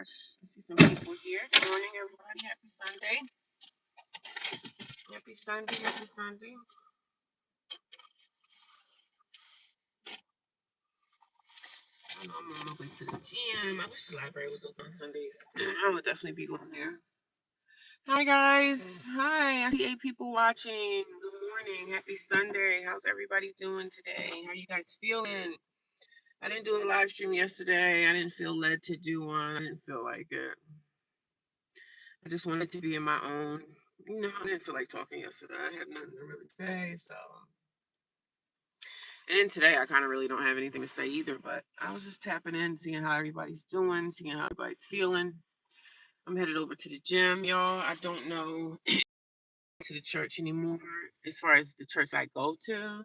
I see some people here. Good morning, everybody. Happy Sunday. Happy Sunday. Happy Sunday. I know I'm on my way to the gym. I wish the library was open on Sundays. I would definitely be going there. Hi, guys. Hi. I see 8 people watching. Good morning. Happy Sunday. How's everybody doing today? How you guys feeling? I didn't do a live stream yesterday. I didn't feel led to do one. I didn't feel like it. I just wanted to be in my own. I didn't feel like talking yesterday. I had nothing to really say, so. And then today, I kind of really don't have anything to say either, but I was just tapping in, seeing how everybody's doing, seeing how everybody's feeling. I'm headed over to the gym, y'all. I don't know to the church anymore as far as the church I go to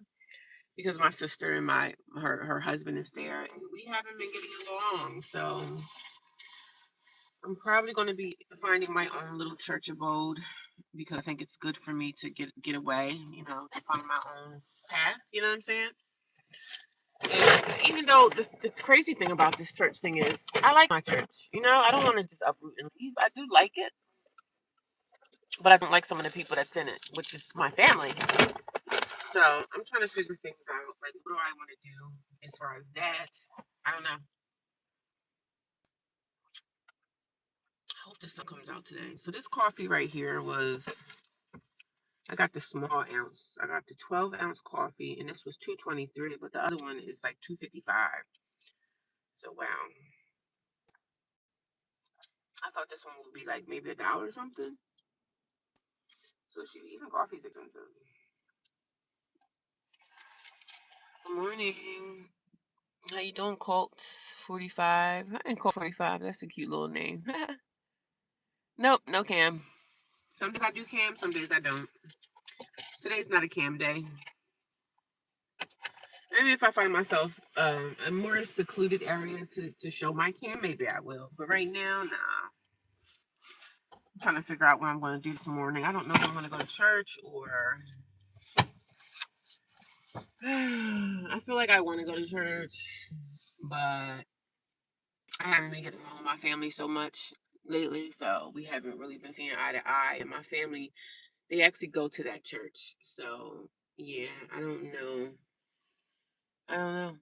because my sister and her husband is there, and we haven't been getting along, so I'm probably going to be finding my own little church abode because I think it's good for me to get away, to find my own path. You know what I'm saying? And even though the crazy thing about this church thing is, I like my church. I don't want to just uproot and leave. I do like it, but I don't like some of the people that's in it, which is my family. So I'm trying to figure things out. Like, what do I want to do as far as that? I don't know. I hope the sun comes out today. So this coffee right here I got the small ounce. I got the 12-ounce coffee, and this was $2.23, but the other one is like $2.55. So wow. I thought this one would be like maybe $1 or something. So even coffee's expensive. Good morning. How you doing, Colt 45? I ain't Colt 45. That's a cute little name. Nope, no cam. Some days I do cam, some days I don't. Today's not a cam day. Maybe if I find myself a more secluded area to show my cam, maybe I will. But right now, nah. I'm trying to figure out what I'm going to do this morning. I don't know if I'm going to go to church or... I feel like I want to go to church, but I haven't been getting along with my family so much lately, so we haven't really been seeing eye to eye. And my family, they actually go to that church. So, yeah, I don't know. I don't know.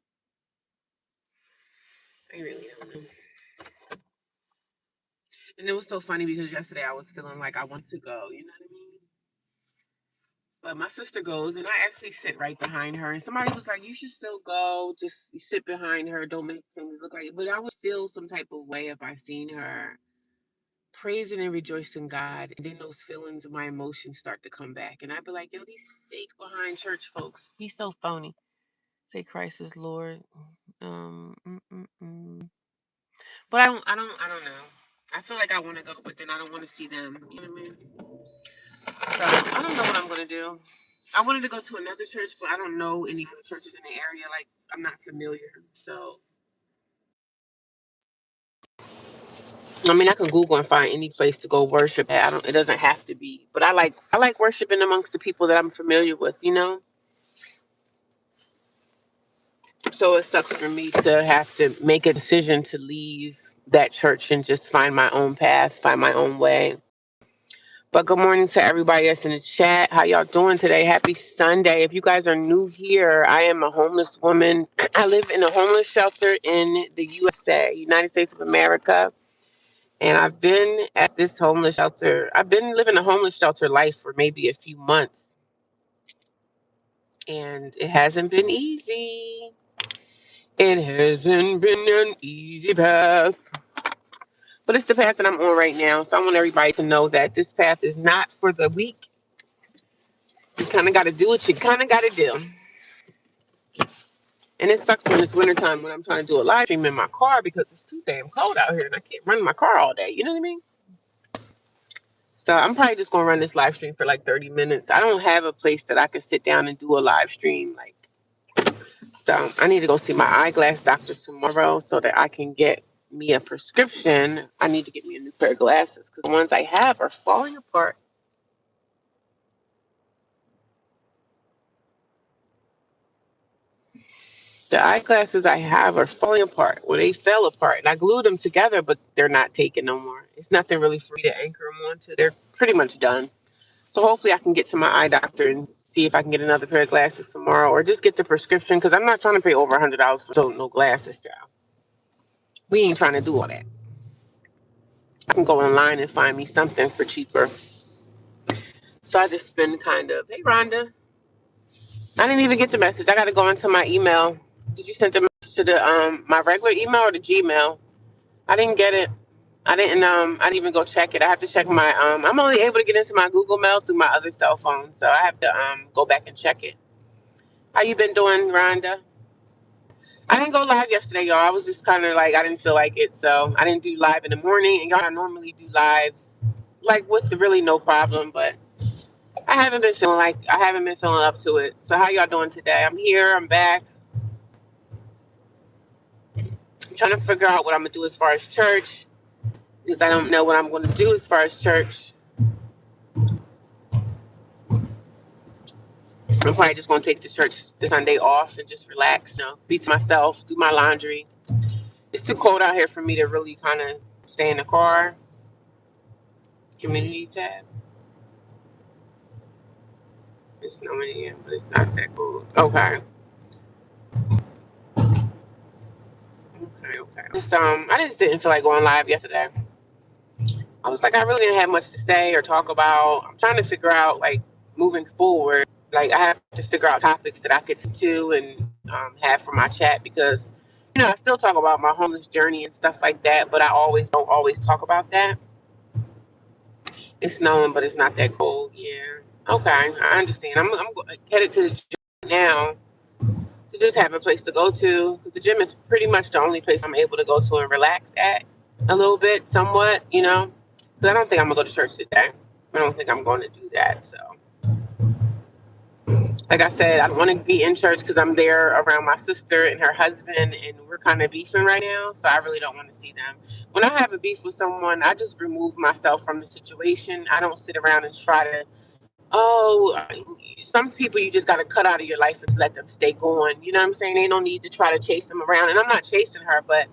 I really don't know. And it was so funny because yesterday I was feeling like I want to go, you know what I mean? But my sister goes, and I actually sit right behind her. And somebody was like, you should still go. Just sit behind her. Don't make things look like it. But I would feel some type of way if I seen her praising and rejoicing God. And then those feelings of my emotions start to come back. And I'd be like, yo, these fake behind church folks. He's so phony. Say Christ is Lord. But I don't know. I feel like I want to go, but then I don't want to see them. You know what I mean? So I don't know what I'm going to do. I wanted to go to another church, but I don't know any other churches in the area. Like, I'm not familiar. So, I mean, I can Google and find any place to go worship at. It doesn't have to be. But I like worshiping amongst the people that I'm familiar with. So it sucks for me to have to make a decision to leave that church and just find my own path, find my own way. But good morning to everybody that's in the chat. How y'all doing today? Happy Sunday. If you guys are new here, I am a homeless woman. I live in a homeless shelter in the USA, United States of America. And I've been at this homeless shelter. I've been living a homeless shelter life for maybe a few months. And it hasn't been easy. It hasn't been an easy path. But it's the path that I'm on right now. So I want everybody to know that this path is not for the weak. You kind of got to do what you kind of got to do. And it sucks when it's wintertime when I'm trying to do a live stream in my car because it's too damn cold out here and I can't run my car all day. You know what I mean? So I'm probably just going to run this live stream for like 30 minutes. I don't have a place that I can sit down and do a live stream. So I need to go see my eyeglass doctor tomorrow so that I can get me a prescription. I need to get me a new pair of glasses because the ones I have are falling apart. The eyeglasses I have are falling apart. Well, they fell apart, and I glued them together, but they're not taking no more. It's nothing really for me to anchor them onto. They're pretty much done. So hopefully I can get to my eye doctor and see if I can get another pair of glasses tomorrow, or just get the prescription because I'm not trying to pay over $100 for no glasses, child. We ain't trying to do all that. I can go online and find me something for cheaper. So I just been kind of, hey Rhonda, I didn't even get the message. I got to go into my email. Did you send the message to the my regular email or the Gmail? I didn't get it. I didn't even go check it. I have to check my I'm only able to get into my Google Mail through my other cell phone, so I have to go back and check it. How you been doing, Rhonda? I didn't go live yesterday, y'all. I was just kind of like I didn't feel like it, so I didn't do live in the morning. And y'all, I normally do lives like with really no problem, but I haven't been feeling up to it. So how y'all doing today? I'm here. I'm back. I'm trying to figure out what I'm gonna do as far as church because I don't know what I'm going to do as far as church. I'm probably just going to take the church the Sunday off and just relax, be to myself, do my laundry. It's too cold out here for me to really kind of stay in the car. Community tab. It's snowing here, but it's not that cold. Okay. Okay. I just didn't feel like going live yesterday. I was like, I really didn't have much to say or talk about. I'm trying to figure out, like, moving forward. Like, I have to figure out topics that I could to and have for my chat because, I still talk about my homeless journey and stuff like that, but I don't always talk about that. It's snowing, but it's not that cold. Yeah. Okay, I understand. I'm headed to the gym now to just have a place to go to because the gym is pretty much the only place I'm able to go to and relax at a little bit, somewhat, because I don't think I'm gonna go to church today. I don't think I'm going to do that. So, like I said, I don't want to be in church because I'm there around my sister and her husband, and we're kind of beefing right now. So I really don't want to see them. When I have a beef with someone, I just remove myself from the situation. I don't sit around and try to. Oh, some people you just got to cut out of your life and just let them stay going. You know what I'm saying? They don't need to try to chase them around. And I'm not chasing her, but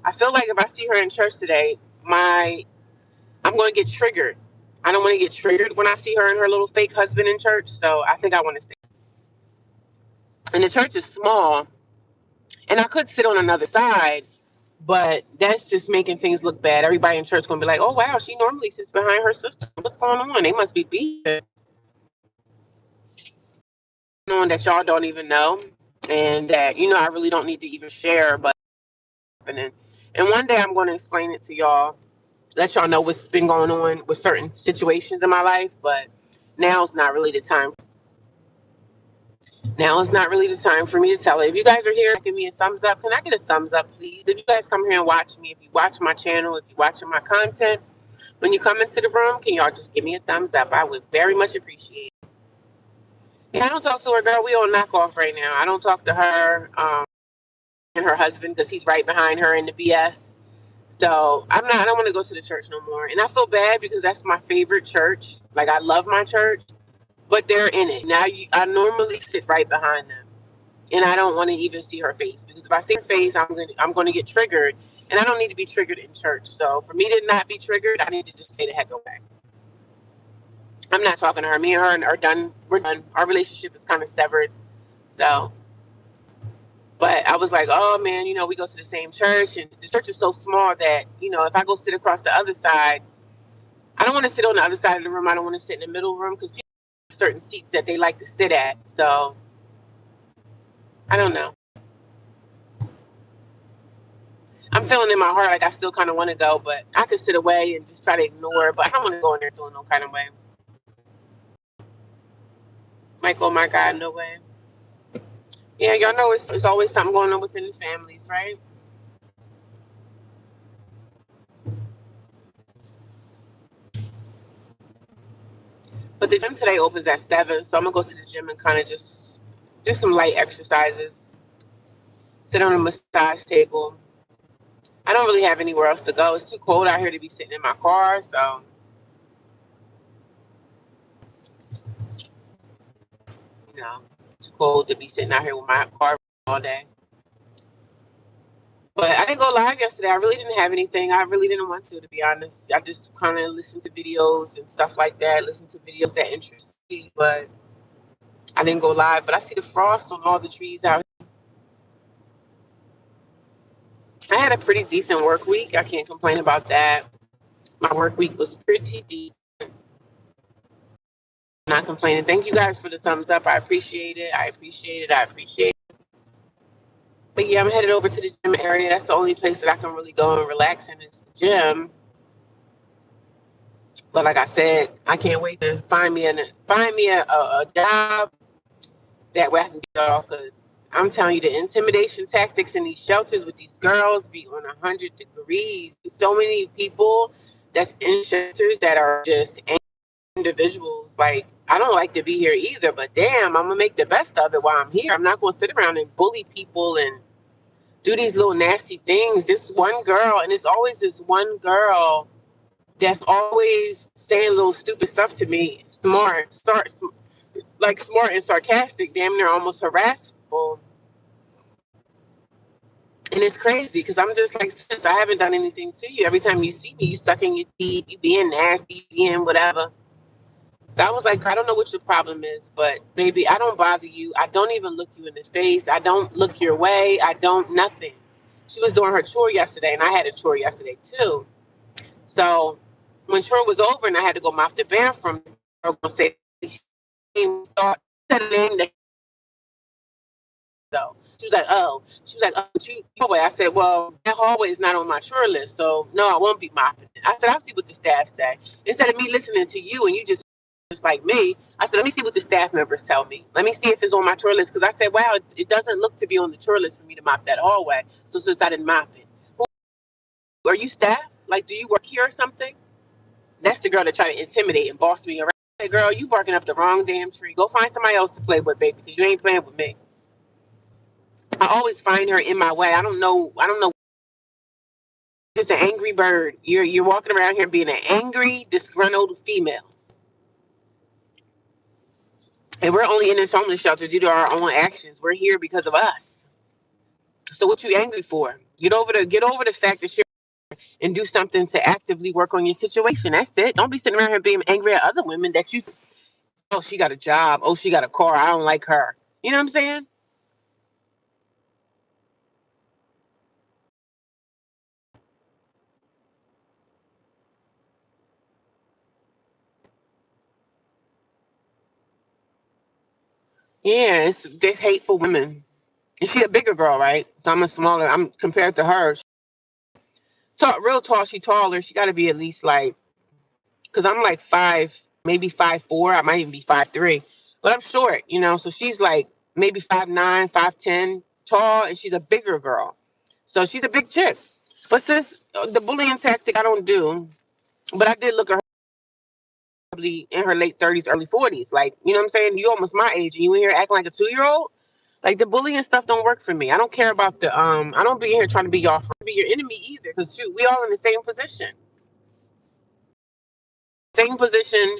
I feel like if I see her in church today, I'm going to get triggered. I don't want to get triggered when I see her and her little fake husband in church. So I think I want to stay. And the church is small, and I could sit on another side, but that's just making things look bad. Everybody in church going to be like, oh, wow, she normally sits behind her sister. What's going on? They must be beefing on that y'all don't even know. And that, I really don't need to even share. But and one day I'm going to explain it to y'all, let y'all know what's been going on with certain situations in my life. But now's not really the time. Now is not really the time for me to tell it. If you guys are here, give me a thumbs up. Can I get a thumbs up, please? If you guys come here and watch me, if you watch my channel, if you're watching my content, when you come into the room, can y'all just give me a thumbs up? I would very much appreciate it. Yeah, I don't talk to her, girl. We on knockoff right now. I don't talk to her and her husband because he's right behind her in the BS. So I don't want to go to the church no more. And I feel bad because that's my favorite church. Like, I love my church, but they're in it. Now I normally sit right behind them. And I don't want to even see her face because if I see her face, I'm going to get triggered, and I don't need to be triggered in church. So for me to not be triggered, I need to just stay the heck away. I'm not talking to her. Me and her are done. We're done. Our relationship is kind of severed. So, but I was like, oh man, we go to the same church, and the church is so small that if I go sit across the other side, I don't want to sit on the other side of the room. I don't want to sit in the middle room because people have certain seats that they like to sit at. So I don't know. I'm feeling in my heart like I still kind of want to go, but I could sit away and just try to ignore it. But I don't want to go in there feeling no kind of way. Like, oh my God, no way. Yeah, y'all know it's always something going on within the families, right? But the gym today opens at 7, so I'm gonna go to the gym and kind of just do some light exercises. Sit on a massage table. I don't really have anywhere else to go. It's too cold out here to be sitting in my car, so too cold to be sitting out here with my car all day. But I didn't go live yesterday. I really didn't have anything. I really didn't want to be honest. I just kind of listened to videos and stuff like that. Listen to videos that interest me, but I didn't go live. But I see the frost on all the trees out here. I had a pretty decent work week. I can't complain about that. My work week was pretty decent. Not complaining. Thank you guys for the thumbs up. I appreciate it. I appreciate it. I appreciate it. But yeah, I'm headed over to the gym area. That's the only place that I can really go and relax in is the gym. But like I said, I can't wait to find me a job that way I can get off, because I'm telling you, the intimidation tactics in these shelters with these girls be on 100 degrees. So many people that's in shelters that are just individuals. Like, I don't like to be here either, but damn, I'm gonna make the best of it while I'm here. I'm not gonna sit around and bully people and do these little nasty things. This one girl, and it's always this one girl that's always saying little stupid stuff to me, smart and sarcastic, damn near almost harassful. And it's crazy because I'm just like, since I haven't done anything to you, every time you see me, you sucking your teeth, you being nasty, being whatever. So I was like, I don't know what your problem is, but baby, I don't bother you. I don't even look you in the face. I don't look your way. I don't nothing. She was doing her chore yesterday, and I had a chore yesterday too. So when chore was over and I had to go mop the bathroom, I was gonna say she thought said a name that so she was like, oh, but you hallway. I said, well, that hallway is not on my chore list, so no, I won't be mopping it. I said, I'll see what the staff say. Instead of me listening to you and you just like me, I said, let me see what the staff members tell me. Let me see if it's on my chore list, because I said, wow, it doesn't look to be on the chore list for me to mop that hallway. So since I didn't mop it, are you staff? Like, do you work here or something? That's the girl that tried to intimidate and boss me around. Hey, girl, you barking up the wrong damn tree. Go find somebody else to play with, baby, because you ain't playing with me. I always find her in my way. I don't know. Just an angry bird. You're walking around here being an angry, disgruntled female. And we're only in this homeless shelter due to our own actions. We're here because of us. So what you angry for? Get over the fact that you're and do something to actively work on your situation. That's it. Don't be sitting around here being angry at other women that you, oh, she got a job. Oh, she got a car. I don't like her. You know what I'm saying? Yeah, it's this hateful women. And she a bigger girl, right? So I'm a smaller. I'm compared to her. Tall, real tall. She taller. She got to be at least like, because I'm like five, maybe 5'4". I might even be 5'3", but I'm short, you know. So she's like maybe 5'9", 5'10", tall, and she's a bigger girl. So she's a big chick. But since the bullying tactic, I don't do. But I did look at her probably in her late 30s, early 40s. Like, you know what I'm saying? You almost my age, and you in here acting like a 2-year-old. Like, the bullying stuff don't work for me. I don't care about the I don't be here trying to be y'all friend, be your enemy either. Because shoot, we all in the same position. Same position,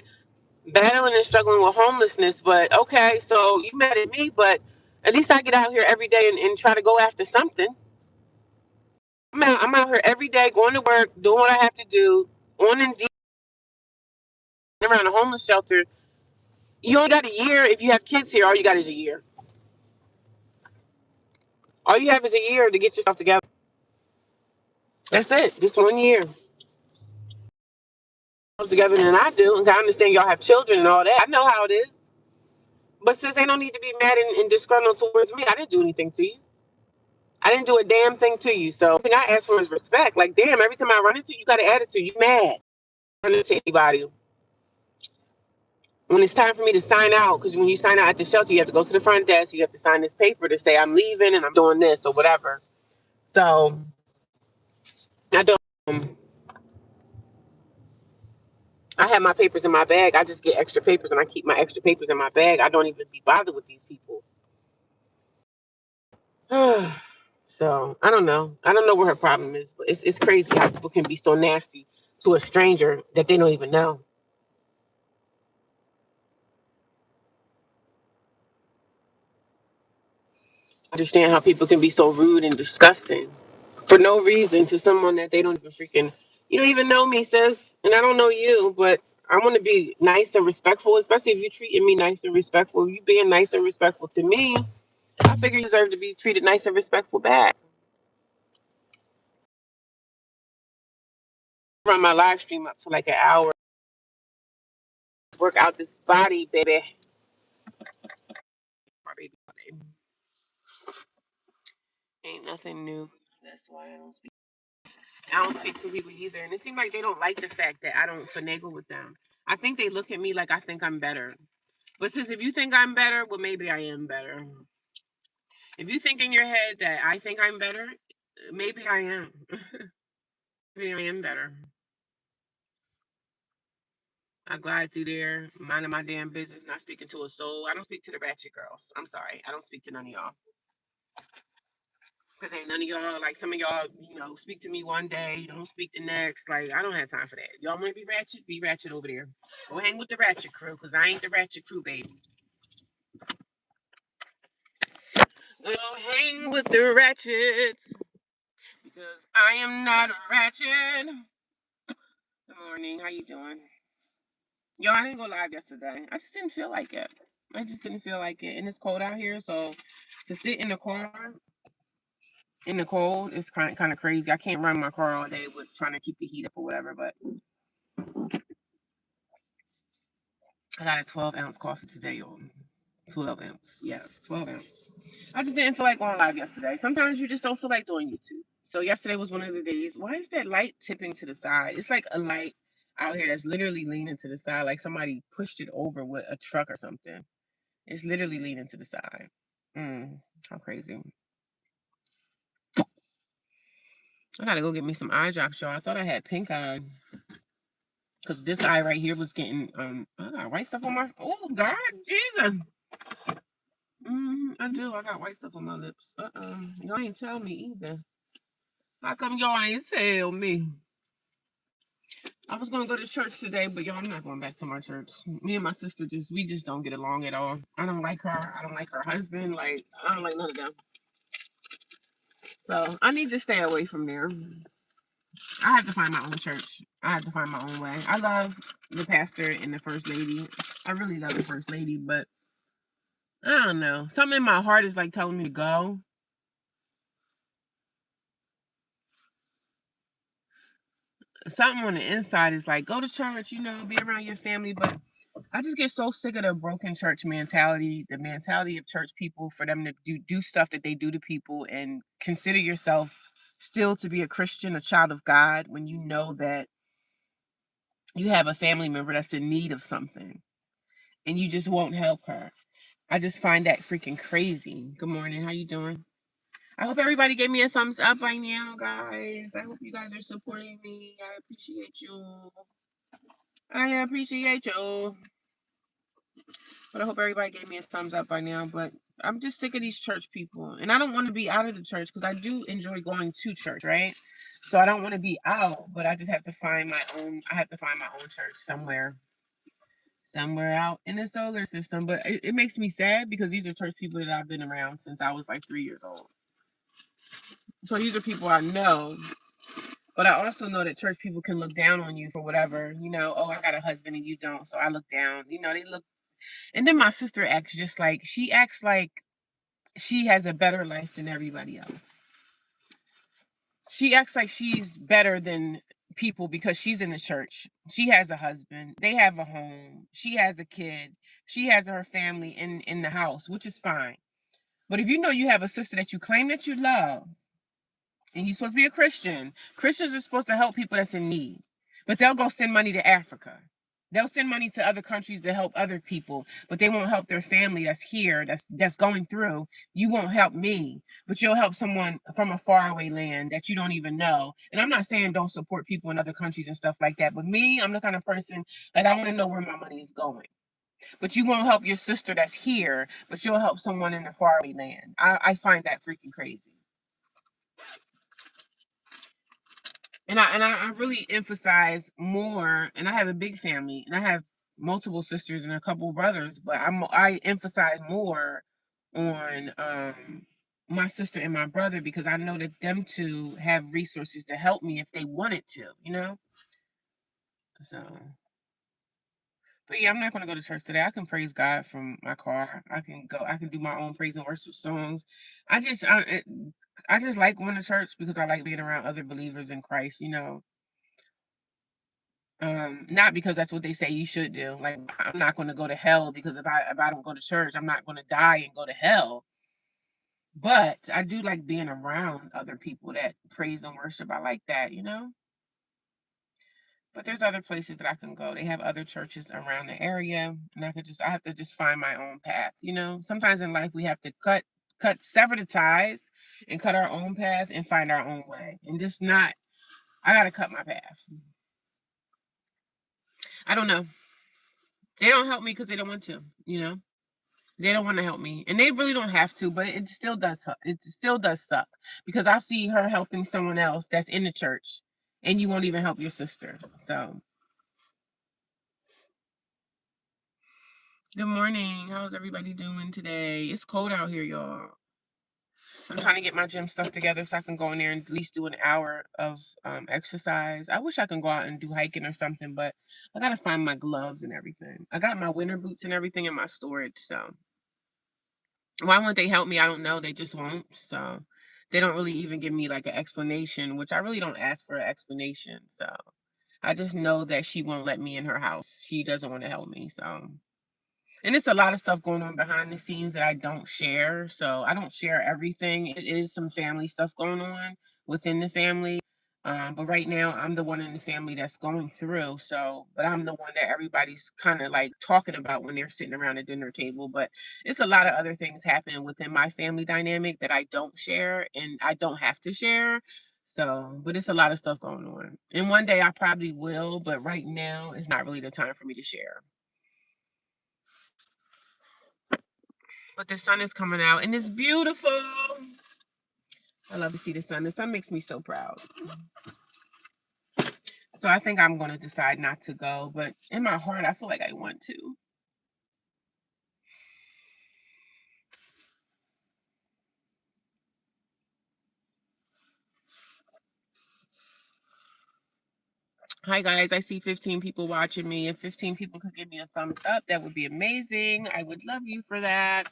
battling and struggling with homelessness. But okay, so you mad at me, but at least I get out here every day and try to go after something. I'm out here every day going to work, doing what I have to do, on Indeed, around a homeless shelter. You only got a year if you have kids here. All you got is a year. All you have is a year to get yourself together. That's it. Just 1 year together than I do. And I understand y'all have children and all that. I know how it is. But since ain't no need to be mad and disgruntled towards me, I didn't do anything to you. I didn't do a damn thing to you. So the thing I asked for is respect. Like, damn, every time I run into you, you got an attitude. You mad. Run into anybody. When it's time for me to sign out, because when you sign out at the shelter, you have to go to the front desk. You have to sign this paper to say I'm leaving and I'm doing this or whatever. So I don't. I have my papers in my bag. I just get extra papers and I keep my extra papers in my bag. I don't even be bothered with these people. So I don't know. I don't know what her problem is, but it's crazy how people can be so nasty to a stranger that they don't even know. Understand how people can be so rude and disgusting for no reason to someone that they don't even freaking, you don't even know me, sis, and I don't know you, but I want to be nice and respectful, especially if you treating me nice and respectful. If you being nice and respectful to me, I figure you deserve to be treated nice and respectful back. Run my live stream up to like an hour. Work out this body, baby. My baby body. Ain't nothing new. That's why I don't speak to people either. And it seems like they don't like the fact that I don't finagle with them. I think they look at me like I think I'm better. But since if you think I'm better, well, maybe I am better. If you think in your head that I think I'm better, maybe I am. Maybe I am better. I glide through there, minding my damn business, not speaking to a soul. I don't speak to the ratchet girls. I'm sorry. I don't speak to none of y'all. Because ain't none of y'all, like some of y'all, speak to me one day, don't speak the next. Like, I don't have time for that. Y'all want to be ratchet? Be ratchet over there. Go hang with the ratchet crew, because I ain't the ratchet crew, baby. Go hang with the ratchets, because I am not a ratchet. Good morning. How you doing? Yo, I didn't go live yesterday. I just didn't feel like it. I just didn't feel like it. And it's cold out here, so to sit in the car in the cold is kind of crazy. I can't run my car all day with trying to keep the heat up or whatever, but I got a 12-ounce coffee today, y'all. 12 ounce. Yes, 12 ounce. I just didn't feel like going live yesterday. Sometimes you just don't feel like doing YouTube. So yesterday was one of the days. Why is that light tipping to the side? It's like a light out here that's literally leaning to the side, like somebody pushed it over with a truck or something. It's literally leaning to the side. How crazy. I gotta go get me some eye drops, y'all. I thought I had pink eye. Because this eye right here was getting, I got white stuff on my, oh, God, Jesus. I do. I got white stuff on my lips. Y'all ain't tell me either. How come y'all ain't tell me? I was gonna go to church today, but y'all, I'm not going back to my church. Me and my sister we just don't get along at all. I don't like her. I don't like her husband. Like, I don't like none of them. So I need to stay away from there. I have to find my own church. I have to find my own way. I love the pastor and the first lady. I really love the first lady, but I don't know. Something in my heart is like telling me to go. Something on the inside is like, go to church, be around your family. But I just get so sick of the broken church mentality, the mentality of church people for them to do stuff that they do to people and consider yourself still to be a Christian, a child of God, when you know that you have a family member that's in need of something and you just won't help her. I just find that freaking crazy. Good morning. How you doing? I hope everybody gave me a thumbs up by now, guys. I hope you guys are supporting me. I appreciate you. I appreciate you. But I hope everybody gave me a thumbs up by now. But I'm just sick of these church people. And I don't want to be out of the church because I do enjoy going to church, right? So I don't want to be out, but I just have to find my own. I have to find my own church somewhere out in the solar system. But it makes me sad because these are church people that I've been around since I was like 3 years old. So these are people I know. But I also know that church people can look down on you for whatever, oh, I got a husband and you don't, so I look down. They look. And then my sister she acts like she has a better life than everybody else. She acts like she's better than people because she's in the church. She has a husband. They have a home. She has a kid. She has her family in the house, which is fine. But if you know you have a sister that you claim that you love, and you're supposed to be a Christian. Christians are supposed to help people that's in need. But they'll go send money to Africa. They'll send money to other countries to help other people, but they won't help their family that's here, that's going through. You won't help me, but you'll help someone from a faraway land that you don't even know. And I'm not saying don't support people in other countries and stuff like that, but me, I'm the kind of person, like, I want to know where my money is going. But you won't help your sister that's here, but you'll help someone in a faraway land. I find that freaking crazy. And I really emphasize more, and I have a big family, and I have multiple sisters and a couple brothers, but I emphasize more on my sister and my brother, because I know that them two have resources to help me if they wanted to, you know? So, but yeah, I'm not going to go to church today. I can praise God from my car. I can do my own praise and worship songs. I just, I, it, I just like going to church because I like being around other believers in Christ, you know? Not because that's what they say you should do. Like, I'm not going to go to hell because if I don't go to church, I'm not going to die and go to hell. But I do like being around other people that praise and worship. I like that, you know? But there's other places that I can go. They have other churches around the area, and I have to just find my own path, you know? Sometimes in life we have to sever the ties and cut our own path and find our own way. And just not, I got to cut my path. I don't know. They don't help me because they don't want to, you know? They don't want to help me, and they really don't have to, but it still does. It still does suck because I see her helping someone else that's in the church, and you won't even help your sister. So, good morning. How's everybody doing today? It's cold out here, y'all. I'm trying to get my gym stuff together so I can go in there and at least do an hour of exercise. I wish I could go out and do hiking or something, but I gotta find my gloves and everything. I got my winter boots and everything in my storage, so. Why won't they help me? I don't know. They just won't. So they don't really even give me like an explanation, which I really don't ask for an explanation. So I just know that she won't let me in her house. She doesn't want to help me. So, and it's a lot of stuff going on behind the scenes that I don't share. So I don't share everything. It is some family stuff going on within the family. But right now, I'm the one in the family that's going through. So, but I'm the one that everybody's kind of like talking about when they're sitting around a dinner table. But it's a lot of other things happening within my family dynamic that I don't share and I don't have to share. So, but it's a lot of stuff going on. And one day I probably will, but right now it's not really the time for me to share. But the sun is coming out and it's beautiful. I love to see the sun. The sun makes me so proud. So I think I'm going to decide not to go, but in my heart, I feel like I want to. Hi guys, I see 15 people watching me. If 15 people could give me a thumbs up, that would be amazing. I would love you for that.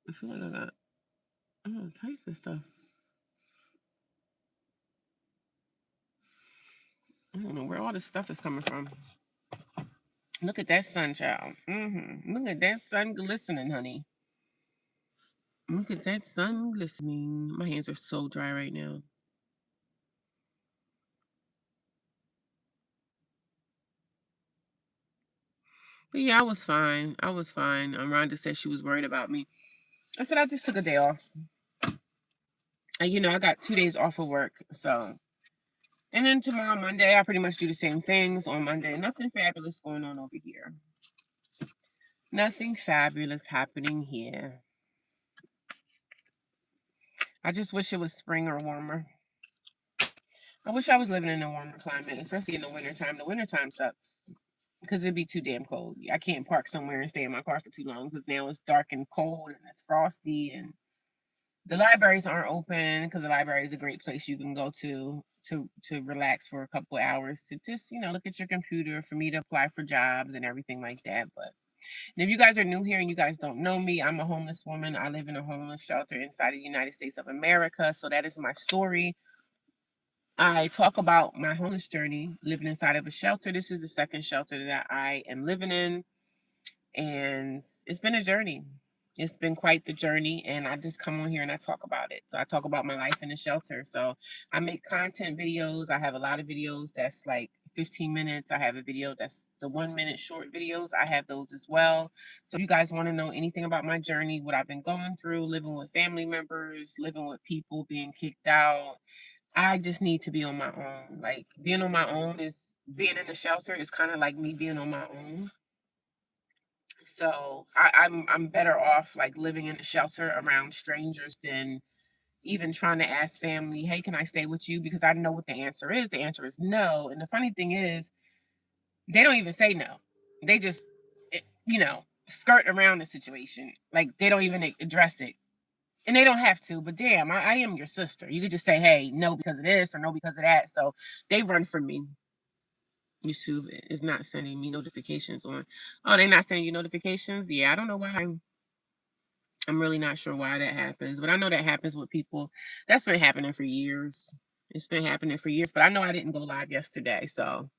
I feel like I got all types of stuff. I don't know where all this stuff is coming from. Look at that sun, child. Look at that sun glistening, honey. Look at that sun glistening. My hands are so dry right now. But yeah, I was fine. I was fine. Rhonda said she was worried about me. I said I just took a day off. And you know, I got 2 days off of work. So, and then tomorrow, Monday, I pretty much do the same things on Monday. Nothing fabulous going on over here. Nothing fabulous happening here. I just wish it was spring or warmer. I wish I was living in a warmer climate, especially in the wintertime. The wintertime sucks because it'd be too damn cold. I can't park somewhere and stay in my car for too long because now it's dark and cold and it's frosty, and the libraries aren't open because the library is a great place you can go to relax for a couple of hours to just, you know, look at your computer, for me to apply for jobs and everything like that. But if you guys are new here and you guys don't know me, I'm a homeless woman. I live in a homeless shelter inside the United States of America. So that is my story. I talk about my homeless journey, living inside of a shelter. This is the second shelter that I am living in, and it's been a journey. It's been quite the journey, and I just come on here and I talk about it. So I talk about my life in the shelter. So I make content videos. I have a lot of videos that's like 15 minutes. I have a video that's the 1 minute short videos. I have those as well. So if you guys want to know anything about my journey, what I've been going through, living with family members, living with people, being kicked out, I just need to be on my own. Like, being on my own is being in the shelter is kind of like me being on my own. So I'm better off like living in a shelter around strangers than even trying to ask family, hey, can I stay with you? Because I know what the answer is. The answer is no. And the funny thing is, they don't even say no. They just, you know, skirt around the situation. Like, they don't even address it. And they don't have to, but damn, I am your sister. You could just say, hey, no because of this or no because of that. So they run from me. YouTube is not sending me notifications on. Oh, they're not sending you notifications? Yeah, I don't know why. I'm really not sure why that happens, but I know that happens with people. That's been happening for years. It's been happening for years, but I know I didn't go live yesterday, so.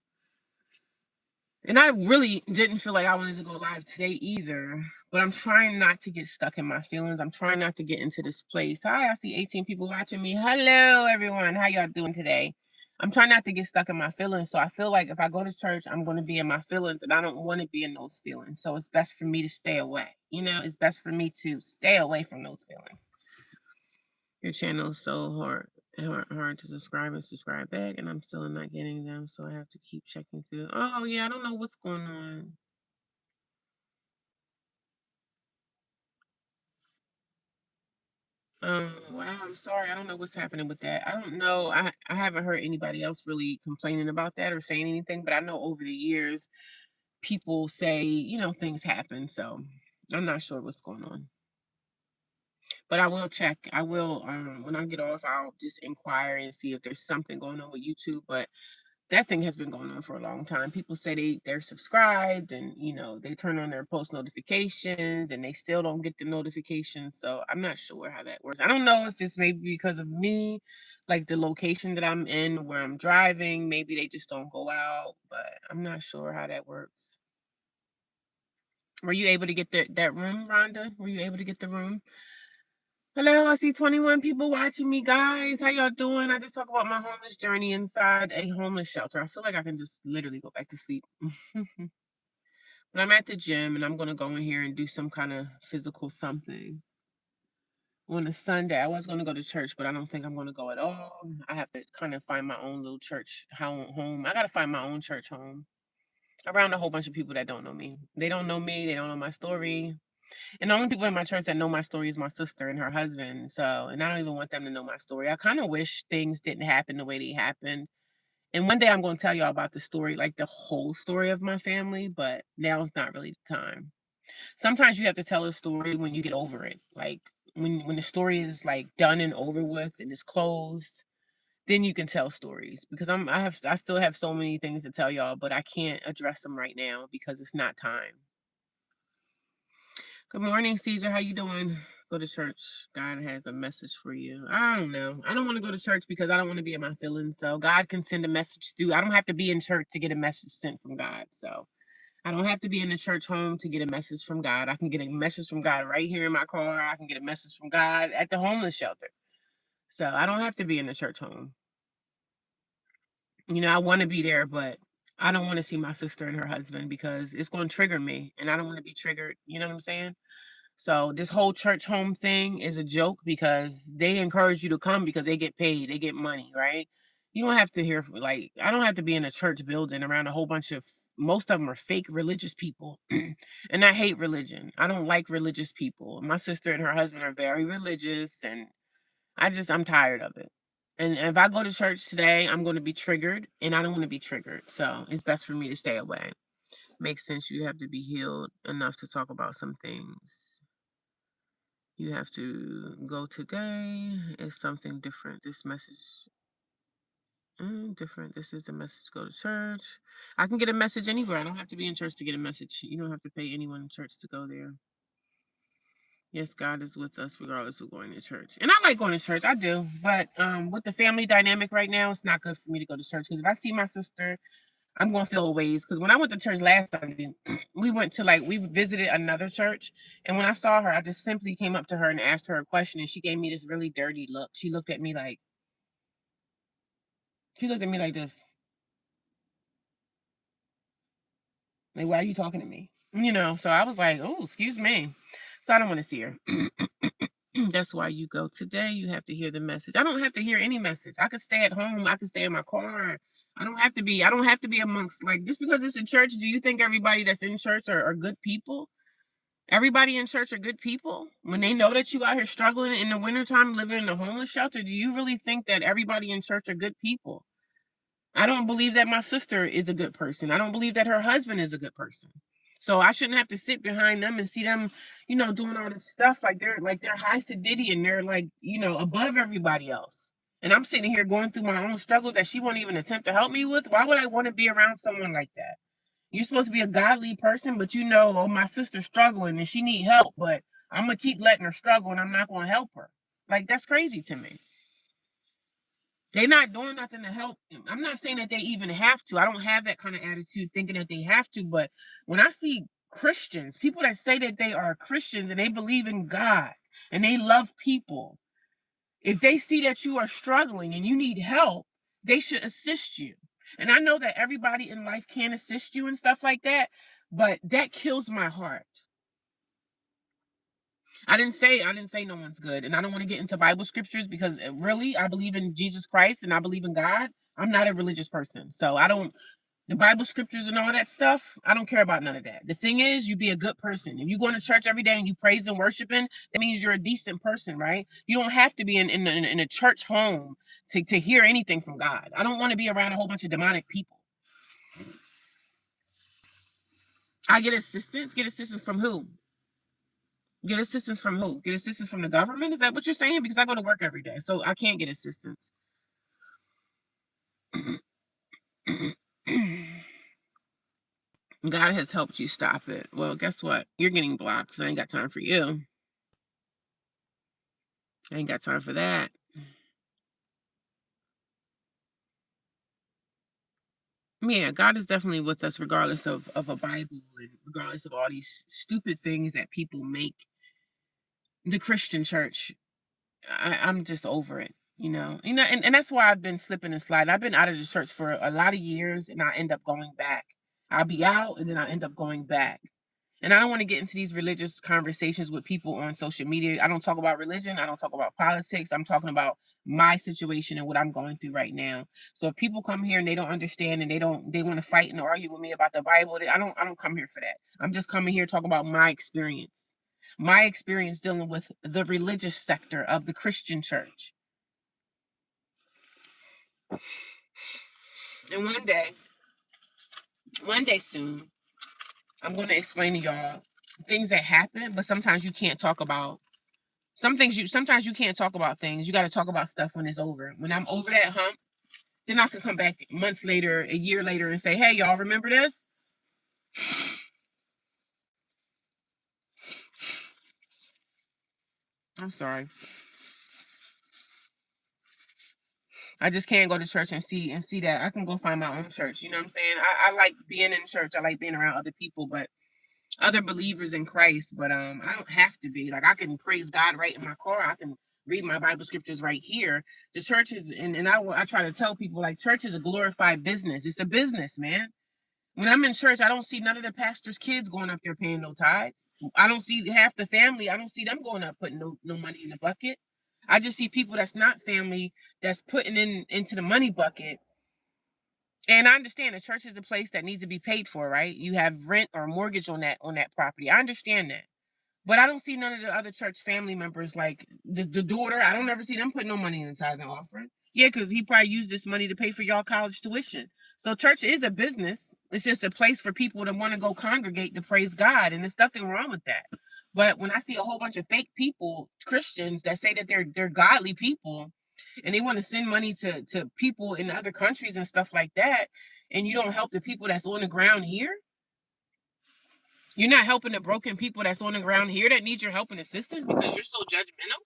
And I really didn't feel like I wanted to go live today either, but I'm trying not to get stuck in my feelings. I'm trying not to get into this place. Hi, I see 18 people watching me. Hello, everyone. How y'all doing today? I'm trying not to get stuck in my feelings. So I feel like if I go to church, I'm going to be in my feelings, and I don't want to be in those feelings. So it's best for me to stay away. You know, it's best for me to stay away from those feelings. Your channel is so hard to subscribe and subscribe back, and I'm still not getting them, so I have to keep checking through. Oh yeah, I don't know what's going on. Wow, I'm sorry. I don't know what's happening with that. I don't know. I haven't heard anybody else really complaining about that or saying anything, but I know over the years people say, things happen. So I'm not sure what's going on. But I will check. I will when I get off, I'll just inquire and see if there's something going on with YouTube. But that thing has been going on for a long time. People say they're subscribed and they turn on their post notifications and they still don't get the notifications. So I'm not sure how that works. I don't know if it's maybe because of me, like the location that I'm in where I'm driving. Maybe they just don't go out, but I'm not sure how that works. Were you able to get that room, Rhonda? Were you able to get the room? Hello, I see 21 people watching me, guys. How y'all doing? I just talk about my homeless journey inside a homeless shelter. I feel like I can just literally go back to sleep. But I'm at the gym and I'm going to go in here and do some kind of physical something. On a Sunday, I was going to go to church, but I don't think I'm going to go at all. I have to kind of find my own little church home. I got to find my own church home around a whole bunch of people that don't know me. They don't know me. They don't know my story. And the only people in my church that know my story is my sister and her husband. So, and I don't even want them to know my story. I kind of wish things didn't happen the way they happened. And one day I'm going to tell y'all about the story, like the whole story of my family, but now's not really the time. Sometimes you have to tell a story when you get over it. Like when the story is like done and over with and it's closed, then you can tell stories because I still have so many things to tell y'all, but I can't address them right now because it's not time. Good morning, Caesar. How you doing? Go to church. God has a message for you. I don't know. I don't want to go to church because I don't want to be in my feelings. So God can send a message through. I don't have to be in church to get a message sent from God. So I don't have to be in the church home to get a message from God. I can get a message from God right here in my car. I can get a message from God at the homeless shelter. So I don't have to be in the church home. I want to be there, but I don't want to see my sister and her husband because it's going to trigger me and I don't want to be triggered. You know what I'm saying? So this whole church home thing is a joke because they encourage you to come because they get paid, they get money, right? You don't have to hear like I don't have to be in a church building around a whole bunch of most of them are fake religious people. And I hate religion. I don't like religious people. My sister and her husband are very religious and I'm tired of it. And if I go to church today, I'm going to be triggered and I don't want to be triggered. So it's best for me to stay away. Makes sense. You have to be healed enough to talk about some things. You have to go today. It's something different. This message, different. This is the message. Go to church. I can get a message anywhere. I don't have to be in church to get a message. You don't have to pay anyone in church to go there. Yes, God is with us regardless of going to church. And I like going to church. I do. But with the family dynamic right now, it's not good for me to go to church. Because if I see my sister, I'm going to feel a ways. Because when I went to church last Sunday, we visited another church. And when I saw her, I just simply came up to her and asked her a question. And she gave me this really dirty look. She looked at me like this. Like, why are you talking to me? So I was like, oh, excuse me. So I don't want to see her. That's why you go today. You have to hear the message. I don't have to hear any message. I could stay at home. I could stay in my car. I don't have to be amongst like just because it's a church. Do you think everybody that's in church are good people? Everybody in church are good people. When they know that you out here struggling in the wintertime living in a homeless shelter, do you really think that everybody in church are good people? I don't believe that my sister is a good person. I don't believe that her husband is a good person. So I shouldn't have to sit behind them and see them, doing all this stuff like they're high sedity and they're like, above everybody else. And I'm sitting here going through my own struggles that she won't even attempt to help me with. Why would I want to be around someone like that? You're supposed to be a godly person, but oh, my sister's struggling and she need help, but I'm gonna keep letting her struggle and I'm not gonna help her. Like, that's crazy to me. They're not doing nothing to help. I'm not saying that they even have to. I don't have that kind of attitude thinking that they have to. But when I see Christians, people that say that they are Christians and they believe in God and they love people, if they see that you are struggling and you need help, they should assist you. And I know that everybody in life can assist you and stuff like that, but that kills my heart. I didn't say no one's good, and I don't want to get into Bible scriptures because really I believe in Jesus Christ and I believe in God. I'm not a religious person, so I don't the Bible scriptures and all that stuff. I don't care about none of that. The thing is, you be a good person. If you going to church every day and you praise and worshiping, that means you're a decent person, right? You don't have to be in a church home to hear anything from God. I don't want to be around a whole bunch of demonic people. I get assistance. Get assistance from who? Get assistance from who? Get assistance from the government? Is that what you're saying? Because I go to work every day, so I can't get assistance. God has helped you stop it. Well, guess what? You're getting blocked, so I ain't got time for you. I ain't got time for that. Yeah, God is definitely with us regardless of a Bible and regardless of all these stupid things that people make the Christian church. I'm just over it, and that's why I've been slipping and sliding. I've been out of the church for a lot of years and I end up going back. I'll be out and then I end up going back. And I don't want to get into these religious conversations with people on social media. I don't talk about religion. I don't talk about politics. I'm talking about my situation and what I'm going through right now. So if people come here and they don't understand and they want to fight and argue with me about the Bible, I don't come here for that. I'm just coming here to talk about my experience. My experience dealing with the religious sector of the Christian church. And one day soon, I'm going to explain to y'all things that happen, but sometimes you can't talk about sometimes you can't talk about things. You got to talk about stuff when it's over. When I'm over that hump, then I can come back months later, a year later, and say, "Hey, y'all, remember this?" I'm sorry. I just can't go to church and see that. I can go find my own church. You know what I'm saying? I like being in church. I like being around other people, but other believers in Christ. But I don't have to be. Like, I can praise God right in my car. I can read my Bible scriptures right here. The church is, and I try to tell people, like, church is a glorified business. It's a business, man. When I'm in church, I don't see none of the pastor's kids going up there paying no tithes. I don't see half the family. I don't see them going up putting no money in the bucket. I just see people that's not family that's putting into the money bucket. And I understand the church is a place that needs to be paid for, right? You have rent or mortgage on that property. I understand that. But I don't see none of the other church family members, like the daughter. I don't ever see them put no money in the tithing offering. Yeah, because he probably used this money to pay for y'all college tuition. So church is a business. It's just a place for people to want to go congregate to praise God, and there's nothing wrong with that. But when I see a whole bunch of fake people, Christians that say that they're godly people, and they want to send money to people in other countries and stuff like that, and you don't help the people that's on the ground here, you're not helping the broken people that's on the ground here that need your help and assistance because you're so judgmental.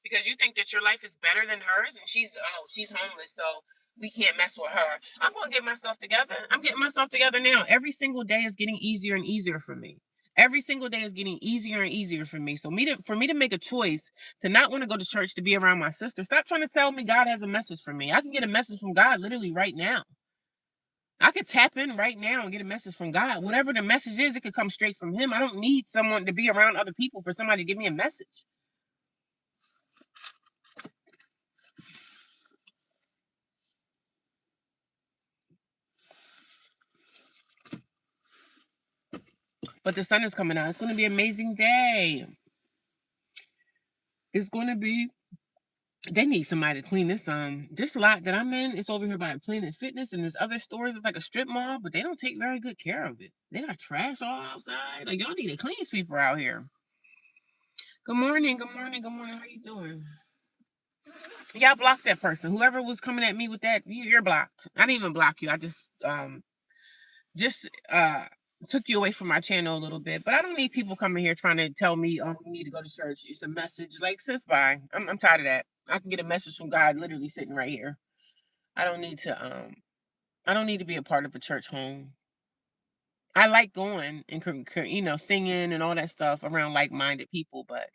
Because you think that your life is better than hers, and she's homeless, so we can't mess with her. I'm gonna get myself together. I'm getting myself together now. Every single day is getting easier and easier for me. Every single day is getting easier and easier for me. So for me to make a choice to not want to go to church to be around my sister, stop trying to tell me God has a message for me. I can get a message from God literally right now. I could tap in right now and get a message from God. Whatever the message is, it could come straight from Him. I don't need someone to be around other people for somebody to give me a message. But the sun is coming out. It's going to be an amazing day. It's going to be They need somebody to clean this lot that I'm in. It's over here by Planet Fitness, and there's other stores. It's like a strip mall, but they don't take very good care of it. They got trash all outside. Like, y'all need a clean sweeper out here. Good morning, good morning, good morning. How you doing? Y'all blocked that person. Whoever was coming at me with that, you're blocked. I didn't even block you. I just took you away from my channel a little bit. But I don't need people coming here trying to tell me, oh, you need to go to church. It's a message. Like, sis, bye. I'm tired of that. I can get a message from God literally sitting right here. I don't need to be a part of a church home. I like going and singing and all that stuff around like-minded people, but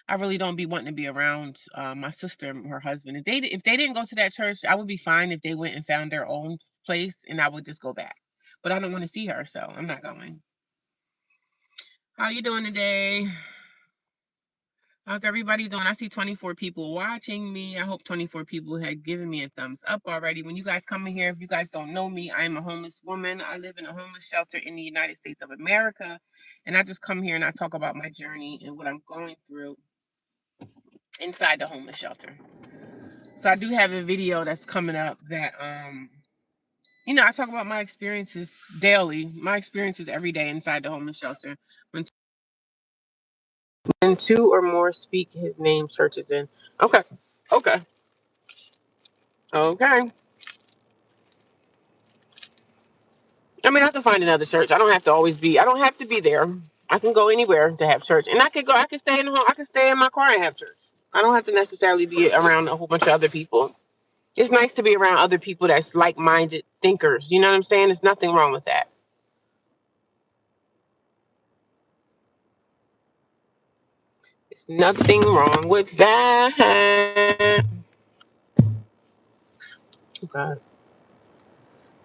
I really don't be wanting to be around my sister and her husband. If they didn't go to that church, I would be fine if they went and found their own place, and I would just go back. But I don't want to see her, so I'm not going. How you doing today? How's everybody doing? I see 24 people watching me. I hope 24 people had given me a thumbs up already. When you guys come in here, if you guys don't know me, I am a homeless woman. I live in a homeless shelter in the United States of America. And I just come here and I talk about my journey and what I'm going through inside the homeless shelter. So I do have a video that's coming up that I talk about my experiences daily, my experiences every day inside the homeless shelter. When two or more speak his name, church is in. Okay. Okay. Okay. I mean, I can find another church. I don't have to be there. I can go anywhere to have church. And I can stay in the home. I can stay in my car and have church. I don't have to necessarily be around a whole bunch of other people. It's nice to be around other people that's like-minded thinkers. You know what I'm saying? There's nothing wrong with that. There's nothing wrong with that. Oh God.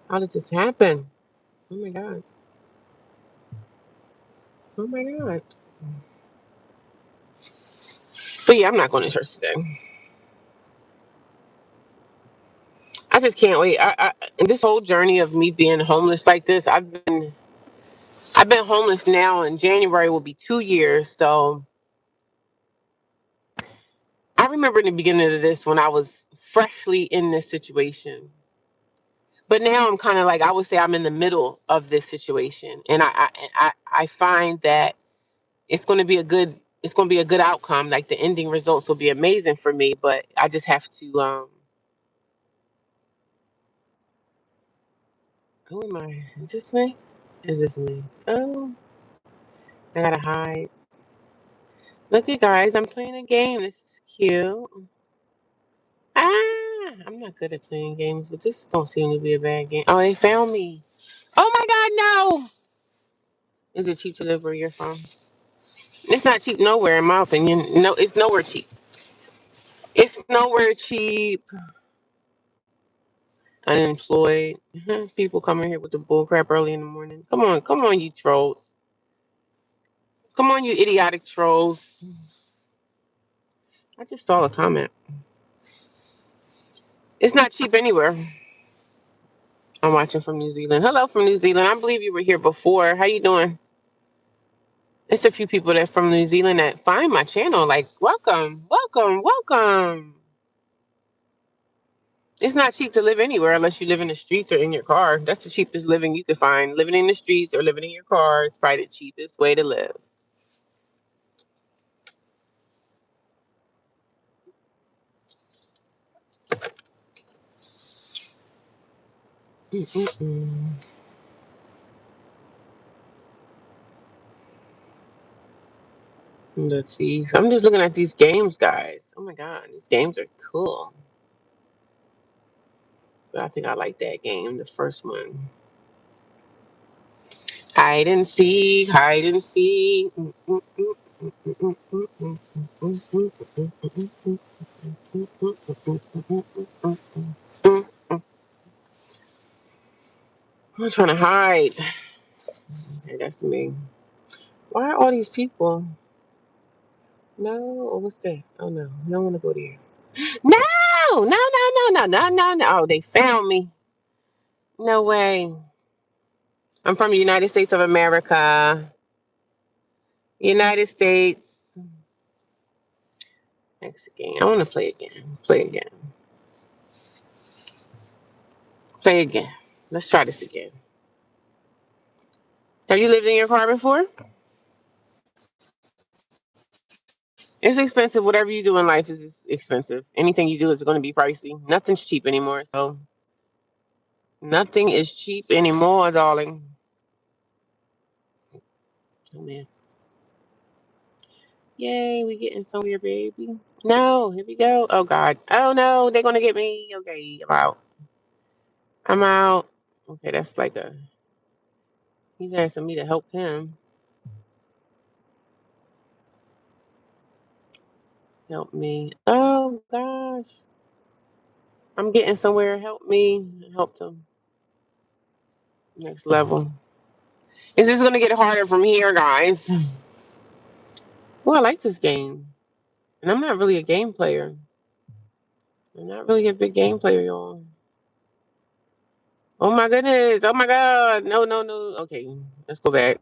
How did this happen? Oh my God. Oh my God. But yeah, I'm not going to church today. I just can't wait. This whole journey of me being homeless like this, I've been homeless now. In January will be 2 years. So I remember in the beginning of this when I was freshly in this situation. But now I'm kind of like, I would say I'm in the middle of this situation, and I find that it's going to be a good outcome. Like the ending results will be amazing for me, but I just have to who am I? Is this me? Is this me? Oh, I gotta hide. Look at guys, I'm playing a game. This is cute. Ah, I'm not good at playing games, but this don't seem to be a bad game. Oh, they found me. Oh my God, no! Is it cheap to live where you're from? It's not cheap nowhere, in my opinion. No, it's nowhere cheap. It's nowhere cheap. Unemployed. People coming here with the bull crap early in the morning. Come on, you trolls. Come on, you idiotic trolls. I just saw a comment. It's not cheap anywhere. I'm watching from New Zealand. Hello from New Zealand. I believe you were here before. How you doing? It's a few people that from New Zealand that find my channel. Like, welcome, welcome, welcome. It's not cheap to live anywhere unless you live in the streets or in your car. That's the cheapest living you can find. Living in the streets or living in your car is probably the cheapest way to live. Mm-mm-mm. Let's see. I'm just looking at these games, guys. Oh my God, these games are cool. But I think I like that game, the first one. Hide and seek, hide and seek. I'm trying to hide. Okay, that's me. Why are all these people? No, what's that? Oh no, I don't want to go there. No, no, no, no, no, no, no, no. Oh, they found me. No way. I'm from the United States of America. United States. Exit game. I want to play again. Play again. Play again. Let's try this again. Have you lived in your car before? It's expensive. Whatever you do in life is expensive. Anything you do is going to be pricey. Nothing's cheap anymore. So nothing is cheap anymore, darling. Oh man. Yay, we getting somewhere, baby. No, here we go. Oh God. Oh no, they're gonna get me. Okay, I'm out. I'm out. Okay, that's like a he's asking me to help him. Help me. Oh gosh. I'm getting somewhere. Help me. I helped him. Next level. Is this gonna get harder from here, guys? Oh, I like this game. And I'm not really a game player. I'm not really a big game player, y'all. Oh my goodness. Oh my God. No, no, no. Okay, let's go back.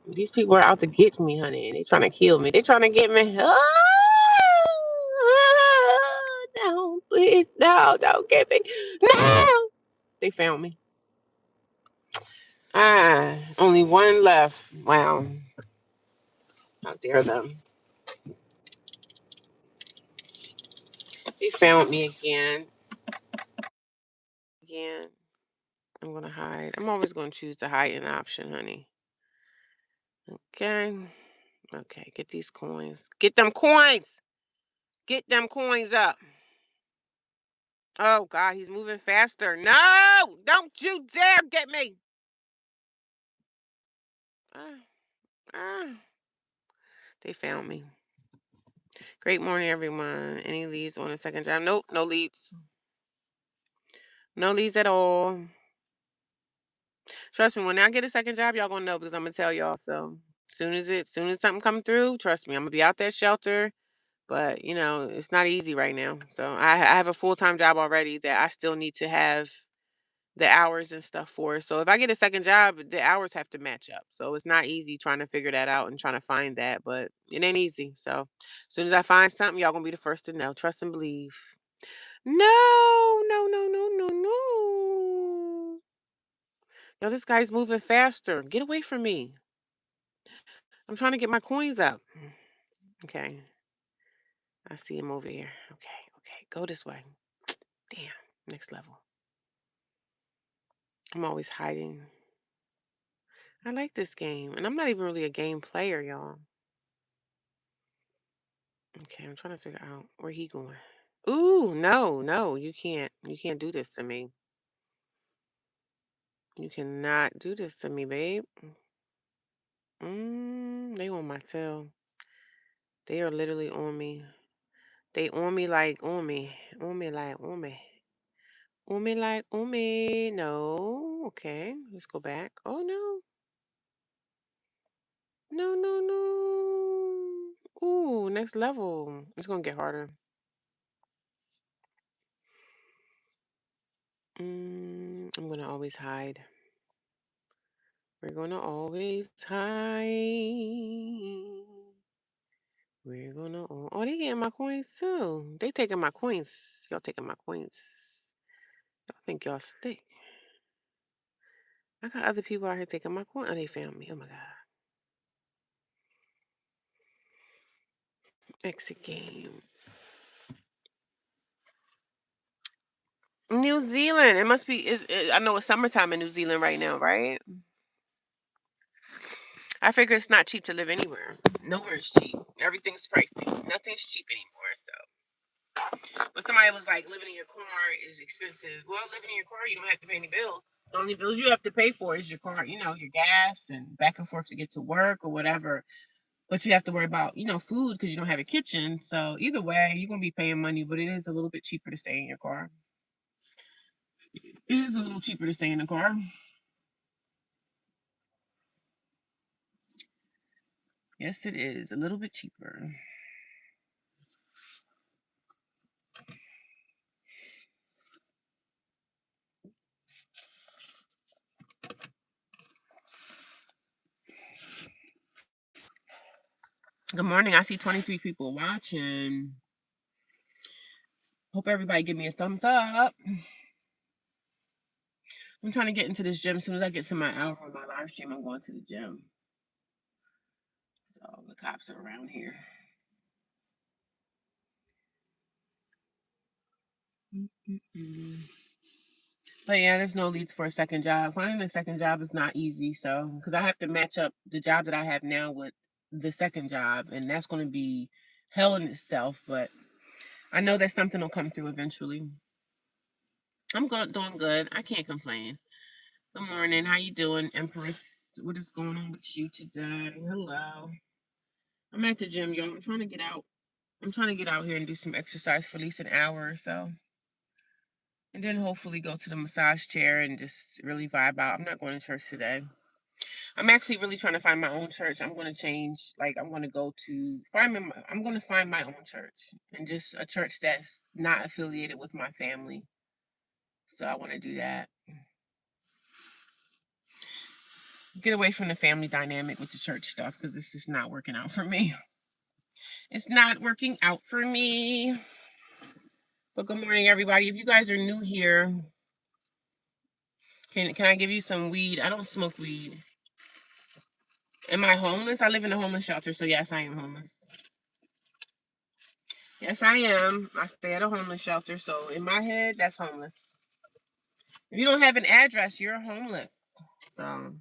These people are out to get me, honey. They trying to kill me. They trying to get me. Oh, no, please, no, don't get me. No, they found me. Ah, only one left. Wow, how dare them? They found me again. Again. I'm gonna hide. I'm always gonna choose the hiding option, honey. Okay. Okay. Get these coins. Get them coins. Get them coins up. Oh God, he's moving faster. No! Don't you dare get me! Ah, ah. They found me. Great morning, everyone. Any leads on a second job? Nope, no leads. No leads at all. Trust me, when I get a second job, y'all gonna know because I'm gonna tell y'all. So soon as something come through, trust me, I'm gonna be out that shelter. But it's not easy right now. So I have a full-time job already that I still need to have the hours and stuff for. So if I get a second job, the hours have to match up. So it's not easy trying to figure that out and trying to find that, but it ain't easy. So as soon as I find something, y'all gonna be the first to know. Trust and believe. No, no, no, no, no, no. Yo, this guy's moving faster. Get away from me. I'm trying to get my coins up. Okay. I see him over here. Okay, okay. Go this way. Damn. Next level. I'm always hiding. I like this game. And I'm not even really a game player, y'all. Okay, I'm trying to figure out where he going. Ooh, no, no, you can't. You can't do this to me. You cannot do this to me, babe. They on my tail. They are literally on me. They on me like on me. On me like on me. On me like on me. No. Okay, let's go back. Oh no. No, no, no. Ooh, next level. It's gonna get harder. I'm gonna always hide. We're gonna always hide. We're gonna. Oh, they getting my coins too. They taking my coins. Y'all taking my coins. Y'all think y'all slick. I got other people out here taking my coin. Oh, they found me. Oh my God. Exit game. New Zealand. It must be. I know it's summertime in New Zealand right now, right? I figure it's not cheap to live anywhere. Nowhere's cheap. Everything's pricey. Nothing's cheap anymore. So. But somebody was like, living in your car is expensive. Well, living in your car, you don't have to pay any bills. The only bills you have to pay for is your car, your gas and back and forth to get to work or whatever. But you have to worry about, food because you don't have a kitchen. So either way, you're going to be paying money, but it is a little bit cheaper to stay in your car. It is a little cheaper to stay in the car. Yes, it is. A little bit cheaper. Good morning. I see 23 people watching. Hope everybody give me a thumbs up. I'm trying to get into this gym. As soon as I get to my hour on my live stream, I'm going to the gym. So the cops are around here. But yeah, there's no leads for a second job. Finding a second job is not easy. So, because I have to match up the job that I have now with the second job, and that's going to be hell in itself. But I know that something will come through eventually. I'm doing good. I can't complain. Good morning. How you doing, Empress? What is going on with you today? Hello. I'm at the gym, y'all. I'm trying to get out. I'm trying to get out here and do some exercise for at least an hour or so. And then hopefully go to the massage chair and just really vibe out. I'm not going to church today. I'm actually really trying to find my own church. I'm going to change. Like, I'm going to go to I'm going to find my own church, and just a church that's not affiliated with my family. So I want to do that. Get away from the family dynamic with the church stuff, because this is not working out for me. It's not working out for me. But good morning, everybody. If you guys are new here, can I give you some weed? I don't smoke weed. Am I homeless? I live in a homeless shelter, so yes, I am homeless. Yes, I am. I stay at a homeless shelter, so in my head, that's homeless. If you don't have an address, you're homeless. So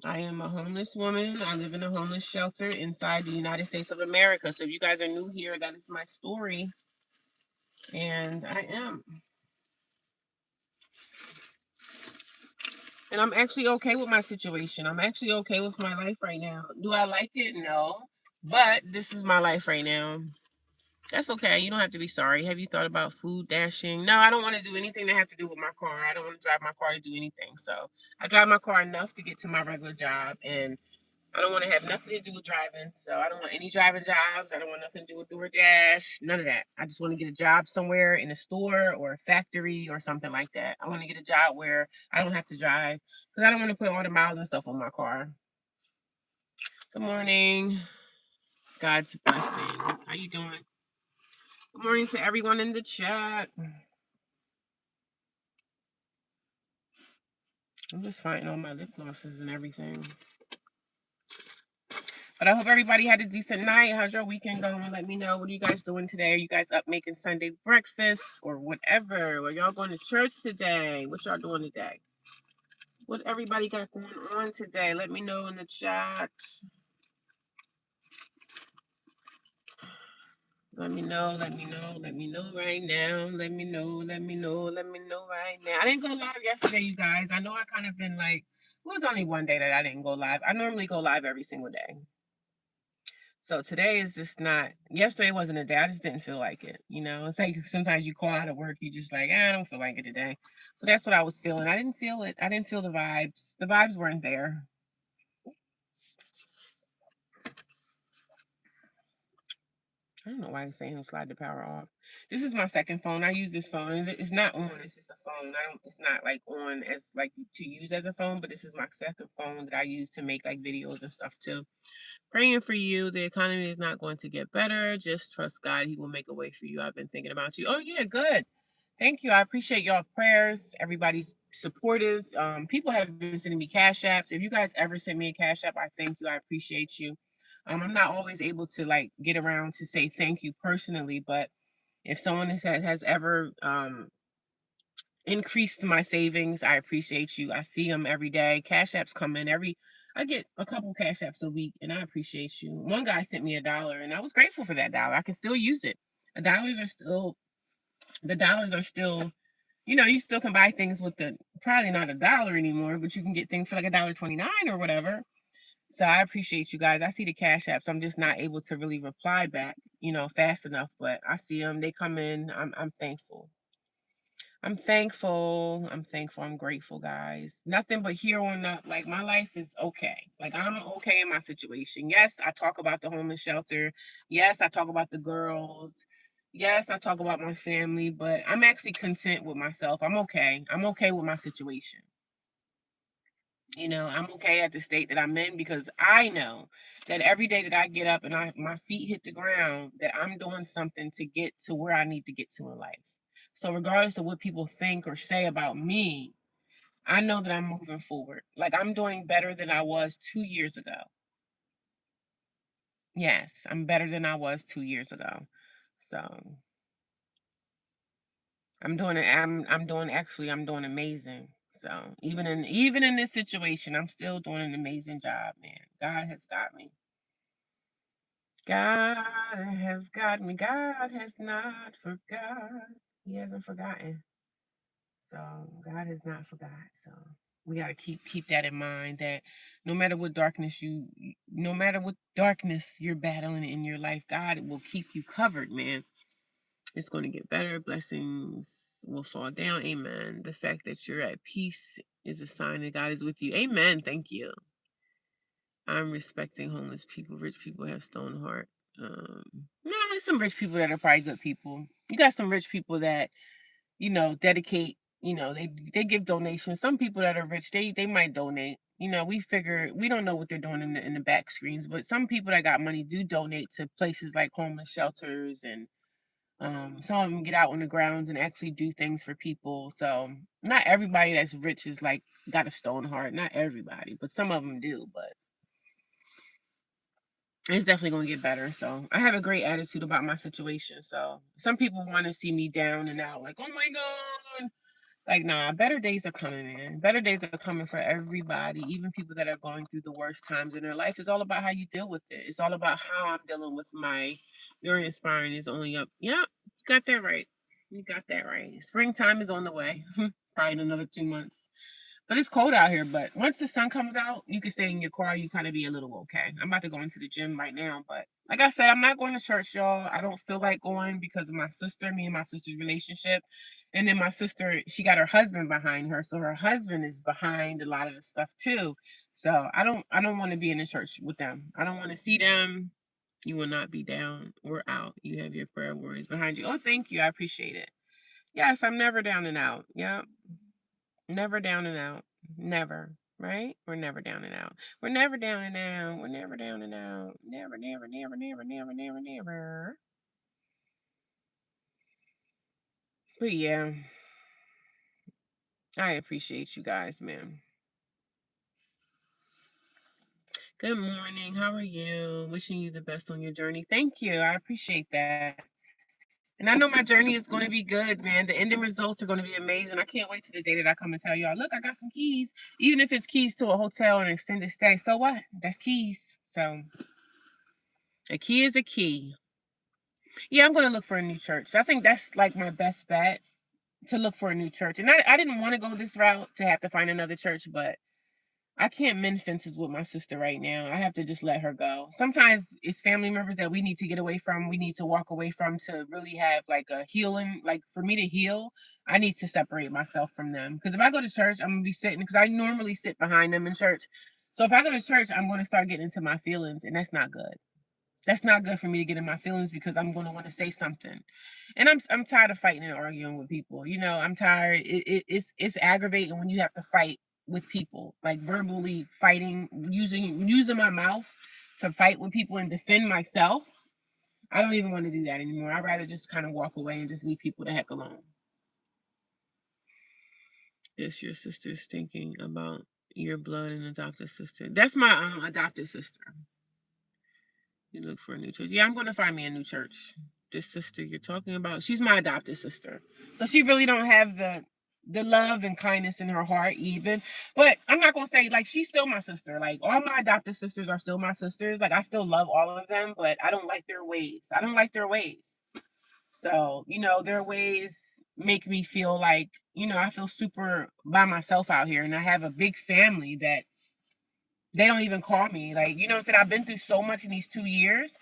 I am a homeless woman. I live in a homeless shelter inside the United States of America. So if you guys are new here, that is my story. And I am. And I'm actually okay with my situation. I'm actually okay with my life right now. Do I like it? No. But this is my life right now. That's okay. You don't have to be sorry. Have you thought about food dashing? No, I don't want to do anything that have to do with my car. I don't want to drive my car to do anything. So I drive my car enough to get to my regular job, and I don't want to have nothing to do with driving. So I don't want any driving jobs. I don't want nothing to do with DoorDash. None of that. I just want to get a job somewhere in a store or a factory or something like that. I want to get a job where I don't have to drive, because I don't want to put all the miles and stuff on my car. Good morning. God's blessing. How you doing? Good morning to everyone in the chat. I'm just finding all my lip glosses and everything. But I hope everybody had a decent night. How's your weekend going? Let me know. What are you guys doing today? Are you guys up making Sunday breakfast or whatever? Are y'all going to church today? What y'all doing today? What everybody got going on today? Let me know in the chat. Let me know, let me know, let me know right now. Let me know, let me know, let me know right now. I didn't go live yesterday, you guys. I know I kind of been like, it was only one day that I didn't go live. I normally go live every single day. So today is just not, yesterday wasn't a day. I just didn't feel like it. You know, it's like sometimes you call out of work, you just like, I don't feel like it today. So that's what I was feeling. I didn't feel it. I didn't feel the vibes. The vibes weren't there. I don't know why it's saying slide the power off. This is my second phone. I use this phone, and it's not on. It's just a phone. It's not like on as like to use as a phone, but this is my second phone that I use to make like videos and stuff too. Praying for you. The economy is not going to get better. Just trust God. He will make a way for you. I've been thinking about you. Oh yeah, good. Thank you. I appreciate y'all prayers. Everybody's supportive. People have been sending me cash apps. If you guys ever send me a cash app, I thank you. I appreciate you. I'm not always able to like get around to say thank you personally, but if someone has ever increased my savings, I appreciate you. I see them every day. Cash apps come in I get a couple cash apps a week, and I appreciate you. One guy sent me $1, and I was grateful for that dollar. I can still use it. The dollars are still, you still can buy things with probably not $1 anymore, but you can get things for like $1.29 or whatever. So I appreciate you guys. I see the cash apps. I'm just not able to really reply back, fast enough, but I see them. They come in. I'm thankful. I'm thankful. I'm thankful. I'm grateful, guys. Nothing but here on up. Like, my life is okay. Like, I'm okay in my situation. Yes, I talk about the homeless shelter. Yes, I talk about the girls. Yes, I talk about my family, but I'm actually content with myself. I'm okay. I'm okay with my situation. I'm okay at the state that I'm in because I know that every day that I get up and my feet hit the ground, that I'm doing something to get to where I need to get to in life. So regardless of what people think or say about me, I know that I'm moving forward. Like I'm doing better than I was 2 years ago. Yes, I'm better than I was 2 years ago. So I'm doing amazing. So even in this situation, I'm still doing an amazing job, man. God has got me. God has got me. God has not forgot. He hasn't forgotten. So God has not forgot. So we got to keep that in mind, that no matter what darkness you're battling in your life, God will keep you covered, man. It's going to get better. Blessings will fall down. Amen. The fact that you're at peace is a sign that God is with you. Amen. Thank you. I'm respecting homeless people. Rich people have stone heart. There's some rich people that are probably good people. You got some rich people that, dedicate, they give donations. Some people that are rich, they might donate. We figure we don't know what they're doing in the back screens, but some people that got money do donate to places like homeless shelters, and some of them get out on the grounds and actually do things for people. So not everybody that's rich is like got a stone heart. Not everybody, but some of them do. But it's definitely going to get better. So I have a great attitude about my situation. So some people want to see me down and out, like, oh my God. Like, nah, better days are coming, man. Better days are coming for everybody, even people that are going through the worst times in their life. It's all about how you deal with it. It's all about how I'm dealing with my very inspiring is only up. Yeah, you got that right. You got that right. Springtime is on the way. Probably in another 2 months. But it's cold out here. But once the sun comes out, you can stay in your car. You kind of be a little okay. I'm about to go into the gym right now. But like I said, I'm not going to church, y'all. I don't feel like going because of me and my sister's relationship. And then my sister, she got her husband behind her. So her husband is behind a lot of the stuff too. So I don't want to be in the church with them. I don't want to see them. You will not be down or out. You have your prayer warriors behind you. Oh, thank you. I appreciate it. Yes, I'm never down and out. Yep. Never down and out. Never. Right? We're never down and out. We're never down and out. We're never down and out. Never, never, never, never, never, never, never. But yeah, I appreciate you guys, man. Good morning. How are you? Wishing you the best on your journey. Thank you. I appreciate that. And I know my journey is going to be good, man. The ending results are going to be amazing. I can't wait to the day that I come and tell y'all, look, I got some keys. Even if it's keys to a hotel or an extended stay, so what? That's keys. So a key is a key. Yeah, I'm going to look for a new church. I think that's like my best bet, to look for a new church. And I didn't want to go this route to have to find another church, but I can't mend fences with my sister right now. I have to just let her go. Sometimes it's family members that we need to get away from. We need to walk away from to really have like a healing. Like for me to heal, I need to separate myself from them. Because if I go to church, I'm going to be sitting, because I normally sit behind them in church. So if I go to church, I'm going to start getting into my feelings, and that's not good. That's not good for me to get in my feelings, because I'm going to want to say something, and I'm tired of fighting and arguing with people. I'm tired. It's aggravating when you have to fight with people, like verbally fighting, using my mouth to fight with people and defend myself. I don't even want to do that anymore. I'd rather just kind of walk away and just leave people the heck alone. Yes, your sister's thinking about your blood and adopted sister. That's my adopted sister. You look for a new church. Yeah, I'm going to find me a new church. This sister you're talking about, she's my adopted sister. So she really don't have the love and kindness in her heart even. But I'm not going to say, like, she's still my sister. Like, all my adopted sisters are still my sisters. Like, I still love all of them, but I don't like their ways. I don't like their ways. So, their ways make me feel like, I feel super by myself out here, and I have a big family that they don't even call me. Like, what I'm saying? I've been through so much in these 2 years.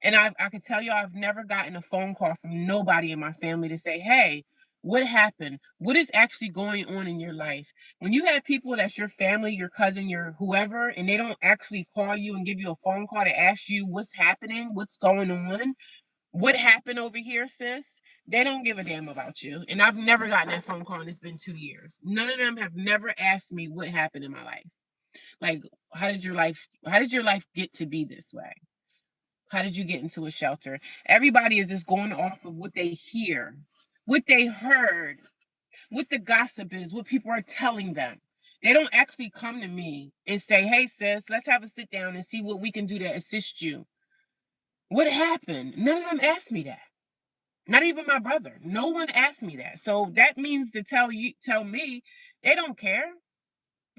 And I can tell you, I've never gotten a phone call from nobody in my family to say, hey, what happened? What is actually going on in your life? When you have people that's your family, your cousin, your whoever, and they don't actually call you and give you a phone call to ask you what's happening, what's going on, what happened over here, sis, they don't give a damn about you. And I've never gotten that phone call, and it's been 2 years. None of them have never asked me what happened in my life. Like, how did your life get to be this way? How did you get into a shelter? Everybody is just going off of what they hear, what they heard, what the gossip is, what people are telling them. They don't actually come to me and say, hey, sis, let's have a sit down and see what we can do to assist you. What happened? None of them asked me that. Not even my brother. No one asked me that. So that means to tell me they don't care.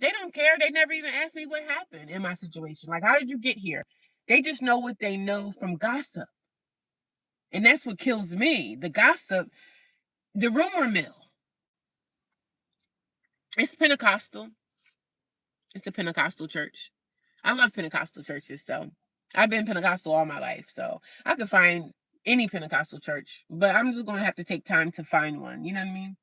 They don't care. They never even asked me what happened in my situation. Like, how did you get here? They just know what they know from gossip. And that's what kills me. The gossip, the rumor mill. It's Pentecostal. It's a Pentecostal church. I love Pentecostal churches, so I've been Pentecostal all my life. So I could find any Pentecostal church, but I'm just gonna have to take time to find one. You know what I mean?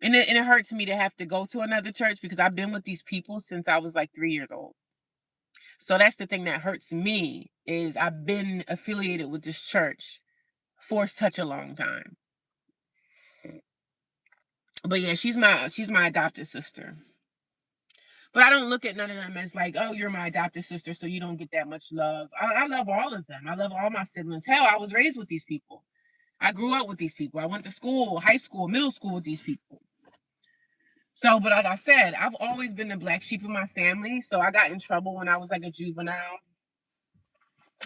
And it hurts me to have to go to another church because I've been with these people since I was like 3 years old. So that's the thing that hurts me is I've been affiliated with this church for such a long time. But yeah, she's my adopted sister. But I don't look at none of them as like, oh, you're my adopted sister, so you don't get that much love. I love all of them. I love all my siblings. Hell, I was raised with these people. I grew up with these people. I went to school, high school, middle school with these people. So, but like I said, I've always been the black sheep of my family. So I got in trouble when I was like a juvenile.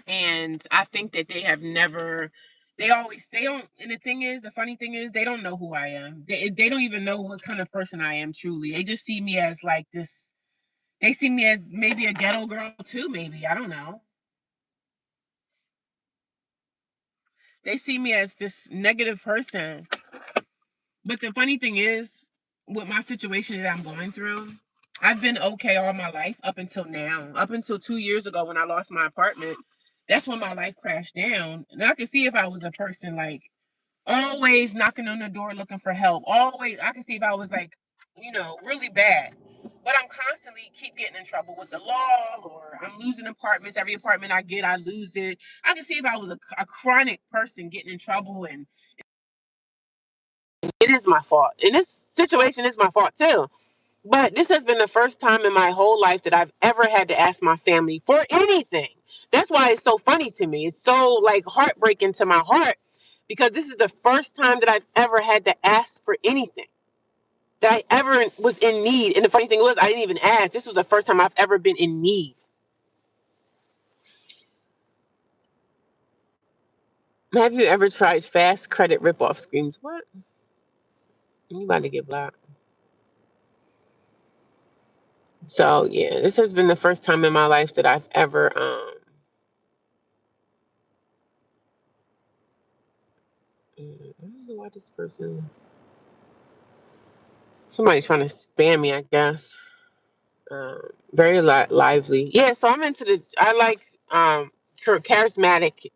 And I think that they don't, and the funny thing is, they don't know who I am. They don't even know what kind of person I am truly. They just see me as like this, they see me as maybe a ghetto girl too, maybe. I don't know. They see me as this negative person. But the funny thing is, with my situation that I'm going through, I've been okay all my life up until now. Up until 2 years ago when I lost my apartment, that's when my life crashed down. And I could see if I was a person like always knocking on the door looking for help. Always, I could see if I was like, really bad. But I'm constantly keep getting in trouble with the law, or I'm losing apartments. Every apartment I get, I lose it. I can see if I was a chronic person getting in trouble, and it is my fault. And this situation is my fault too. But this has been the first time in my whole life that I've ever had to ask my family for anything. That's why it's so funny to me. It's so like heartbreaking to my heart because this is the first time that I've ever had to ask for anything. That I ever was in need. And the funny thing was, I didn't even ask. This was the first time I've ever been in need. Have you ever tried fast credit ripoff schemes? What? You about to get blocked. So yeah, this has been the first time in my life that I've ever I don't know why this person, somebody trying to spam me, I guess. Very lively. Yeah, so I'm into I like charismatic,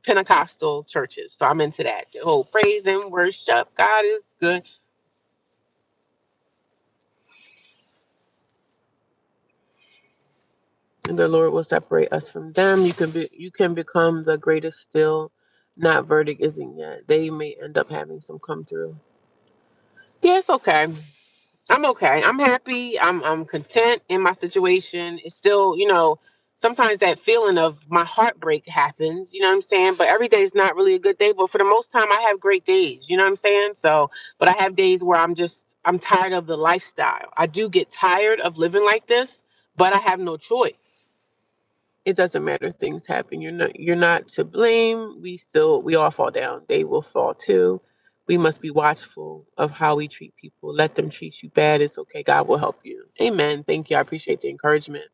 Pentecostal churches. So I'm into that. The whole praise and worship. God is good. And the Lord will separate us from them. You can become the greatest still. Not verdict isn't yet. They may end up having some come through. Yeah, it's okay. I'm okay. I'm happy. I'm content in my situation. It's still, sometimes that feeling of my heartbreak happens, you know what I'm saying? But every day is not really a good day. But for the most time I have great days, you know what I'm saying? So, but I have days where I'm tired of the lifestyle. I do get tired of living like this, but I have no choice. It doesn't matter. Things happen. You're not to blame. We all fall down. They will fall too. We must be watchful of how we treat people. Let them treat you bad. It's okay. God will help you. Amen. Thank you. I appreciate the encouragement.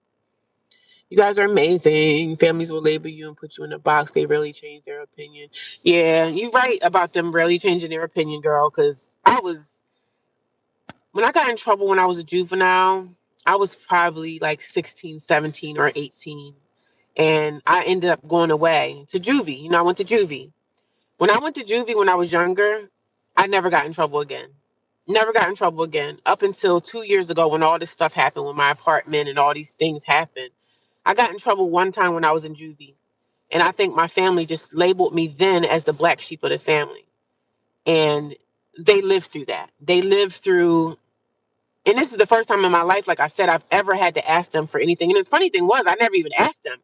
You guys are amazing. Families will label you and put you in a box. They rarely change their opinion. Yeah, you're right about them rarely changing their opinion, girl. Because when I got in trouble when I was a juvenile, I was probably like 16, 17, or 18. And I ended up going away to juvie. I went to juvie. When I went to juvie when I was younger, I never got in trouble again. Never got in trouble again up until 2 years ago when all this stuff happened with my apartment and all these things happened. I got in trouble one time when I was in juvie. And I think my family just labeled me then as the black sheep of the family. And they lived through that. They lived through And this is the first time in my life, like I said, I've ever had to ask them for anything. And the funny thing was, I never even asked them.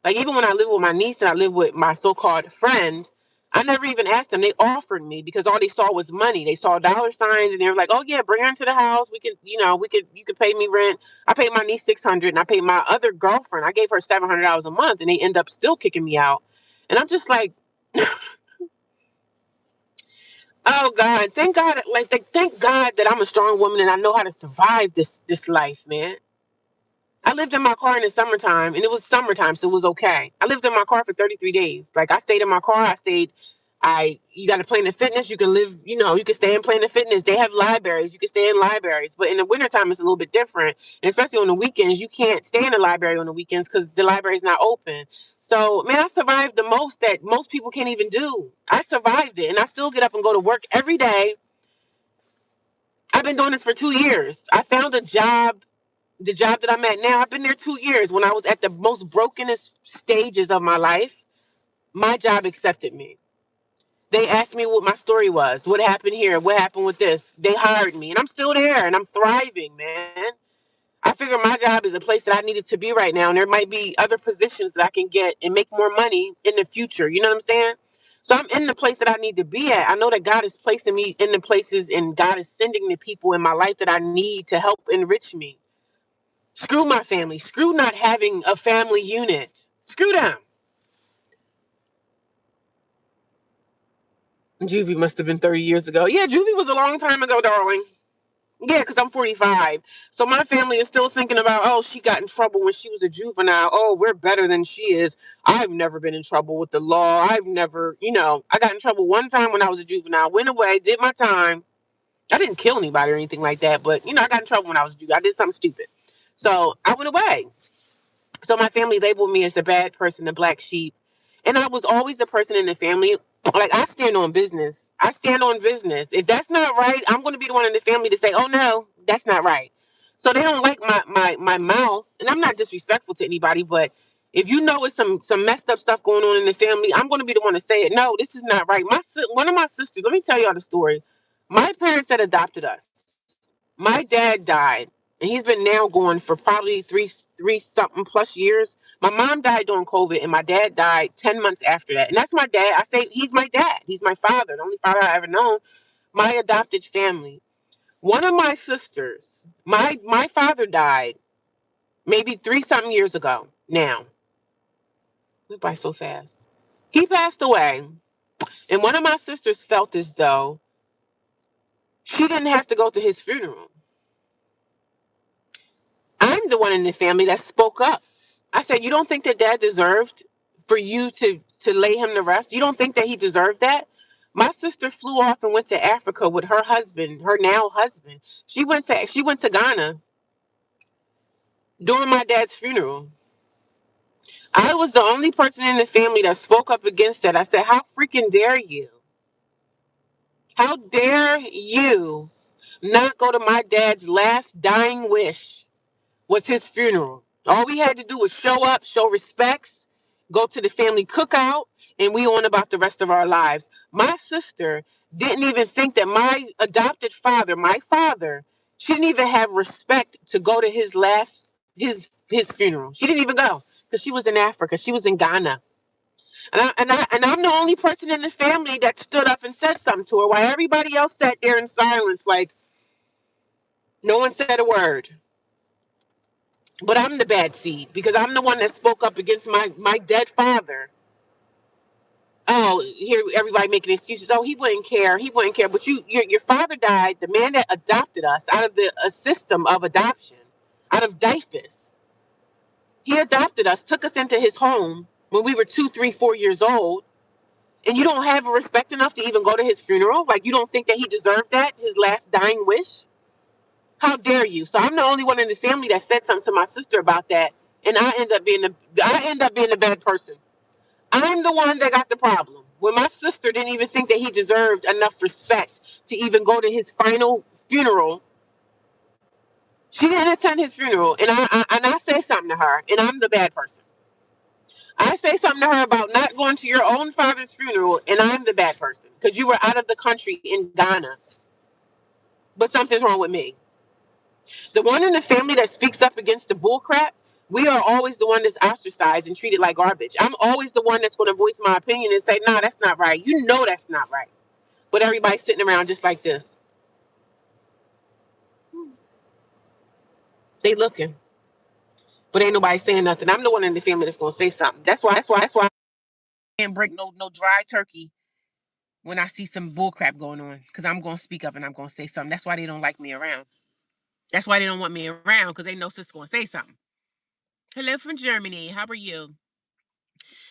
Like, even when I lived with my niece and I lived with my so-called friend, I never even asked them. They offered me because all they saw was money. They saw dollar signs and they were like, "Oh yeah, bring her into the house. We can, you could pay me rent." I paid my niece $600, and I paid my other girlfriend, I gave her $700 a month, and they end up still kicking me out. And I'm just like, oh God, thank God, thank God that I'm a strong woman and I know how to survive this life, man. I lived in my car in the summertime, and it was summertime, so it was okay. I lived in my car for 33 days. Like, I stayed in my car. You got to Planet Fitness. You can live, you can stay in Planet Fitness. They have libraries. You can stay in libraries. But in the wintertime, it's a little bit different. And especially on the weekends, you can't stay in the library on the weekends because the library's not open. So, man, I survived the most that most people can't even do. I survived it, and I still get up and go to work every day. I've been doing this for 2 years. I found a job. The job that I'm at now, I've been there 2 years. When I was at the most brokenest stages of my life, my job accepted me. They asked me what my story was, what happened here, what happened with this. They hired me, and I'm still there, and I'm thriving, man. I figure my job is a place that I needed to be right now, and there might be other positions that I can get and make more money in the future. You know what I'm saying? So I'm in the place that I need to be at. I know that God is placing me in the places, and God is sending the people in my life that I need to help enrich me. Screw my family. Screw not having a family unit. Screw them. Juvie must have been 30 years ago. Yeah, Juvie was a long time ago, darling. Yeah, because I'm 45. So my family is still thinking about, oh, she got in trouble when she was a juvenile. Oh, we're better than she is. I've never been in trouble with the law. I've never, I got in trouble one time when I was a juvenile. Went away, did my time. I didn't kill anybody or anything like that. But, I got in trouble when I was a juvenile. I did something stupid. So I went away. So my family labeled me as the bad person, the black sheep. And I was always the person in the family. Like, I stand on business. I stand on business. If that's not right, I'm going to be the one in the family to say, oh, no, that's not right. So they don't like my mouth. And I'm not disrespectful to anybody, but if you know it's some messed up stuff going on in the family, I'm going to be the one to say it. No, this is not right. One of my sisters, let me tell y'all the story. My parents that adopted us. My dad died, and he's been now gone for probably three something plus years. My mom died during COVID, and my dad died 10 months after that. And that's my dad. I say he's my dad. He's my father, the only father I ever known. My adopted family. One of my sisters, my father died maybe three something years ago. Now, went by so fast. He passed away, and one of my sisters felt as though she didn't have to go to his funeral. I'm the one in the family that spoke up. I said, you don't think that dad deserved for you to lay him to rest? You don't think that he deserved that? My sister flew off and went to Africa with her husband, her now husband. She went to Ghana during my dad's funeral. I was the only person in the family that spoke up against that. I said, how freaking dare you? How dare you not go to my dad's last dying wish? Was his funeral. All we had to do was show up, show respects, go to the family cookout, and we on about the rest of our lives. My sister didn't even think that my adopted father, my father, she didn't even have respect to go to his funeral. She didn't even go because she was in Africa. She was in Ghana. And I'm the only person in the family that stood up and said something to her while everybody else sat there in silence, like no one said a word. But I'm the bad seed because I'm the one that spoke up against my dead father. Oh, here everybody making excuses. Oh, he wouldn't care. He wouldn't care. But your father died. The man that adopted us out of the a system of adoption, out of DIFUS. He adopted us, took us into his home when we were 2, 3, 4 years old. And you don't have respect enough to even go to his funeral? Like, you don't think that he deserved that? His last dying wish? How dare you? So I'm the only one in the family that said something to my sister about that, and I end up being the bad person. I'm the one that got the problem. When my sister didn't even think that he deserved enough respect to even go to his final funeral, she didn't attend his funeral, and I say something to her, and I'm the bad person. I say something to her about not going to your own father's funeral, and I'm the bad person because you were out of the country in Ghana, but something's wrong with me. The one in the family that speaks up against the bull crap, we are always the one that's ostracized and treated like garbage. I'm always the one that's going to voice my opinion and say, nah, that's not right. You know that's not right. But everybody's sitting around just like this. They looking, but ain't nobody saying nothing. I'm the one in the family that's going to say something. That's why I can't break no dry turkey when I see some bull crap going on, because I'm going to speak up and I'm going to say something. That's why they don't like me around. That's why they don't want me around, because they know sis going to say something. Hello from Germany. How are you?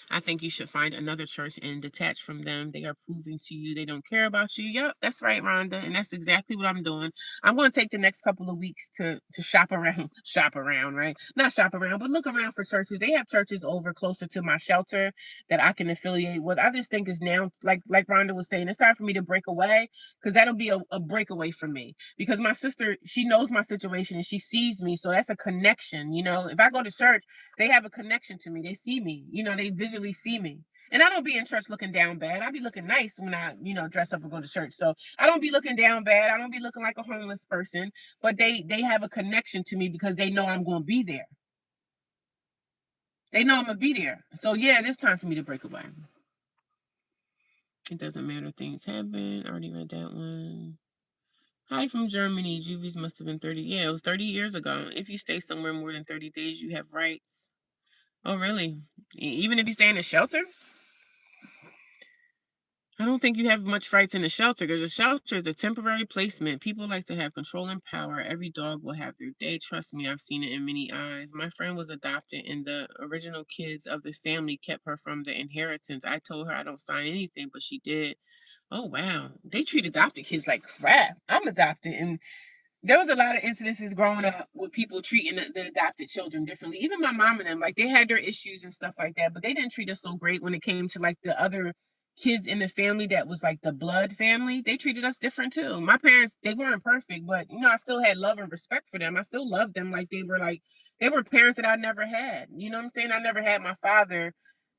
I think you should find another church and detach from them. They are proving to you they don't care about you. Yep, that's right, Rhonda. And that's exactly what I'm doing. I'm going to take the next couple of weeks to shop around. Shop around, right? Not shop around, but look around for churches. They have churches over closer to my shelter that I can affiliate with. I just think it's now, like Rhonda was saying, it's time for me to break away, because that'll be a breakaway for me. Because my sister, she knows my situation and she sees me. So that's a connection. You know, if I go to church, they have a connection to me. They see me. You know, they visually see me. And I don't be in church looking down bad. I be looking nice when I, dress up and go to church. So I don't be looking down bad. I don't be looking like a homeless person. But they have a connection to me because they know I'm going to be there. They know I'm going to be there. So yeah, it is time for me to break away. It doesn't matter. Things happen. I already read that one. Hi from Germany. Juvies must have been 30. Yeah, it was 30 years ago. If you stay somewhere more than 30 days, you have rights. Oh, really? Even if you stay in a shelter? I don't think you have much rights in a shelter, because a shelter is a temporary placement. People like to have control and power. Every dog will have their day. Trust me, I've seen it in many eyes. My friend was adopted, and the original kids of the family kept her from the inheritance. I told her I don't sign anything, but she did. Oh, wow. They treat adopted kids like crap. I'm adopted, and there was a lot of incidences growing up with people treating the adopted children differently. Even my mom and them, like, they had their issues and stuff like that, but they didn't treat us so great when it came to like the other kids in the family that was like the blood family. They treated us different too. My parents, they weren't perfect, but I still had love and respect for them. I still loved them like they were parents that I never had. You know what I'm saying? I never had my father.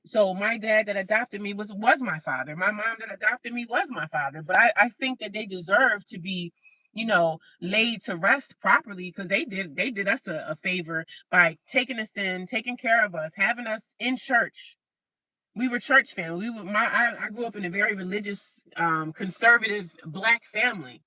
So my dad that adopted me was my father. My mom that adopted me was my father. But I think that they deserve to be, laid to rest properly, because they did us a favor by taking us in, taking care of us, having us in church. We were church family. I grew up in a very religious, conservative Black family.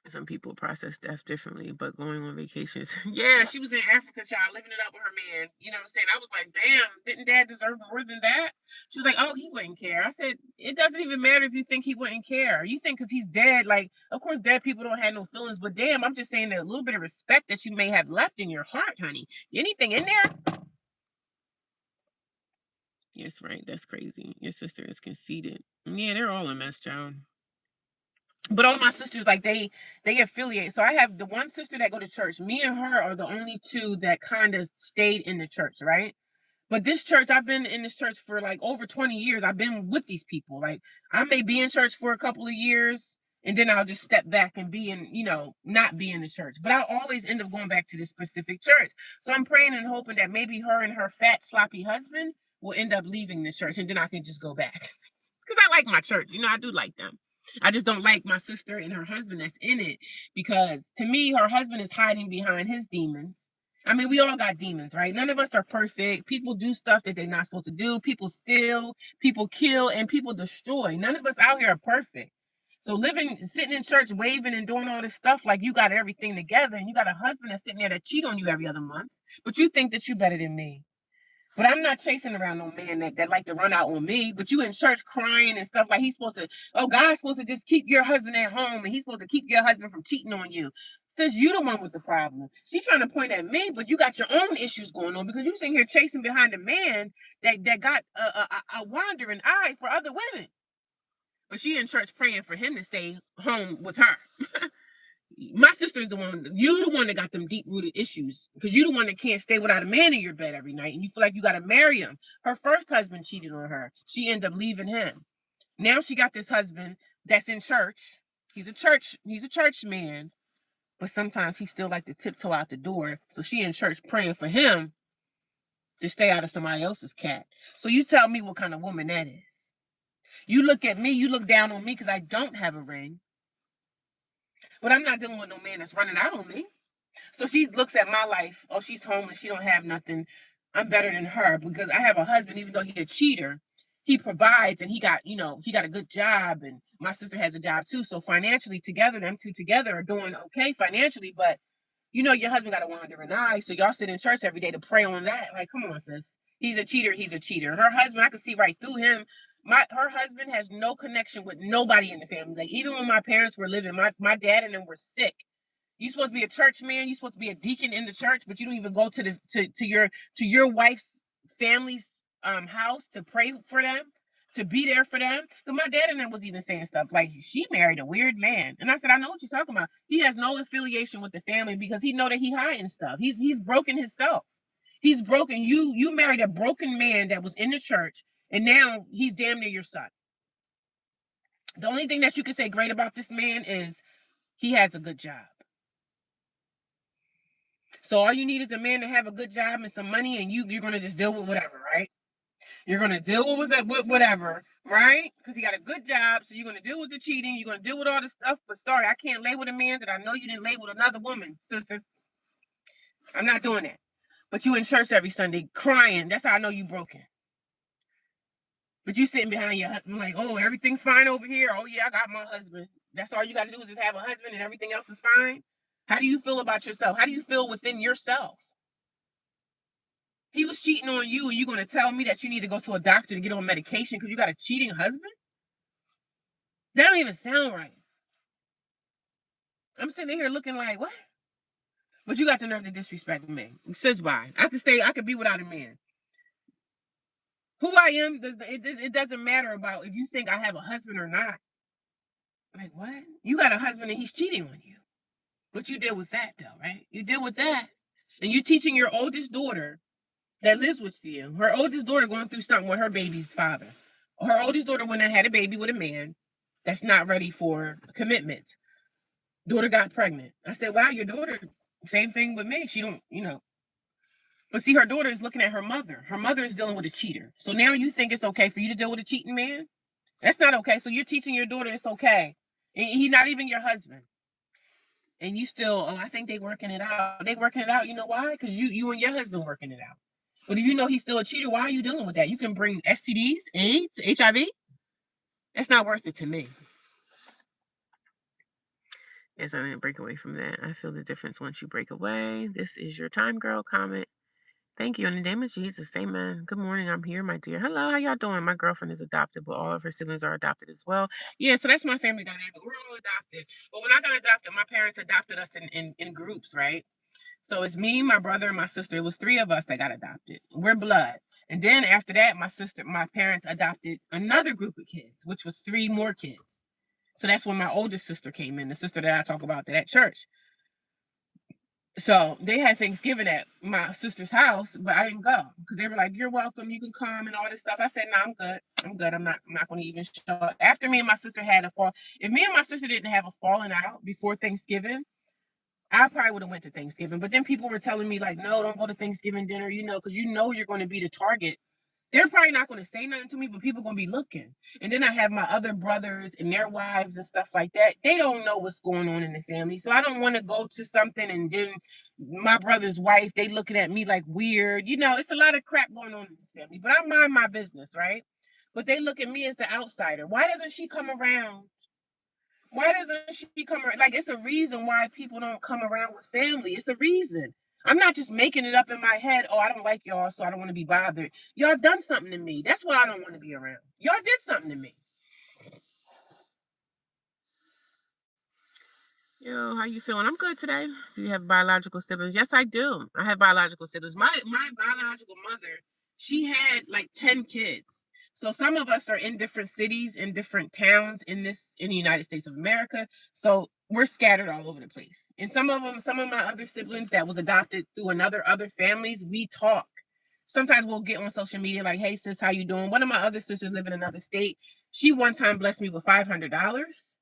Some people process death differently, but going on vacations. Yeah, she was in Africa, child, living it up with her man. You know what I'm saying? I was like, damn, didn't dad deserve more than that? She was like, oh, he wouldn't care. I said, it doesn't even matter if you think he wouldn't care. You think because he's dead, like, of course, dead people don't have no feelings, but damn, I'm just saying that a little bit of respect that you may have left in your heart, honey. Anything in there? Yes, right. That's crazy. Your sister is conceited. Yeah, they're all a mess, child. But all my sisters, like, they affiliate. So I have the one sister that go to church. Me and her are the only two that kind of stayed in the church, right? But this church, I've been in this church for like over 20 years. I've been with these people. Like, I may be in church for a couple of years, and then I'll just step back and be in, not be in the church. But I'll always end up going back to this specific church. So I'm praying and hoping that maybe her and her fat, sloppy husband will end up leaving the church, and then I can just go back. Because I like my church. I do like them. I just don't like my sister and her husband that's in it, because to me, her husband is hiding behind his demons. I mean, we all got demons, right? None of us are perfect. People do stuff that they're not supposed to do. People steal, people kill, and people destroy. None of us out here are perfect. So sitting in church, waving and doing all this stuff like you got everything together, and you got a husband that's sitting there that cheat on you every other month, but you think that you better than me. But I'm not chasing around no man that like to run out on me. But you in church crying and stuff like he's supposed to, oh, God's supposed to just keep your husband at home and he's supposed to keep your husband from cheating on you. Since you the one with the problem. She's trying to point at me, but you got your own issues going on, because you sitting here chasing behind a man that got a wandering eye for other women. But she in church praying for him to stay home with her. My sister is the one, you the one that got them deep rooted issues, because you the one that can't stay without a man in your bed every night, and you feel like you got to marry him. Her first husband cheated on her. She ended up leaving him. Now she got this husband that's in church. He's a church man, but sometimes he still like to tiptoe out the door. So she in church praying for him to stay out of somebody else's cat. So you tell me what kind of woman that is. You look at me, you look down on me because I don't have a ring. But I'm not dealing with no man that's running out on me. So she looks at my life. Oh, she's homeless. She don't have nothing. I'm better than her because I have a husband, even though he's a cheater. He provides and he got a good job, and my sister has a job too. So financially together, them two together are doing okay financially, but your husband got a wandering eye, so y'all sit in church every day to pray on that. Like, come on, sis. He's a cheater. He's a cheater. Her husband, I can see right through him. Her husband has no connection with nobody in the family. Like, even when my parents were living, my dad and them were sick. You supposed to be a church man. You supposed to be a deacon in the church, but you don't even go to your wife's family's house to pray for them, to be there for them. Because my dad and them was even saying stuff like she married a weird man, and I said I know what you're talking about. He has no affiliation with the family because he know that he hiding stuff. He's broken himself. He's broken. You married a broken man that was in the church, and now he's damn near your son. The only thing that you can say great about this man is he has a good job. So all you need is a man to have a good job and some money, and you're gonna just deal with whatever, right? You're gonna deal with it with whatever, right? Because he got a good job, so you're gonna deal with the cheating, you're gonna deal with all the stuff. But sorry, I can't lay with a man that I know you didn't lay with another woman, sister. I'm not doing that. But you in church every Sunday crying. That's how I know you broken. But you sitting behind your husband like, oh, everything's fine over here. Oh yeah, I got my husband. That's all you got to do is just have a husband, and everything else is fine. How do you feel about yourself? How do you feel within yourself? He was cheating on you, and you're going to tell me that you need to go to a doctor to get on medication because you got a cheating husband? That don't even sound right. I'm sitting here looking like, what? But you got the nerve to disrespect me. Says why? I could be without a man. Who I am, it doesn't matter about if you think I have a husband or not. Like, what? You got a husband and he's cheating on you. But you deal with that, though, right? You deal with that. And you teaching your oldest daughter that lives with you. Her oldest daughter going through something with her baby's father. Her oldest daughter went and had a baby with a man that's not ready for commitment. Daughter got pregnant. I said, wow, your daughter, same thing with me. She don't. But see, her daughter is looking at her mother. Her mother is dealing with a cheater. So now you think it's okay for you to deal with a cheating man? That's not okay. So you're teaching your daughter it's okay. And he's not even your husband. And you still, oh, I think they working it out. They working it out. You know why? Because you and your husband working it out. But if you know he's still a cheater, why are you dealing with that? You can bring STDs, AIDS, HIV. That's not worth it to me. Yes, I didn't break away from that. I feel the difference once you break away. This is your time, girl. Comment. Thank you. In the name of Jesus, amen. Good morning. I'm here, my dear. Hello, how y'all doing? My girlfriend is adopted, but all of her siblings are adopted as well. Yeah, so that's my family dynamic. We're all adopted. But when I got adopted, my parents adopted us in groups, right? So it's me, my brother, and my sister. It was three of us that got adopted. We're blood. And then after that, my parents adopted another group of kids, which was three more kids. So that's when my oldest sister came in, the sister that I talk about at church. So they had Thanksgiving at my sister's house, but I didn't go because they were like, "You're welcome, you can come," and all this stuff. I said, "No, I'm good. I'm good. I'm not going to even show up." After me and my sister had a fall, if me and my sister didn't have a falling out before Thanksgiving, I probably would have went to Thanksgiving. But then people were telling me like, "No, don't go to Thanksgiving dinner," because you're going to be the target. They're probably not going to say nothing to me, but people going to be looking. And then I have my other brothers and their wives and stuff like that. They don't know what's going on in the family. So I don't want to go to something and then my brother's wife, they looking at me like weird. It's a lot of crap going on in this family, but I mind my business, right? But they look at me as the outsider. Why doesn't she come around? Why doesn't she come around? Like, it's a reason why people don't come around with family. It's a reason. I'm not just making it up in my head. Oh, I don't like y'all, so I don't want to be bothered. Y'all done something to me. That's why I don't want to be around. Y'all did something to me. Yo, how you feeling? I'm good today. Do you have biological siblings? Yes, I do. I have biological siblings. My biological mother, she had like 10 kids. So some of us are in different cities, in different towns in the United States of America. So we're scattered all over the place. And some of my other siblings that was adopted through other families, we talk. Sometimes we'll get on social media like, "Hey sis, how you doing?" One of my other sisters live in another state. She one time blessed me with $500.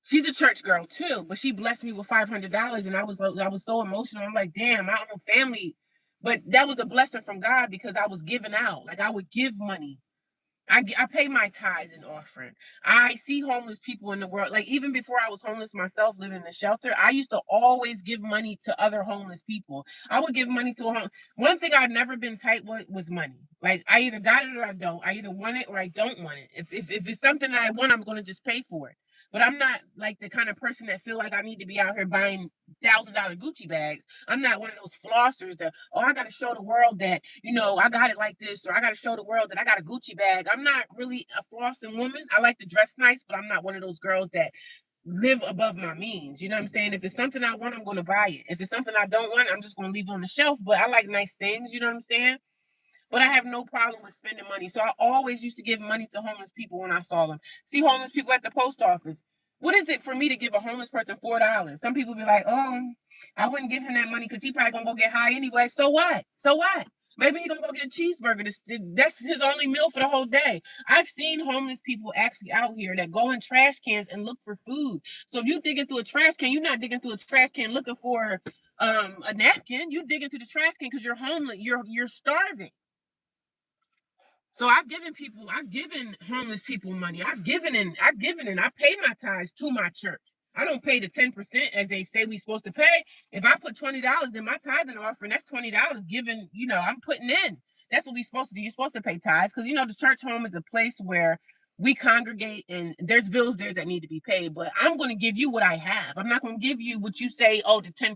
She's a church girl too, but she blessed me with $500, and I was so emotional. I'm like, damn, my own family, but that was a blessing from God because I was giving out. Like, I would give money I pay my tithes and offering. I see homeless people in the world. Like even before I was homeless myself, living in a shelter, I used to always give money to other homeless people. I would give money to a one thing I've never been tight with was money. Like I either got it or I don't. I either want it or I don't want it. If it's something that I want, I'm gonna just pay for it. But I'm not like the kind of person that feel like I need to be out here buying $1,000 Gucci bags. I'm not one of those flossers that, oh, I got to show the world that, I got it like this, or I got to show the world that I got a Gucci bag. I'm not really a flossing woman. I like to dress nice, but I'm not one of those girls that live above my means. You know what I'm saying? If it's something I want, I'm going to buy it. If it's something I don't want, I'm just going to leave it on the shelf. But I like nice things. You know what I'm saying? But I have no problem with spending money. So I always used to give money to homeless people when I saw them. See homeless people at the post office. What is it for me to give a homeless person $4? Some people be like, oh, I wouldn't give him that money because he probably gonna go get high anyway. So what? So what? Maybe he gonna go get a cheeseburger. That's his only meal for the whole day. I've seen homeless people actually out here that go in trash cans and look for food. So if you digging through a trash can, you're not digging through a trash can looking for a napkin. You dig into the trash can because you're homeless. You're starving. So I've given homeless people money. I've given and I pay my tithes to my church. I don't pay the 10% as they say we supposed to pay. If I put $20 in my tithing offering, that's $20 given, I'm putting in. That's what we supposed to do. You're supposed to pay tithes because the church home is a place where we congregate and there's bills there that need to be paid. But I'm going to give you what I have. I'm not going to give you what you say, oh, the 10%.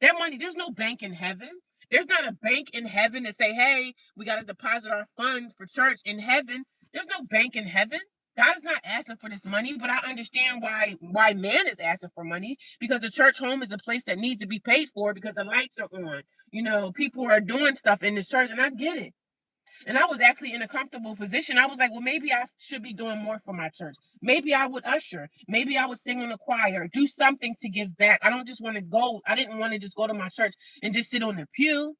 That money, there's no bank in heaven. There's not a bank in heaven that say, hey, we got to deposit our funds for church in heaven. There's no bank in heaven. God is not asking for this money, but I understand why man is asking for money because the church home is a place that needs to be paid for because the lights are on. People are doing stuff in the church, and I get it. And I was actually in a comfortable position. I was like, well, maybe I should be doing more for my church. Maybe I would usher. Maybe I would sing in the choir, do something to give back. I don't just want to go. I didn't want to just go to my church and just sit on the pew.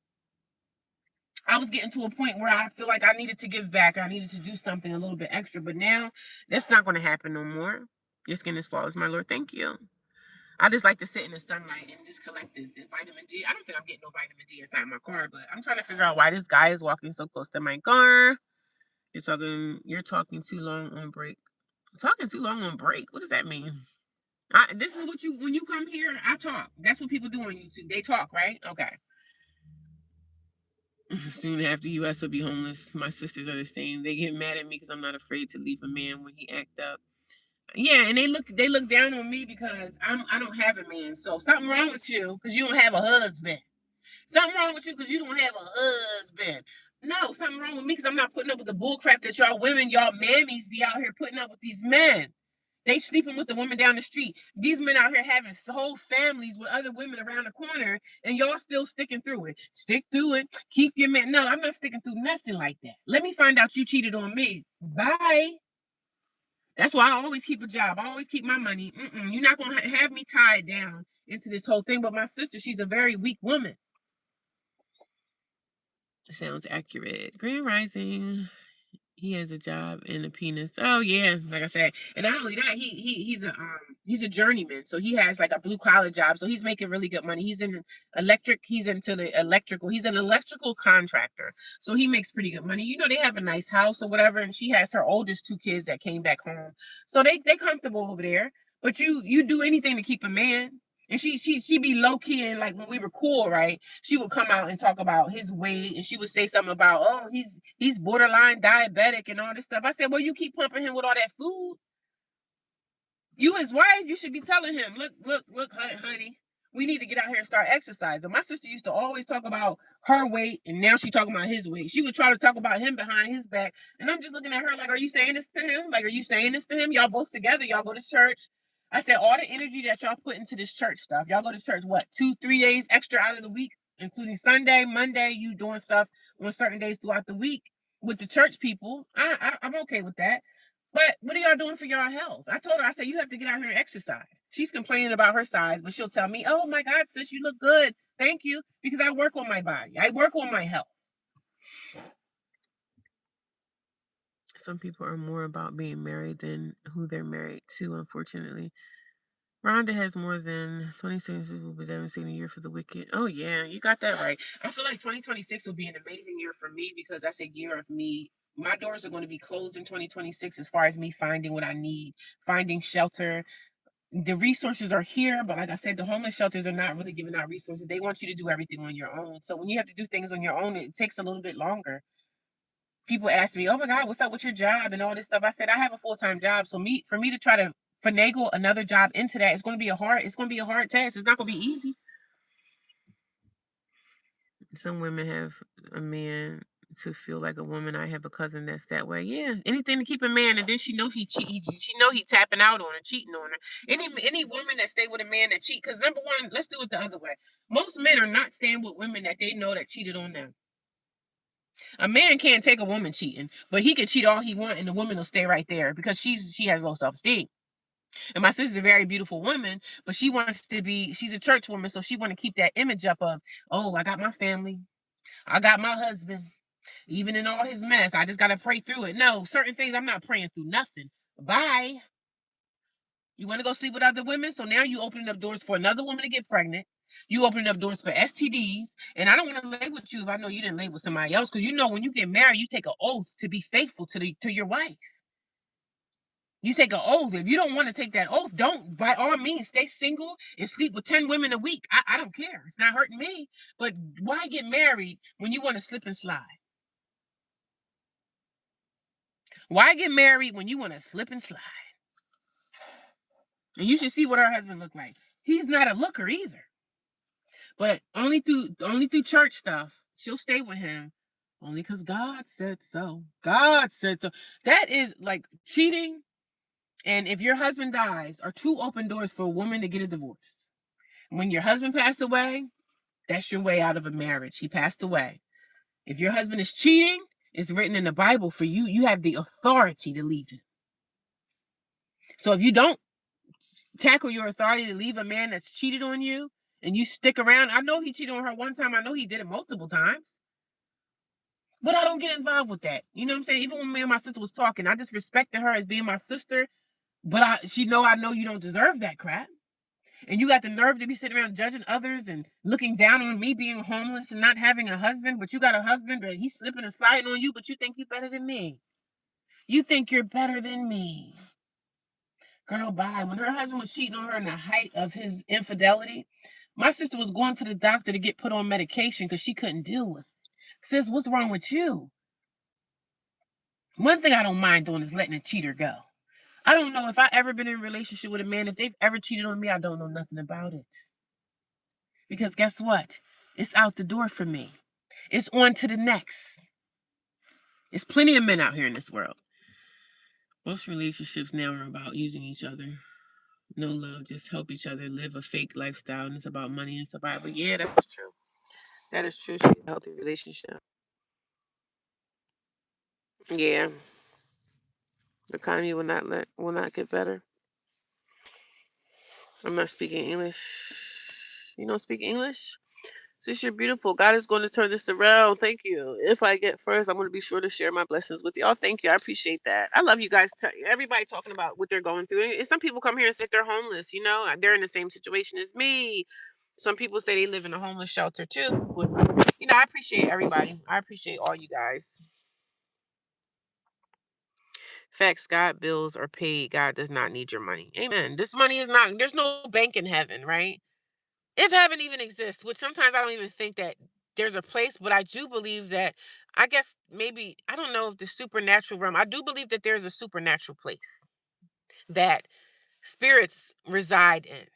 I was getting to a point where I feel like I needed to give back. I needed to do something a little bit extra. But now that's not going to happen no more. Your skin is flawless, my Lord. Thank you. I just like to sit in the sunlight and just collect the vitamin D. I don't think I'm getting no vitamin D inside my car, but I'm trying to figure out why this guy is walking so close to my car. You're talking too long on break. Talking too long on break. What does that mean? This is what when you come here, I talk. That's what people do on YouTube. They talk, right? Okay. Soon after US will be homeless. My sisters are the same. They get mad at me because I'm not afraid to leave a man when he act up. Yeah, and they look down on me because I don't have a man. So something wrong with you because you don't have a husband. Something wrong with you because you don't have a husband. No, something wrong with me because I'm not putting up with the bull crap that y'all women, y'all mammies be out here putting up with these men. They sleeping with the women down the street. These men out here having whole families with other women around the corner, and y'all still sticking through it. Stick through it. Keep your man. No, I'm not sticking through nothing like that. Let me find out you cheated on me. Bye. That's why I always keep a job. I always keep my money. You're not gonna have me tied down into this whole thing. But my sister, she's a very weak woman. Sounds accurate. Grand Rising. He has a job and a penis. Oh yeah, like I said, and not only that, he's a journeyman. So he has like a blue collar job. So he's making really good money. He's in electric. He's into the electrical. He's an electrical contractor. So he makes pretty good money. They have a nice house or whatever, and she has her oldest two kids that came back home. So they comfortable over there. But you do anything to keep a man. And she be low key, and like when we were cool, right? She would come out and talk about his weight, and she would say something about, oh, he's borderline diabetic and all this stuff. I said, well, you keep pumping him with all that food. You his wife, you should be telling him, look, honey, we need to get out here and start exercising. My sister used to always talk about her weight, and now she's talking about his weight. She would try to talk about him behind his back, and I'm just looking at her like, are you saying this to him? Like, are you saying this to him? Y'all both together, y'all go to church. I said, all the energy that y'all put into this church stuff, y'all go to church, what, 2-3 days extra out of the week, including Sunday, Monday, you doing stuff on certain days throughout the week with the church people. I'm okay with that. But what are y'all doing for y'all health? I told her, I said, you have to get out here and exercise. She's complaining about her size, but she'll tell me, oh my God, sis, you look good. Thank you. Because I work on my body. I work on my health. Some people are more about being married than who they're married to, unfortunately. Rhonda has more than 26 people, but devastating year for the wicked. Oh, yeah, you got that right. I feel like 2026 will be an amazing year for me because that's a year of me My doors are going to be closed in 2026 as far as me finding what I need, finding shelter. The resources are here, but like I said, the homeless shelters are not really giving out resources. They want you to do everything on your own. So when you have to do things on your own, it takes a little bit longer. People ask me, "Oh my God, what's up with your job and all this stuff?" I said, "I have a full-time job, so for me to try to finagle another job into that, it's going to be a hard task. It's not going to be easy." Some women have a man to feel like a woman. I have a cousin that's that way. Yeah, anything to keep a man, and then she know he cheat. She know he tapping out on her, cheating on her. Any woman that stay with a man that cheat, because number one, let's do it the other way. Most men are not staying with women that they know that cheated on them. A man can't take a woman cheating, but he can cheat all he want, and the woman will stay right there because she has low self esteem. And my sister's a very beautiful woman, but she wants to be. She's a church woman, so she want to keep that image up of, oh, I got my family, I got my husband. Even in all his mess, I just gotta pray through it. No, certain things I'm not praying through nothing. Bye. You want to go sleep with other women? So now you opening up doors for another woman to get pregnant. You opening up doors for STDs. And I don't want to lay with you if I know you didn't lay with somebody else. Because you know when you get married, you take an oath to be faithful to your wife. You take an oath. If you don't want to take that oath, don't, by all means, stay single and sleep with 10 women a week. I don't care. It's not hurting me. But why get married when you want to slip and slide? Why get married when you want to slip and slide? And you should see what her husband looked like. He's not a looker either. But only through church stuff, she'll stay with him. Only because God said so. God said so. That is like cheating. And if your husband dies, are two open doors for a woman to get a divorce. When your husband passed away, that's your way out of a marriage. He passed away. If your husband is cheating, it's written in the Bible for you. You have the authority to leave him. So if you don't tackle your authority to leave a man that's cheated on you and you stick around. I know he cheated on her one time. I know he did it multiple times. But I don't get involved with that. You know what I'm saying? Even when me and my sister was talking, I just respected her as being my sister. But I know you don't deserve that crap. And you got the nerve to be sitting around judging others and looking down on me being homeless and not having a husband. But you got a husband, but he's slipping and sliding on you, but you think you're better than me. You think you're better than me. Girl, bye. When her husband was cheating on her in the height of his infidelity, my sister was going to the doctor to get put on medication because she couldn't deal with it. Sis, what's wrong with you? One thing I don't mind doing is letting a cheater go. I don't know if I ever been in a relationship with a man. If they've ever cheated on me, I don't know nothing about it. Because guess what? It's out the door for me. It's on to the next. There's plenty of men out here in this world. Most relationships now are about using each other. No love, just help each other live a fake lifestyle, and it's about money and survival. Yeah, that's true. That is true. She a healthy relationship. Yeah, the economy will not get better. I'm not speaking English. You don't speak English? Sis, you're beautiful. God is going to turn this around. Thank you. If I get first, I'm going to be sure to share my blessings with y'all. Thank you. I appreciate that. I love you guys. Everybody talking about what they're going through. And some people come here and say they're homeless. You know, they're in the same situation as me. Some people say they live in a homeless shelter too. You know, I appreciate everybody. I appreciate all you guys. Facts, God bills are paid. God does not need your money. Amen. This money is not, there's no bank in heaven, right? If heaven even exists, which sometimes I don't even think that there's a place, but I do believe that, I guess maybe, I don't know if the supernatural realm, I do believe that there's a supernatural place that spirits reside in.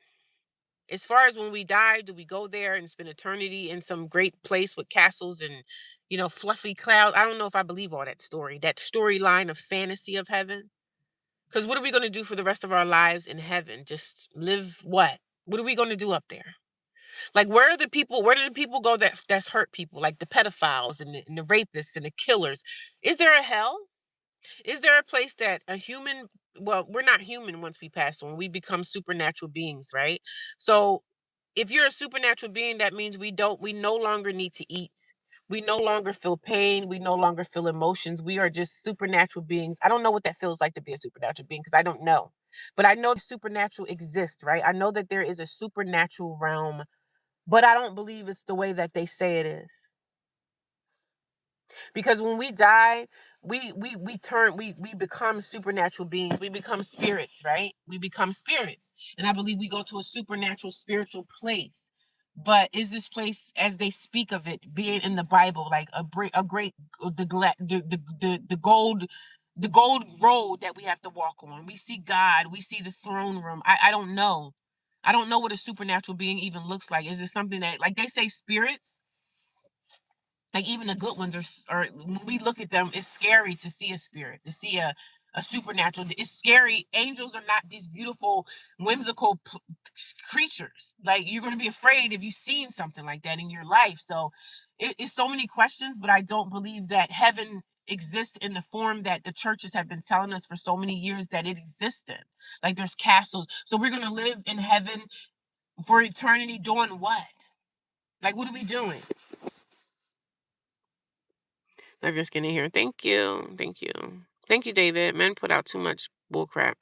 As far as when we die, do we go there and spend eternity in some great place with castles and, fluffy clouds? I don't know if I believe all that storyline of fantasy of heaven. Because what are we going to do for the rest of our lives in heaven? Just live what? What are we going to do up there? Like, where do the people go that's hurt people? Like the pedophiles and the rapists and the killers. Is there a hell? Is there a place that a human, well, we're not human once we pass on. We become supernatural beings, right? So if you're a supernatural being, that means we no longer need to eat. We no longer feel pain. We no longer feel emotions. We are just supernatural beings. I don't know what that feels like to be a supernatural being because I don't know. But I know the supernatural exists, right? I know that there is a supernatural realm, but I don't believe it's the way that they say it is. Because when we die, we become supernatural beings. We become spirits, right? We become spirits. And I believe we go to a supernatural spiritual place. But is this place, as they speak of it, being in the Bible, like a great the gold road that we have to walk on? We see God, we see the throne room. I don't know. I don't know what a supernatural being even looks like. Is it something that, like they say, spirits? Like even the good ones are when we look at them, it's scary to see a spirit, to see a supernatural. It's scary. Angels are not these beautiful, whimsical creatures. Like you're going to be afraid if you've seen something like that in your life. So it's so many questions, but I don't believe that heaven exists in the form that the churches have been telling us for so many years that it existed. Like there's castles. So we're going to live in heaven for eternity doing what? Like what are we doing? I'm just getting here. Thank you. Thank you. Thank you, David. Men put out too much bullcrap.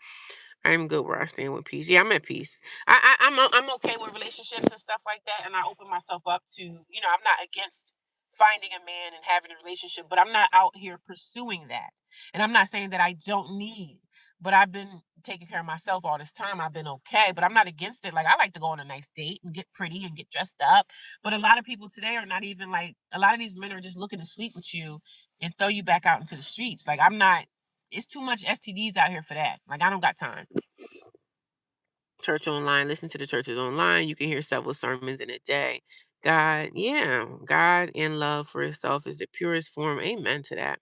I'm good where I stand with peace. Yeah, I'm at peace. I'm okay with relationships and stuff like that, and I open myself up to, I'm not against finding a man and having a relationship, but I'm not out here pursuing that. And I'm not saying that I don't need, but I've been taking care of myself all this time. I've been okay, but I'm not against it. Like I like to go on a nice date and get pretty and get dressed up. But a lot of people today are not even like, a lot of these men are just looking to sleep with you and throw you back out into the streets. Like I'm not, it's too much STDs out here for that. Like I don't got time. Church online, listen to the churches online. You can hear several sermons in a day. God, yeah, God in love for himself is the purest form. Amen to that.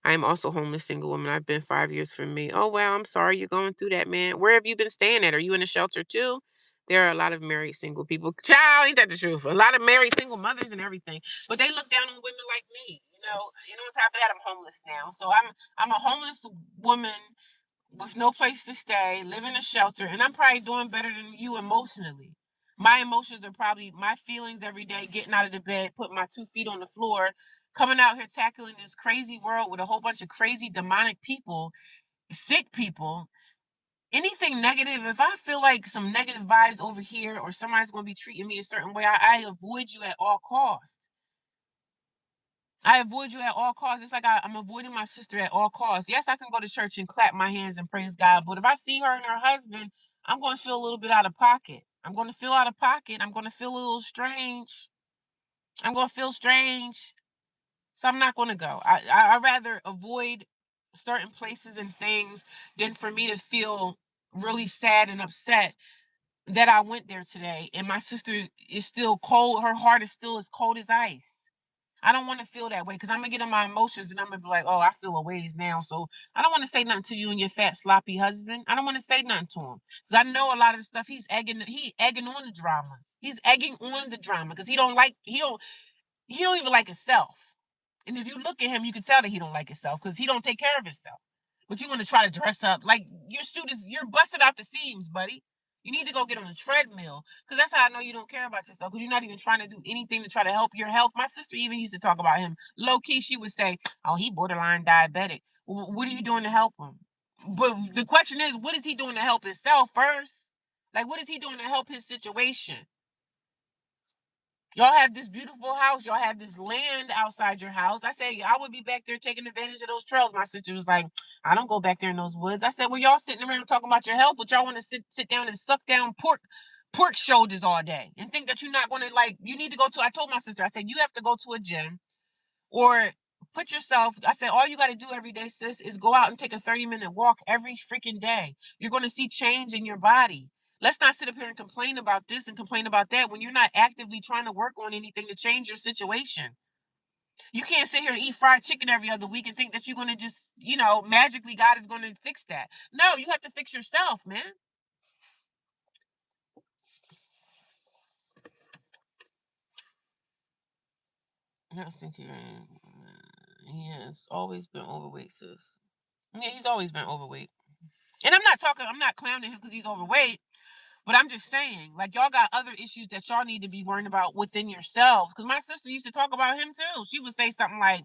I am also homeless single woman. I've been 5 years from me. Oh wow, I'm sorry you're going through that, man. Where have you been staying at? Are you in a shelter too? There are a lot of married single people. Child, ain't that the truth? A lot of married single mothers and everything. But they look down on women like me. On top of that, I'm homeless now. So I'm a homeless woman with no place to stay, live in a shelter, and I'm probably doing better than you emotionally. My emotions are probably my feelings every day, getting out of the bed, putting my 2 feet on the floor, coming out here tackling this crazy world with a whole bunch of crazy demonic people, sick people. Anything negative, if I feel like some negative vibes over here or somebody's going to be treating me a certain way, I avoid you at all costs. I avoid you at all costs. It's like I'm avoiding my sister at all costs. Yes, I can go to church and clap my hands and praise God, but if I see her and her husband, I'm going to feel a little bit out of pocket. I'm going to feel out of pocket. I'm going to feel a little strange. I'm going to feel strange. So I'm not going to go. I rather avoid certain places and things than for me to feel really sad and upset that I went there today and my sister is still cold. Her heart is still as cold as ice. I don't want to feel that way because I'm gonna get in my emotions and I'm gonna be like, oh, I feel a ways now. So I don't want to say nothing to you and your fat sloppy husband. I don't want to say nothing to him because I know a lot of the stuff he egging on the drama. He's egging on the drama because he don't even like himself. And if you look at him, you can tell that he don't like himself because he don't take care of himself. But you want to try to dress up like your suit is you're busted out the seams, buddy. You need to go get on a treadmill because that's how I know you don't care about yourself because you're not even trying to do anything to try to help your health. My sister even used to talk about him low key. She would say, "Oh, he borderline diabetic. What are you doing to help him?" But the question is, what is he doing to help himself first? Like, what is he doing to help his situation? Y'all have this beautiful house. Y'all have this land outside your house. I said, I would be back there taking advantage of those trails. My sister was like, I don't go back there in those woods. I said, well, y'all sitting around talking about your health, but y'all want to sit down and suck down pork shoulders all day and think that you're not going to like, you need to go to, I told my sister, I said, you have to go to a gym or put yourself, I said, all you got to do every day, sis, is go out and take a 30-minute walk every freaking day. You're going to see change in your body. Let's not sit up here and complain about this and complain about that when you're not actively trying to work on anything to change your situation. You can't sit here and eat fried chicken every other week and think that you're going to just, magically God is going to fix that. No, you have to fix yourself, man. I was thinking, he has always been overweight, sis. Yeah, he's always been overweight. And I'm not clowning him because he's overweight. But I'm just saying, like, y'all got other issues that y'all need to be worrying about within yourselves. Because my sister used to talk about him too. She would say something like,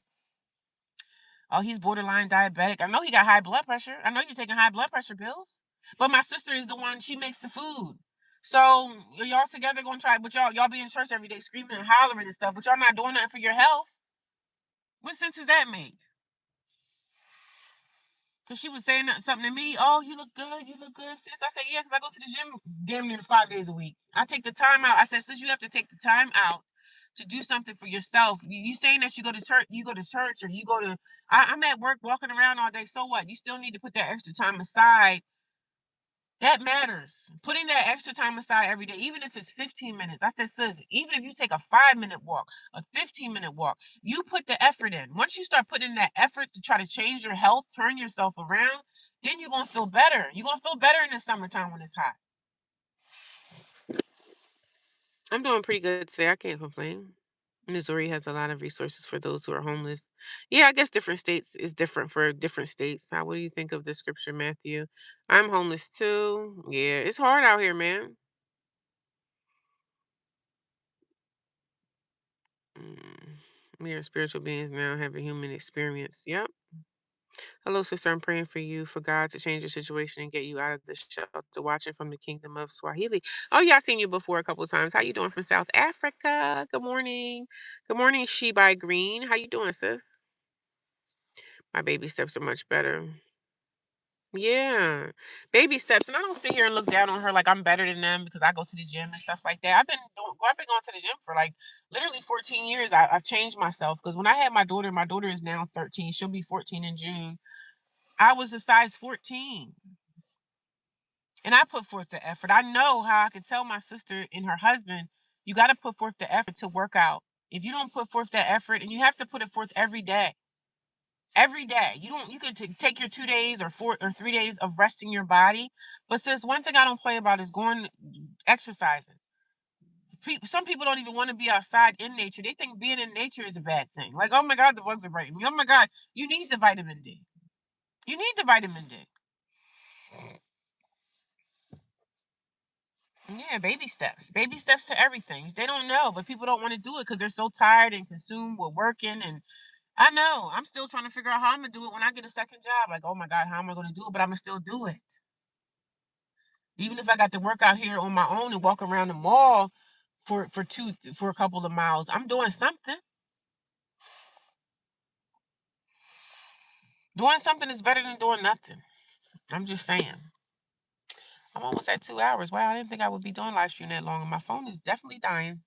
oh, he's borderline diabetic. I know he got high blood pressure. I know you're taking high blood pressure pills. But my sister is the one, she makes the food. So y'all together gonna try, but y'all be in church every day screaming and hollering and stuff, but y'all not doing nothing for your health. What sense does that make? Because she was saying something to me. Oh, you look good. You look good, sis. I said, yeah, because I go to the gym damn near 5 days a week. I take the time out. I said, sis, you have to take the time out to do something for yourself. You saying that you go to church, or you go to, I'm at work walking around all day. So what? You still need to put that extra time aside. That matters. Putting that extra time aside every day, even if it's 15 minutes. I said, sis, even if you take a 5-minute walk, a 15-minute walk, you put the effort in. Once you start putting in that effort to try to change your health, turn yourself around, then you're going to feel better. You're going to feel better in the summertime when it's hot. I'm doing pretty good today. I can't complain. Missouri has a lot of resources for those who are homeless. Yeah, I guess different states is different for different states. How What do you think of the scripture, Matthew? I'm homeless too. Yeah, it's hard out here, man. Mm. We are spiritual beings now, have a human experience. Yep. Hello, sister. I'm praying for you, for God to change your situation and get you out of the shelter. Watching from the kingdom of Swahili. Oh yeah, I've seen you before a couple of times. How you doing from South Africa? Good morning. Good morning, She by Green. How you doing, sis? My baby steps are much better. Yeah, baby steps, and I don't sit here and look down on her like I'm better than them because I go to the gym and stuff like that. I've been going to the gym for like literally 14 years. I've changed myself because when I had my daughter is now 13. She'll be 14 in June. I was a size 14, and I put forth the effort. I know how I can tell my sister and her husband, you got to put forth the effort to work out. If you don't put forth that effort, and you have to put it forth every day. Every day. You could take your 2 days or 4 or 3 days of resting your body. But sis, one thing I don't play about is going exercising. Some people don't even want to be outside in nature. They think being in nature is a bad thing. Like, oh my God, the bugs are biting me. Oh my God, you need the vitamin D. You need the vitamin D. Yeah, baby steps. Baby steps to everything. They don't know, but people don't want to do it because they're so tired and consumed with working. And I know I'm still trying to figure out how I'm gonna do it when I get a second job. Like, oh my God, how am I gonna do it? But I'm gonna still do it. Even if I got to work out here on my own and walk around the mall for a couple of miles, I'm doing something. Doing something is better than doing nothing. I'm just saying. I'm almost at 2 hours. Wow, I didn't think I would be doing live stream that long, and my phone is definitely dying.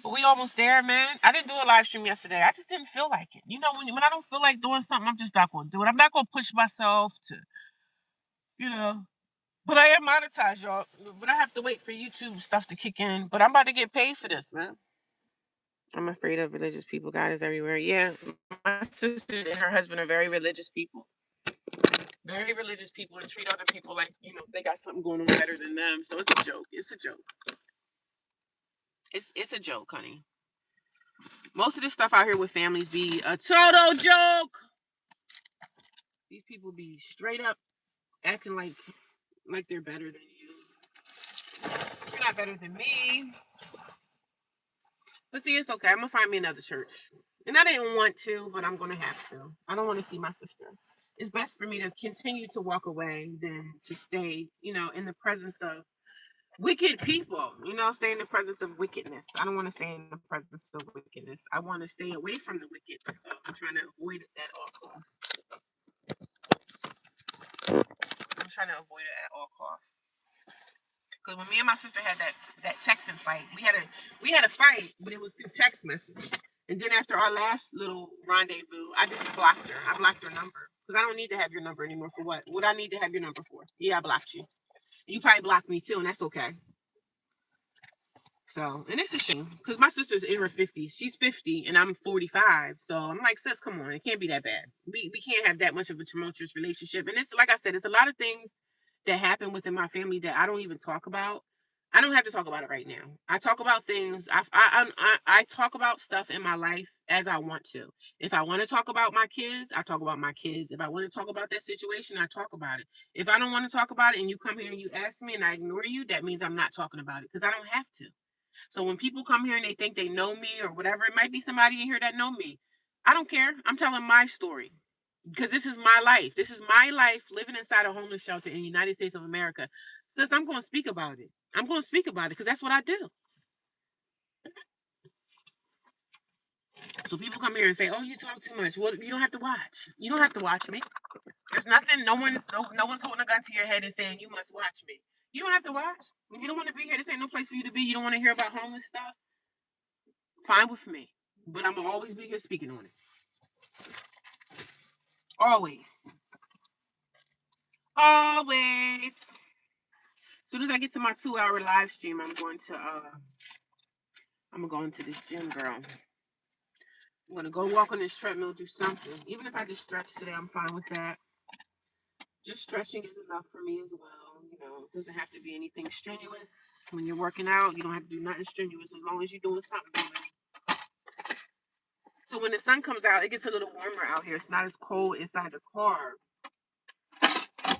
But we almost there, man. I didn't do a live stream yesterday. I just didn't feel like it. You know, when I don't feel like doing something, I'm just not going to do it. I'm not going to push myself to, you know. But I am monetized, y'all. But I have to wait for YouTube stuff to kick in. But I'm about to get paid for this, man. I'm afraid of religious people. God is everywhere. Yeah, my sister and her husband are very religious people. Very religious people, and treat other people like, they got something going on better than them. So it's a joke. It's a joke. It's a joke, honey. Most of this stuff out here with families be a total joke. These people be straight up acting like they're better than you. You're not better than me. But see, it's okay. I'm gonna find me another church. And I didn't want to, but I'm gonna have to. I don't want to see my sister. It's best for me to continue to walk away than to stay, in the presence of wicked people. Stay in the presence of wickedness. I don't want to stay in the presence of wickedness. I want to stay away from the wicked. So I'm trying to avoid it at all costs. I'm trying to avoid it at all costs. Because when me and my sister had that texting fight, we had a fight, but it was through text message. And then after our last little rendezvous, I just blocked her. I blocked her number because I don't need to have your number anymore. For what? What I need to have your number for? Yeah, I blocked you. You probably blocked me too, and that's okay. So, and it's a shame because my sister's in her 50s. She's 50 and I'm 45. So I'm like, sis, come on. It can't be that bad. We can't have that much of a tumultuous relationship. And it's like I said, it's a lot of things that happen within my family that I don't even talk about. I don't have to talk about it right now. I talk about things. I talk about stuff in my life as I want to. If I want to talk about my kids, I talk about my kids. If I want to talk about that situation, I talk about it. If I don't want to talk about it and you come here and you ask me and I ignore you, that means I'm not talking about it because I don't have to. So when people come here and they think they know me or whatever, it might be somebody in here that know me. I don't care. I'm telling my story because this is my life. This is my life living inside a homeless shelter in the United States of America. Sis, I'm going to speak about it. I'm going to speak about it because that's what I do. So people come here and say, "Oh, you talk too much." Well, you don't have to watch. You don't have to watch me. There's nothing. No one's holding a gun to your head and saying you must watch me. You don't have to watch. If you don't want to be here, this ain't no place for you to be. You don't want to hear about homeless stuff. Fine with me. But I'm gonna always be here speaking on it. Always. Always. As soon as I get to my 2-hour live stream, I'm gonna go into this gym, girl. I'm gonna go walk on this treadmill, do something. Even if I just stretch today, I'm fine with that. Just stretching is enough for me as well. It doesn't have to be anything strenuous. When you're working out, you don't have to do nothing strenuous as long as you're doing something. So when the sun comes out, it gets a little warmer out here. It's not as cold inside the car,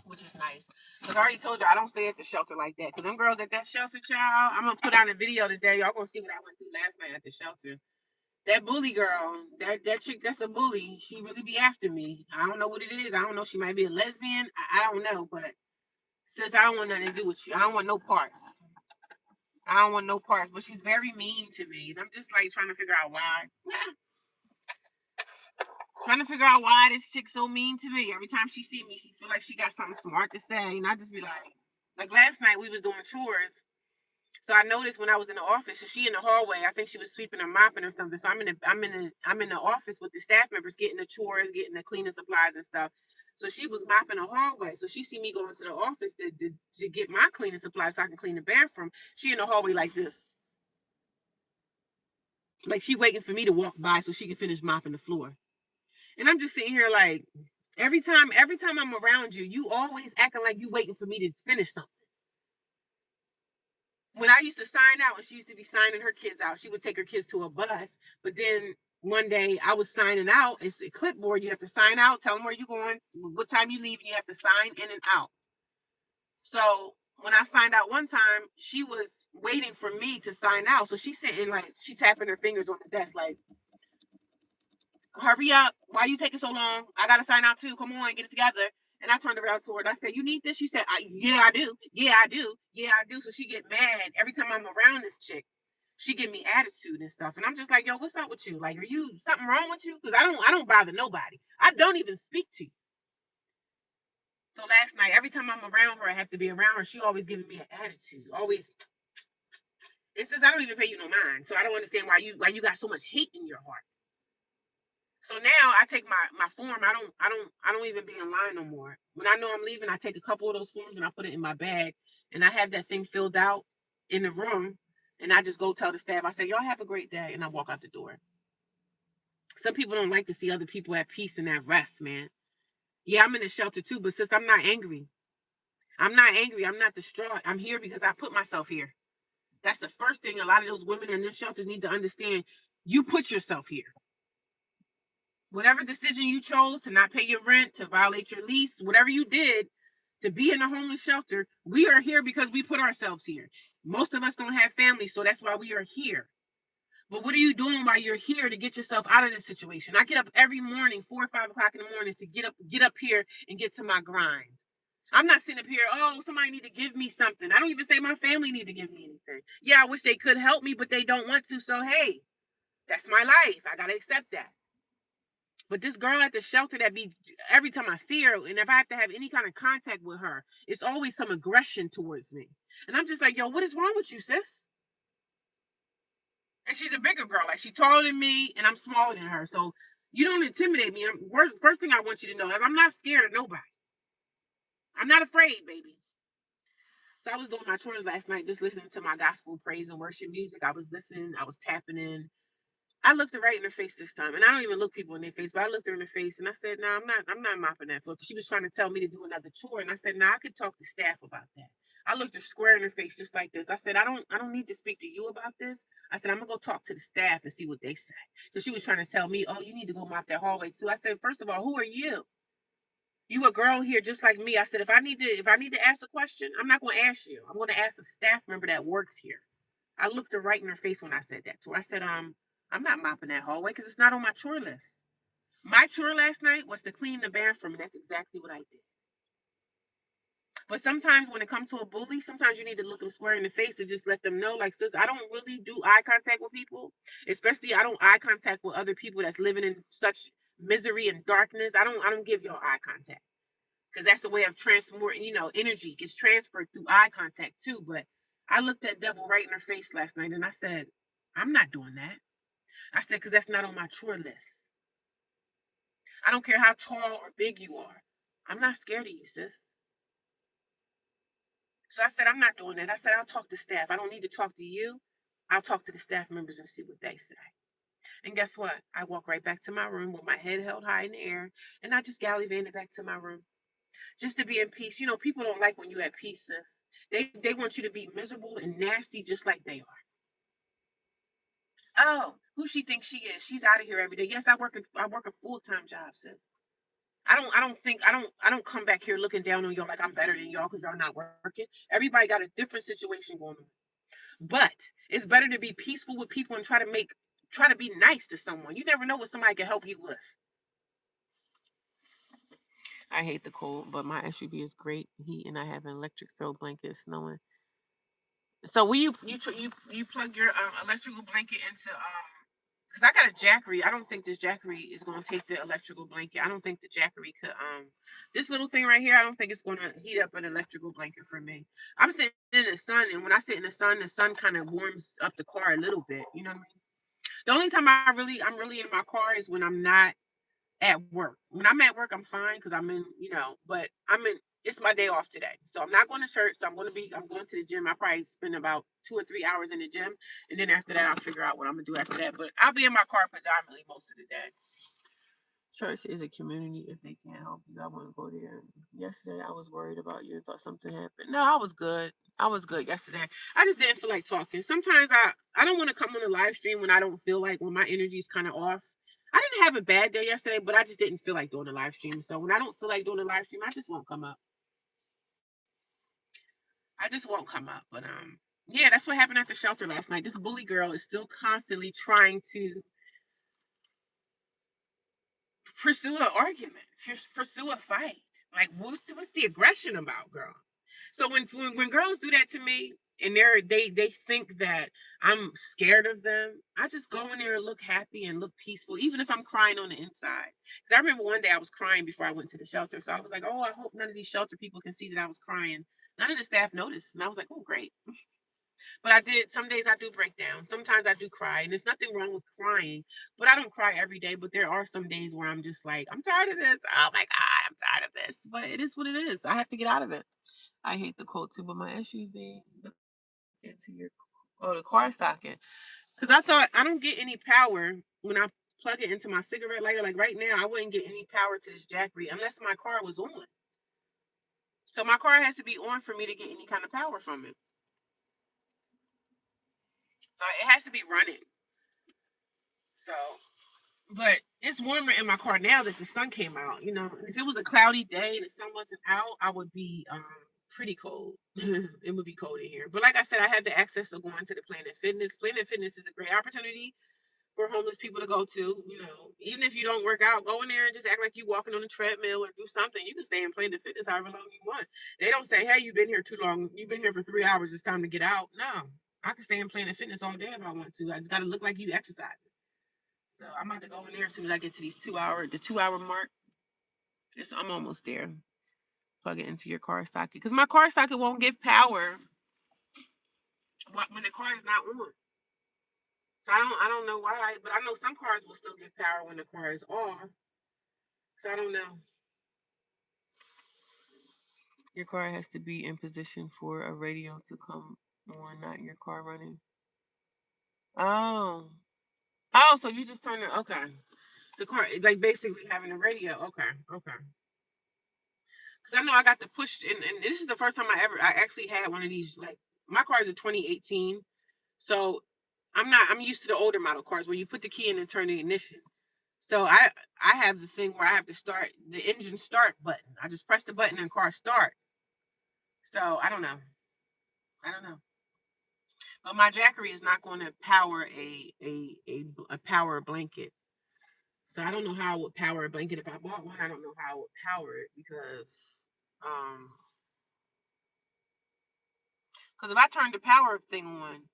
which is nice. Because I already told you I don't stay at the shelter like that. Because them girls at that shelter, child, I'm going to put out a video today. Y'all going to see what I went through last night at the shelter. That bully girl, that chick that's a bully, she really be after me. I don't know what it is. I don't know. She might be a lesbian. I don't know. But since I don't want nothing to do with you, I don't want no parts. I don't want no parts. But she's very mean to me. And I'm just like trying to figure out why. Trying to figure out why this chick's so mean to me. Every time she see me, she feel like she got something smart to say. And I just be like last night we was doing chores. So I noticed when I was in the office, so she in the hallway, I think she was sweeping or mopping or something. So I'm in the office with the staff members getting the chores, getting the cleaning supplies and stuff. So she was mopping the hallway. So she see me going to the office to get my cleaning supplies so I can clean the bathroom. She in the hallway like this. Like she waiting for me to walk by so she can finish mopping the floor. And I'm just sitting here like, every time I'm around you, you always acting like you waiting for me to finish something. When I used to sign out and she used to be signing her kids out, she would take her kids to a bus. But then one day I was signing out. It's a clipboard. You have to sign out, tell them where you're going, what time you leave, and you have to sign in and out. So when I signed out one time, she was waiting for me to sign out. So she's sitting like, she tapping her fingers on the desk like, hurry up. Why are you taking so long? I got to sign out too. Come on, get it together. And I turned around to her and I said, you need this? She said, yeah, I do. Yeah, I do. Yeah, I do. So she get mad every time I'm around this chick. She give me attitude and stuff. And I'm just like, yo, what's up with you? Like, are you something wrong with you? Because I don't bother nobody. I don't even speak to you. So last night, every time I'm around her, I have to be around her. She always giving me an attitude. Always. It says I don't even pay you no mind. So I don't understand why you got so much hate in your heart. So now I take my form. I don't even be in line no more. When I know I'm leaving, I take a couple of those forms and I put it in my bag and I have that thing filled out in the room and I just go tell the staff, I say, y'all have a great day, and I walk out the door. Some people don't like to see other people at peace and at rest, man. Yeah, I'm in the shelter too, but since I'm not angry, I'm not distraught. I'm here because I put myself here. That's the first thing a lot of those women in their shelters need to understand. You put yourself here. Whatever decision you chose to not pay your rent, to violate your lease, whatever you did to be in a homeless shelter, we are here because we put ourselves here. Most of us don't have families, so that's why we are here. But what are you doing while you're here to get yourself out of this situation? I get up every morning, 4 or 5 o'clock in the morning, to get up here and get to my grind. I'm not sitting up here, oh, somebody need to give me something. I don't even say my family need to give me anything. Yeah, I wish they could help me, but they don't want to. So, hey, that's my life. I got to accept that. But this girl at the shelter every time I see her, and if I have to have any kind of contact with her, it's always some aggression towards me. And I'm just like, yo, what is wrong with you, sis? And she's a bigger girl. Like, she's taller than me, and I'm smaller than her. So you don't intimidate me. First thing I want you to know is I'm not scared of nobody. I'm not afraid, baby. So I was doing my chores last night, just listening to my gospel praise and worship music. I was listening. I was tapping in. I looked her right in her face this time, and I don't even look people in their face, but I looked her in her face, and I said, "No, I'm not mopping that floor." Because she was trying to tell me to do another chore, and I said, "No, I could talk to staff about that." I looked her square in her face, just like this. I said, I don't need to speak to you about this." I said, "I'm gonna go talk to the staff and see what they say." So she was trying to tell me, "Oh, you need to go mop that hallway too." I said, "First of all, who are you? You a girl here just like me." I said, if I need to ask a question, I'm not gonna ask you. I'm gonna ask a staff member that works here." I looked her right in her face when I said that to her. I said, I'm not mopping that hallway because it's not on my chore list. My chore last night was to clean the bathroom, and that's exactly what I did. But sometimes when it comes to a bully, sometimes you need to look them square in the face and just let them know, like, sis, I don't really do eye contact with people. Especially I don't eye contact with other people that's living in such misery and darkness. I don't give y'all eye contact. Because that's the way of transporting, energy gets transferred through eye contact too. But I looked that devil right in her face last night and I said, I'm not doing that. I said, because that's not on my chore list. I don't care how tall or big you are. I'm not scared of you, sis. So I said, I'm not doing that. I said, I'll talk to staff. I don't need to talk to you. I'll talk to the staff members and see what they say. And guess what? I walk right back to my room with my head held high in the air and I just gallivanted back to my room just to be in peace. People don't like when you at peace, sis. They want you to be miserable and nasty just like they are. Oh, who she thinks she is? She's out of here every day. Yes, I work a full-time job, sis. I don't come back here looking down on y'all like I'm better than y'all because y'all not working. Everybody got a different situation going on. But it's better to be peaceful with people and try to be nice to someone. You never know what somebody can help you with. I hate the cold, but my SUV is great heat, and I have an electric throw blanket snowing. So will you plug your electrical blanket into because I got a Jackery. I don't think this Jackery is going to take the electrical blanket. I don't think the Jackery could this little thing right here. I don't think it's going to heat up an electrical blanket for me. I'm sitting in the sun, and when I sit in the sun kind of warms up the car a little bit. You know what I mean? The only time I'm really in my car is when I'm not at work. When I'm at work, I'm fine because I'm in, but it's my day off today. So I'm not going to church. So I'm going to the gym. I probably spend about 2 or 3 hours in the gym. And then after that, I'll figure out what I'm going to do after that. But I'll be in my car predominantly most of the day. Church is a community. If they can't help you, I want to go there. Yesterday, I was worried about you and thought something happened. No, I was good. I was good yesterday. I just didn't feel like talking. Sometimes I don't want to come on a live stream when I don't feel like when my energy is kind of off. I didn't have a bad day yesterday, but I just didn't feel like doing a live stream. So when I don't feel like doing a live stream, I just won't come up. I just won't come up. But yeah, that's what happened at the shelter last night. This bully girl is still constantly trying to pursue an argument, pursue a fight. Like, what's the aggression about, girl? So when girls do that to me and they think that I'm scared of them, I just go in there and look happy and look peaceful, even if I'm crying on the inside. Because I remember one day I was crying before I went to the shelter, so I was like, oh, I hope none of these shelter people can see that I was crying. None of the staff noticed, and I was like, oh, great. But I did. Some days I do break down. Sometimes I do cry, and there's nothing wrong with crying. But I don't cry every day. But there are some days where I'm just like, I'm tired of this. Oh my god, I'm tired of this. But it is what it is. I have to get out of it. I hate the cold too. But my SUV into your the car socket because I thought I don't get any power when I plug it into my cigarette lighter. Like right now, I wouldn't get any power to this Jackery unless my car was on. So my car has to be on for me to get any kind of power from it. So it has to be running. So but it's warmer in my car now that the sun came out. If it was a cloudy day and the sun wasn't out, I would be pretty cold. It would be cold in here. But like I said, I have the access to going to the Planet Fitness. Planet Fitness is a great opportunity for homeless people to go to. Even if you don't work out, go in there and just act like you walking on a treadmill or do something. You can stay in Planet Fitness however long you want. They don't say, hey, you've been here too long. You've been here for 3 hours. It's time to get out. No, I can stay in Planet Fitness all day if I want to. I just got to look like you exercise. So I'm about to go in there as soon as I get to the 2 hour mark. I'm almost there. Plug it into your car socket because my car socket won't give power when the car is not on. So I don't know why, but I know some cars will still give power when the car is off. So I don't know. Your car has to be in position for a radio to come on, not your car running. Oh. Oh, so you just turn it. Okay. The car, like basically having a radio. Okay. Okay. Because I know I got the push, and this is the first time I actually had one of these. Like my car is a 2018, so I'm used to the older model cars where you put the key in and turn the ignition. So I have the thing where I have to start the engine start button. I just press the button and car starts. So I don't know. I don't know. But my Jackery is not going to power a power blanket. So I don't know how I would power a blanket if I bought one. I don't know how I would power it because um Because if I turn the power thing on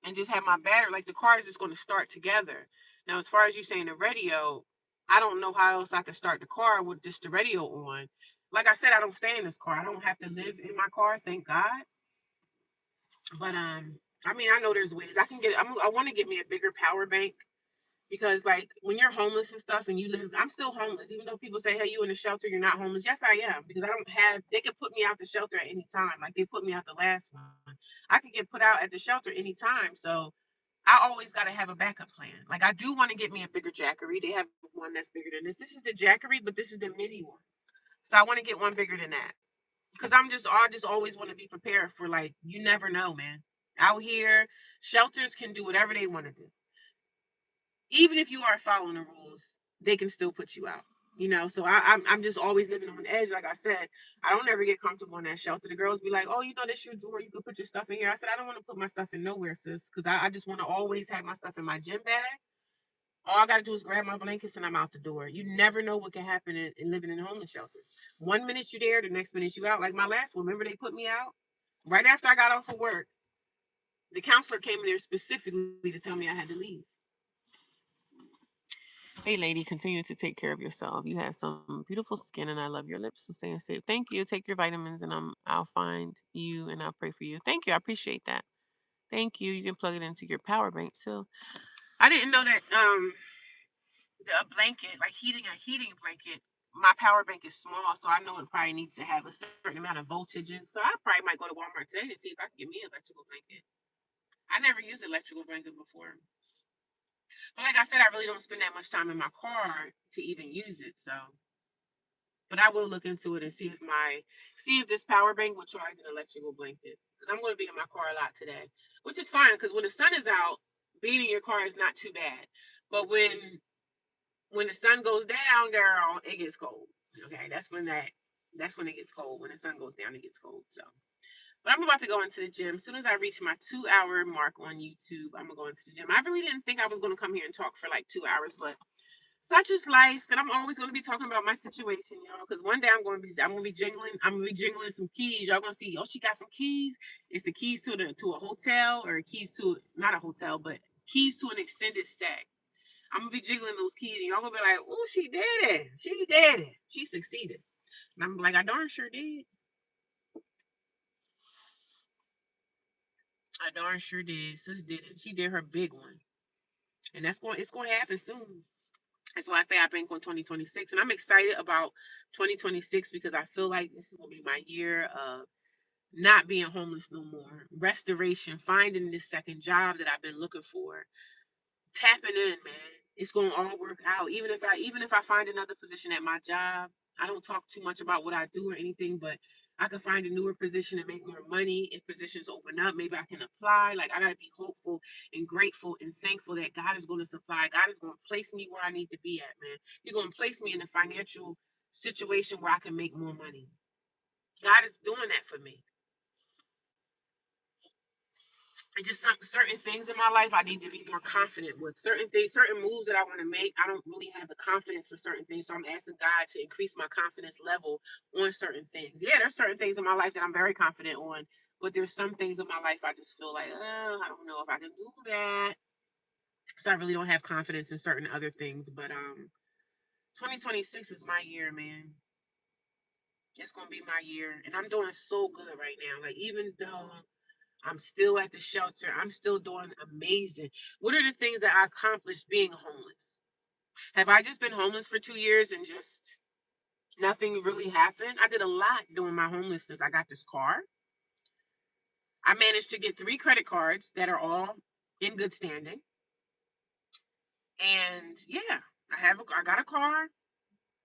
and just have my battery, like the car is just going to start together. Now, as far as you saying the radio, I don't know how else I can start the car with just the radio on. Like I said, I don't stay in this car. I don't have to live in my car, thank God. But I mean, I know there's ways I can get. I want to get me a bigger power bank because, like, when you're homeless and stuff, and you live, I'm still homeless. Even though people say, "Hey, you in the shelter, you're not homeless." Yes, I am because I don't have. They could put me out the shelter at any time. Like they put me out the last one. I could get put out at the shelter anytime. So I always got to have a backup plan. Like I do want to get me a bigger jackery. They have one that's bigger than this. This is the jackery, but this is the mini one. So I want to get one bigger than that because I just always want to be prepared for, like, you never know, man. Out here, shelters can do whatever they want to do. Even if you are following the rules, they can still put you out. So I'm just always living on edge. Like I said, I don't ever get comfortable in that shelter. The girls be like, "Oh, this your drawer. You can put your stuff in here." I said, "I don't want to put my stuff in nowhere, sis, because I just want to always have my stuff in my gym bag. All I got to do is grab my blankets and I'm out the door." You never know what can happen in living in homeless shelters. One minute you there, the next minute you out. Like my last one, remember they put me out right after I got off of work. The counselor came in there specifically to tell me I had to leave. Hey, lady, continue to take care of yourself. You have some beautiful skin, and I love your lips. So stay safe. Thank you. Take your vitamins, and I'll find you, and I'll pray for you. Thank you. I appreciate that. Thank you. You can plug it into your power bank too. I didn't know that the blanket, like heating blanket, my power bank is small, so I know it probably needs to have a certain amount of voltages. So I probably might go to Walmart today to see if I can get me an electrical blanket. I never used an electrical blanket before. But like I said, I really don't spend that much time in my car to even use it. So, but I will look into it and see if this power bank will charge an electrical blanket because I'm going to be in my car a lot today, which is fine because when the sun is out, being in your car is not too bad. But when the sun goes down, girl, it gets cold. Okay, that's when it gets cold. When the sun goes down, it gets cold. So, but I'm about to go into the gym. As soon as I reach my 2 hour mark on YouTube, I'm gonna go into the gym. I really didn't think I was gonna come here and talk for like 2 hours, but such is life, and I'm always gonna be talking about my situation, y'all. Because one day I'm gonna be jingling some keys. Y'all gonna see, oh, she got some keys. It's the keys to a hotel, or keys to, not a hotel, but keys to an extended stay. I'm gonna be jiggling those keys, and y'all gonna be like, "Oh, she did it! She did it! She succeeded!" And I'm like, "I darn sure did. I darn sure did. Sis did it. She did her big one, and it's going to happen soon." That's why I say I bank on 2026, and I'm excited about 2026 because I feel like this is gonna be my year of not being homeless no more, restoration, finding this second job that I've been looking for, tapping in, man. It's gonna all work out. Even if I find another position at my job, I don't talk too much about what I do or anything, but I can find a newer position and make more money. If positions open up, maybe I can apply. Like I gotta be hopeful and grateful and thankful that God is gonna supply. God is gonna place me where I need to be at, man. You're gonna place me in a financial situation where I can make more money. God is doing that for me. And just certain things in my life I need to be more confident with. Certain things, certain moves that I want to make, I don't really have the confidence for certain things. So I'm asking God to increase my confidence level on certain things. Yeah, there's certain things in my life that I'm very confident on, but there's some things in my life I just feel like, oh, I don't know if I can do that. So I really don't have confidence in certain other things. But 2026 is my year, man. It's gonna be my year, and I'm doing so good right now. Like even though I'm still at the shelter. I'm still doing amazing. What are the things that I accomplished being homeless? Have I just been homeless for 2 years and just nothing really happened? I did a lot during my homelessness. I got this car. I managed to get 3 credit cards that are all in good standing. And yeah, I got a car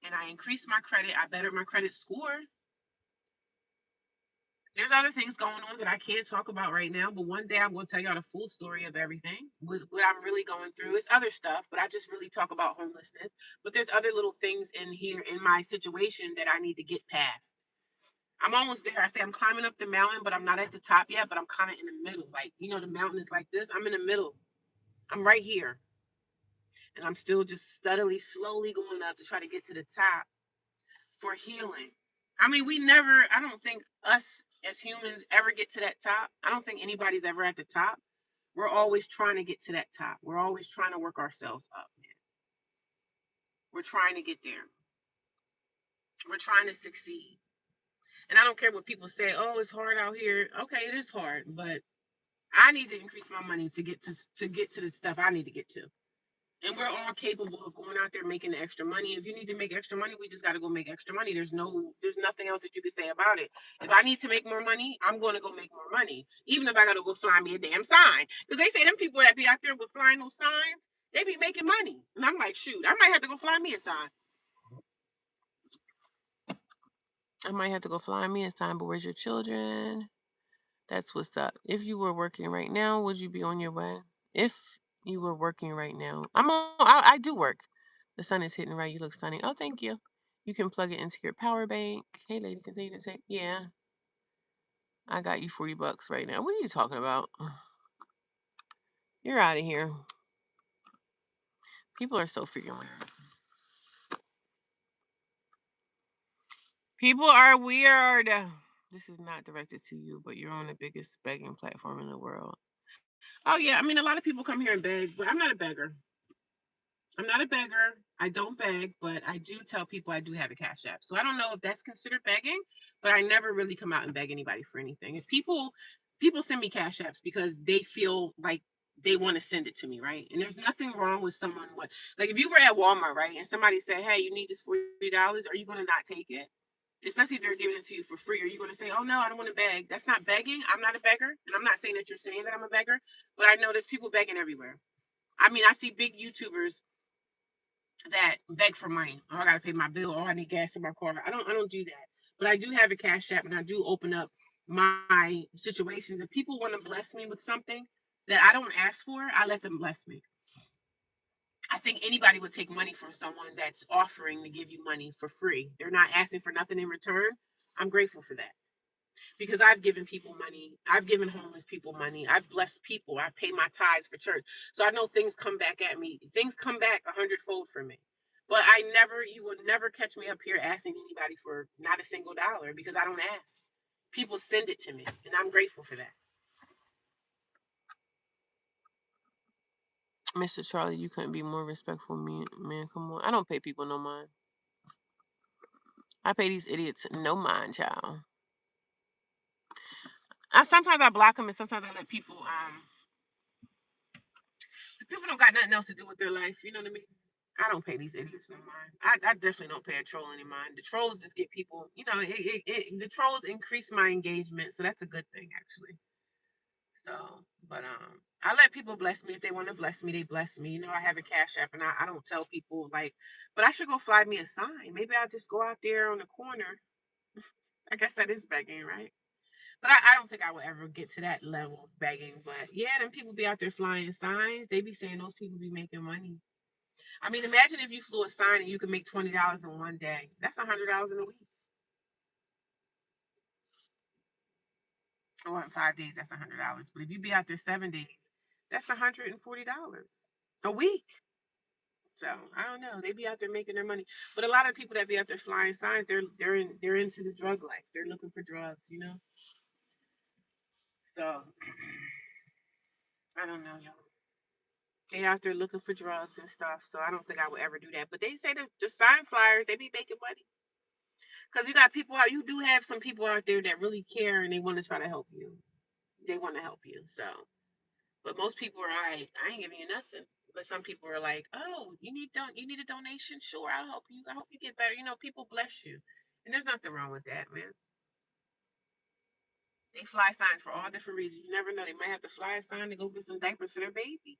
and I increased my credit. I bettered my credit score. There's other things going on that I can't talk about right now, but one day I'm going to tell y'all the full story of everything, with what I'm really going through. It's other stuff, but I just really talk about homelessness. But there's other little things in here in my situation that I need to get past. I'm almost there. I say I'm climbing up the mountain, but I'm not at the top yet, but I'm kind of in the middle. Like, the mountain is like this. I'm in the middle. I'm right here. And I'm still just steadily, slowly going up to try to get to the top for healing. I mean, I don't think us as humans ever get to that top. I don't think anybody's ever at the top. We're always trying to get to that top. We're always trying to work ourselves up, man. We're trying to get there. We're trying to succeed. And I don't care what people say, oh, it's hard out here. Okay, it is hard, but I need to increase my money to get to the stuff I need to get to. And we're all capable of going out there making the extra money. If you need to make extra money, we just got to go make extra money. There's nothing else that you can say about it. If I need to make more money, I'm going to go make more money, even if I got to go fly me a damn sign. Because they say them people that be out there with flying those signs, they be making money. And I'm like, shoot, I might have to go fly me a sign. I might have to go fly me a sign. But where's your children? That's what's up. If you were working right now, would you be on your way? If you were working right now, I do work. The sun is hitting right. You look stunning. Oh, thank you. You can plug it into your power bank. Hey, lady, continue to say, yeah, I got you $40 right now. What are you talking about? You're out of here. People are so freaking weird. People are weird. This is not directed to you, but you're on the biggest begging platform in the world. Oh, yeah. I mean, a lot of people come here and beg, but I'm not a beggar. I'm not a beggar. I don't beg, but I do tell people I do have a cash app. So I don't know if that's considered begging, but I never really come out and beg anybody for anything. If people send me cash apps because they feel like they want to send it to me, right? And there's nothing wrong with someone what like if you were at Walmart, right, and somebody said, "Hey, you need this $40," are you going to not take it? Especially if they're giving it to you for free, are you going to say, "Oh no, I don't want to beg"? That's not begging. I'm not a beggar, and I'm not saying that you're saying that I'm a beggar, but I know there's people begging everywhere. I mean, I see big YouTubers that beg for money. Oh, I gotta pay my bill. Oh, I need gas in my car. I don't do that. But I do have a cash app and I do open up my situations. If people want to bless me with something that I don't ask for, I let them bless me. I think anybody would take money from someone that's offering to give you money for free. They're not asking for nothing in return. I'm grateful for that because I've given people money. I've given homeless people money. I've blessed people. I pay my tithes for church. So I know things come back at me. Things come back 100-fold for me. But you will never catch me up here asking anybody for not a single dollar because I don't ask. People send it to me, and I'm grateful for that. Mr. Charlie, you couldn't be more respectful, man. Come on. I don't pay people no mind. I pay these idiots no mind, child. Sometimes I block them, and sometimes I let people. So people don't got nothing else to do with their life. You know what I mean? I don't pay these idiots no mind. I definitely don't pay a troll any mind. The trolls just get people. The trolls increase my engagement, so that's a good thing actually. So, but I let people bless me if they want to bless me. They bless me. I have a cash app, and I don't tell people like, but I should go fly me a sign. Maybe I'll just go out there on the corner. I guess that is begging, right? But I don't think I would ever get to that level of begging. But yeah, them people be out there flying signs. They be saying those people be making money. I mean, imagine if you flew a sign and you could make $20 in one day. That's $100 in a week. Or in 5 days, that's $100. But if you be out there 7 days, that's $140 a week. So I don't know. They be out there making their money. But a lot of people that be out there flying signs, they're into the drug life. They're looking for drugs. So I don't know, y'all. They out there looking for drugs and stuff. So I don't think I would ever do that. But they say the sign flyers, they be making money. Because you got people out, you do have some people out there that really care and they want to try to help you. They want to help you. So, but most people are like, I ain't giving you nothing. But some people are like, oh, you need a donation? Sure, I'll help you. I hope you get better. People bless you. And there's nothing wrong with that, man. They fly signs for all different reasons. You never know. They might have to fly a sign to go get some diapers for their baby.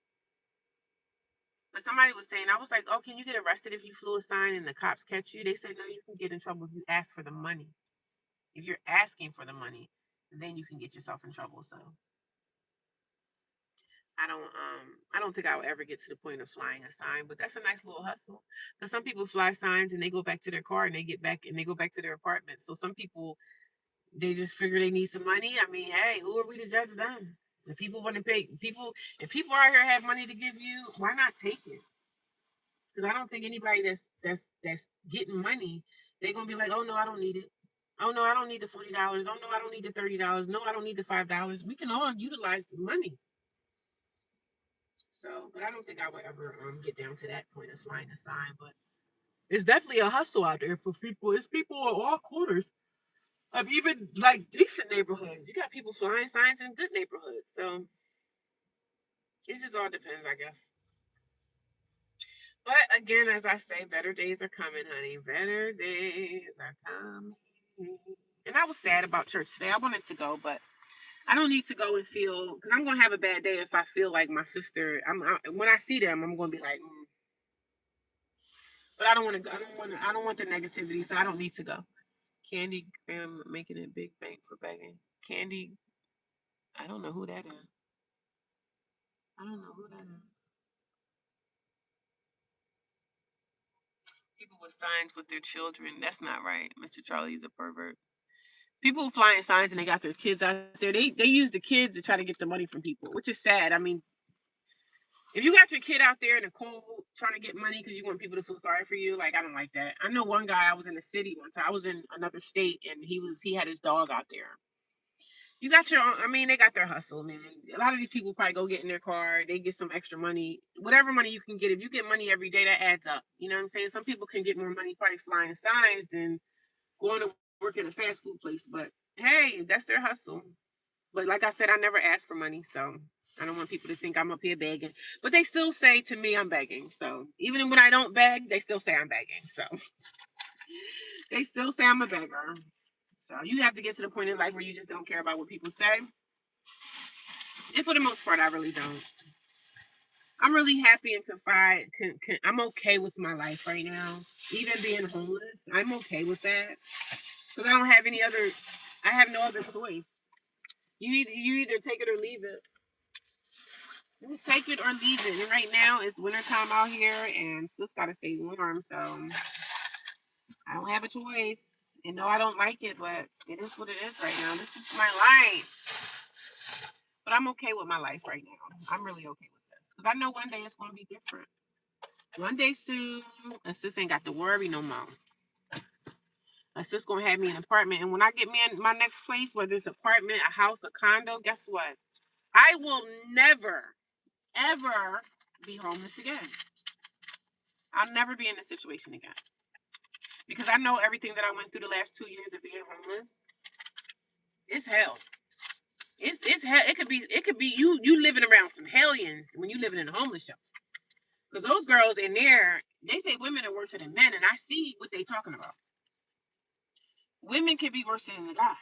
But somebody was saying, I was like, oh, can you get arrested if you flew a sign and the cops catch you? They said, no, you can get in trouble if you ask for the money. If you're asking for the money, then you can get yourself in trouble. So I don't think I would ever get to the point of flying a sign, but that's a nice little hustle. Because some people fly signs and they go back to their car and they get back and they go back to their apartment. So some people they just figure they need some money. I mean, hey, who are we to judge them? If people want to pay if people out here have money to give you, why not take it? Because I don't think anybody that's getting money, they're gonna be like, oh no, I don't need it. Oh no, I don't need the $40. Oh no, I don't need the $30. No, I don't need the $5. We can all utilize the money. So, but I don't think I would ever get down to that point of flying a sign. But it's definitely a hustle out there for people. It's people at all corners of even like decent neighborhoods. You got people flying signs in good neighborhoods. So it just all depends, I guess. But again, as I say, better days are coming, honey. Better days are coming. And I was sad about church today. I wanted to go, but I don't need to go and feel, because I'm gonna have a bad day if I feel like my sister. When I see them, I'm gonna be like, but I don't want to go. I don't want the negativity, so I don't need to go. Candy Graham making it big bank for begging. Candy, I don't know who that is. I don't know who that is. People with signs with their children. That's not right. Mr. Charlie's a pervert. People flying signs and they got their kids out there. They use the kids to try to get the money from people, which is sad. I mean, if you got your kid out there in the cold trying to get money because you want people to feel sorry for you, like I don't like that. I know one guy. I was in the city one time. I was in another state, and he had his dog out there. You got your own, I mean, they got their hustle, man. A lot of these people probably go get in their car, they get some extra money, whatever money you can get. If you get money every day, that adds up. You know what I'm saying? Some people can get more money probably flying signs than going to work at a fast food place. But hey, that's their hustle. But like I said, I never asked for money, so I don't want people to think I'm up here begging. But they still say to me I'm begging. So even when I don't beg, they still say I'm begging. So they still say I'm a beggar. So you have to get to the point in life where you just don't care about what people say. And for the most part, I really don't. I'm really happy and confined. I'm okay with my life right now. Even being homeless, I'm okay with that because I don't have any other. I have no other choice. You either take it or leave it. You take it or leave it. And right now it's wintertime out here, and sis gotta stay warm. So I don't have a choice. And no, I don't like it, but it is what it is right now. This is my life. But I'm okay with my life right now. I'm really okay with this because I know one day it's gonna be different. One day soon, a sis ain't got to worry no more. A sis gonna have me an apartment, and when I get me in my next place, whether it's apartment, a house, a condo, guess what? I will never, ever be homeless again. I'll never be in this situation again because I know everything that I went through the last 2 years of being homeless. It's hell. It's hell. It could be you living around some hellions when you living in a homeless shelter. Because those girls in there, they say women are worse than men, and I see what they talking about. Women can be worse than the guys.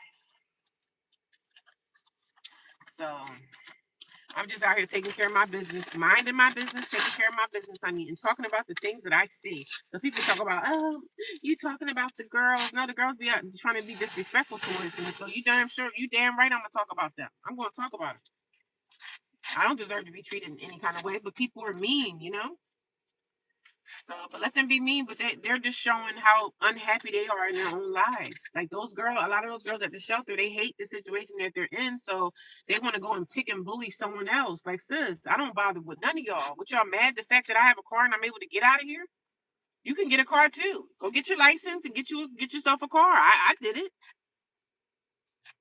So I'm just out here taking care of my business, minding my business, taking care of my business, honey, and talking about the things that I see. The people talk about, oh, you talking about the girls. No, the girls be out trying to be disrespectful towards me. So you damn right I'm gonna talk about them. I'm gonna talk about it. I don't deserve to be treated in any kind of way, but people are mean, you know? So, but let them be mean, but they're just showing how unhappy they are in their own lives. Like those girls, a lot of those girls at the shelter, they hate the situation that they're in, so they want to go and pick and bully someone else. Like, sis, I don't bother with none of y'all. What y'all mad the fact that I have a car and I'm able to get out of here? You can get a car too. Go get your license and get yourself a car. I did it.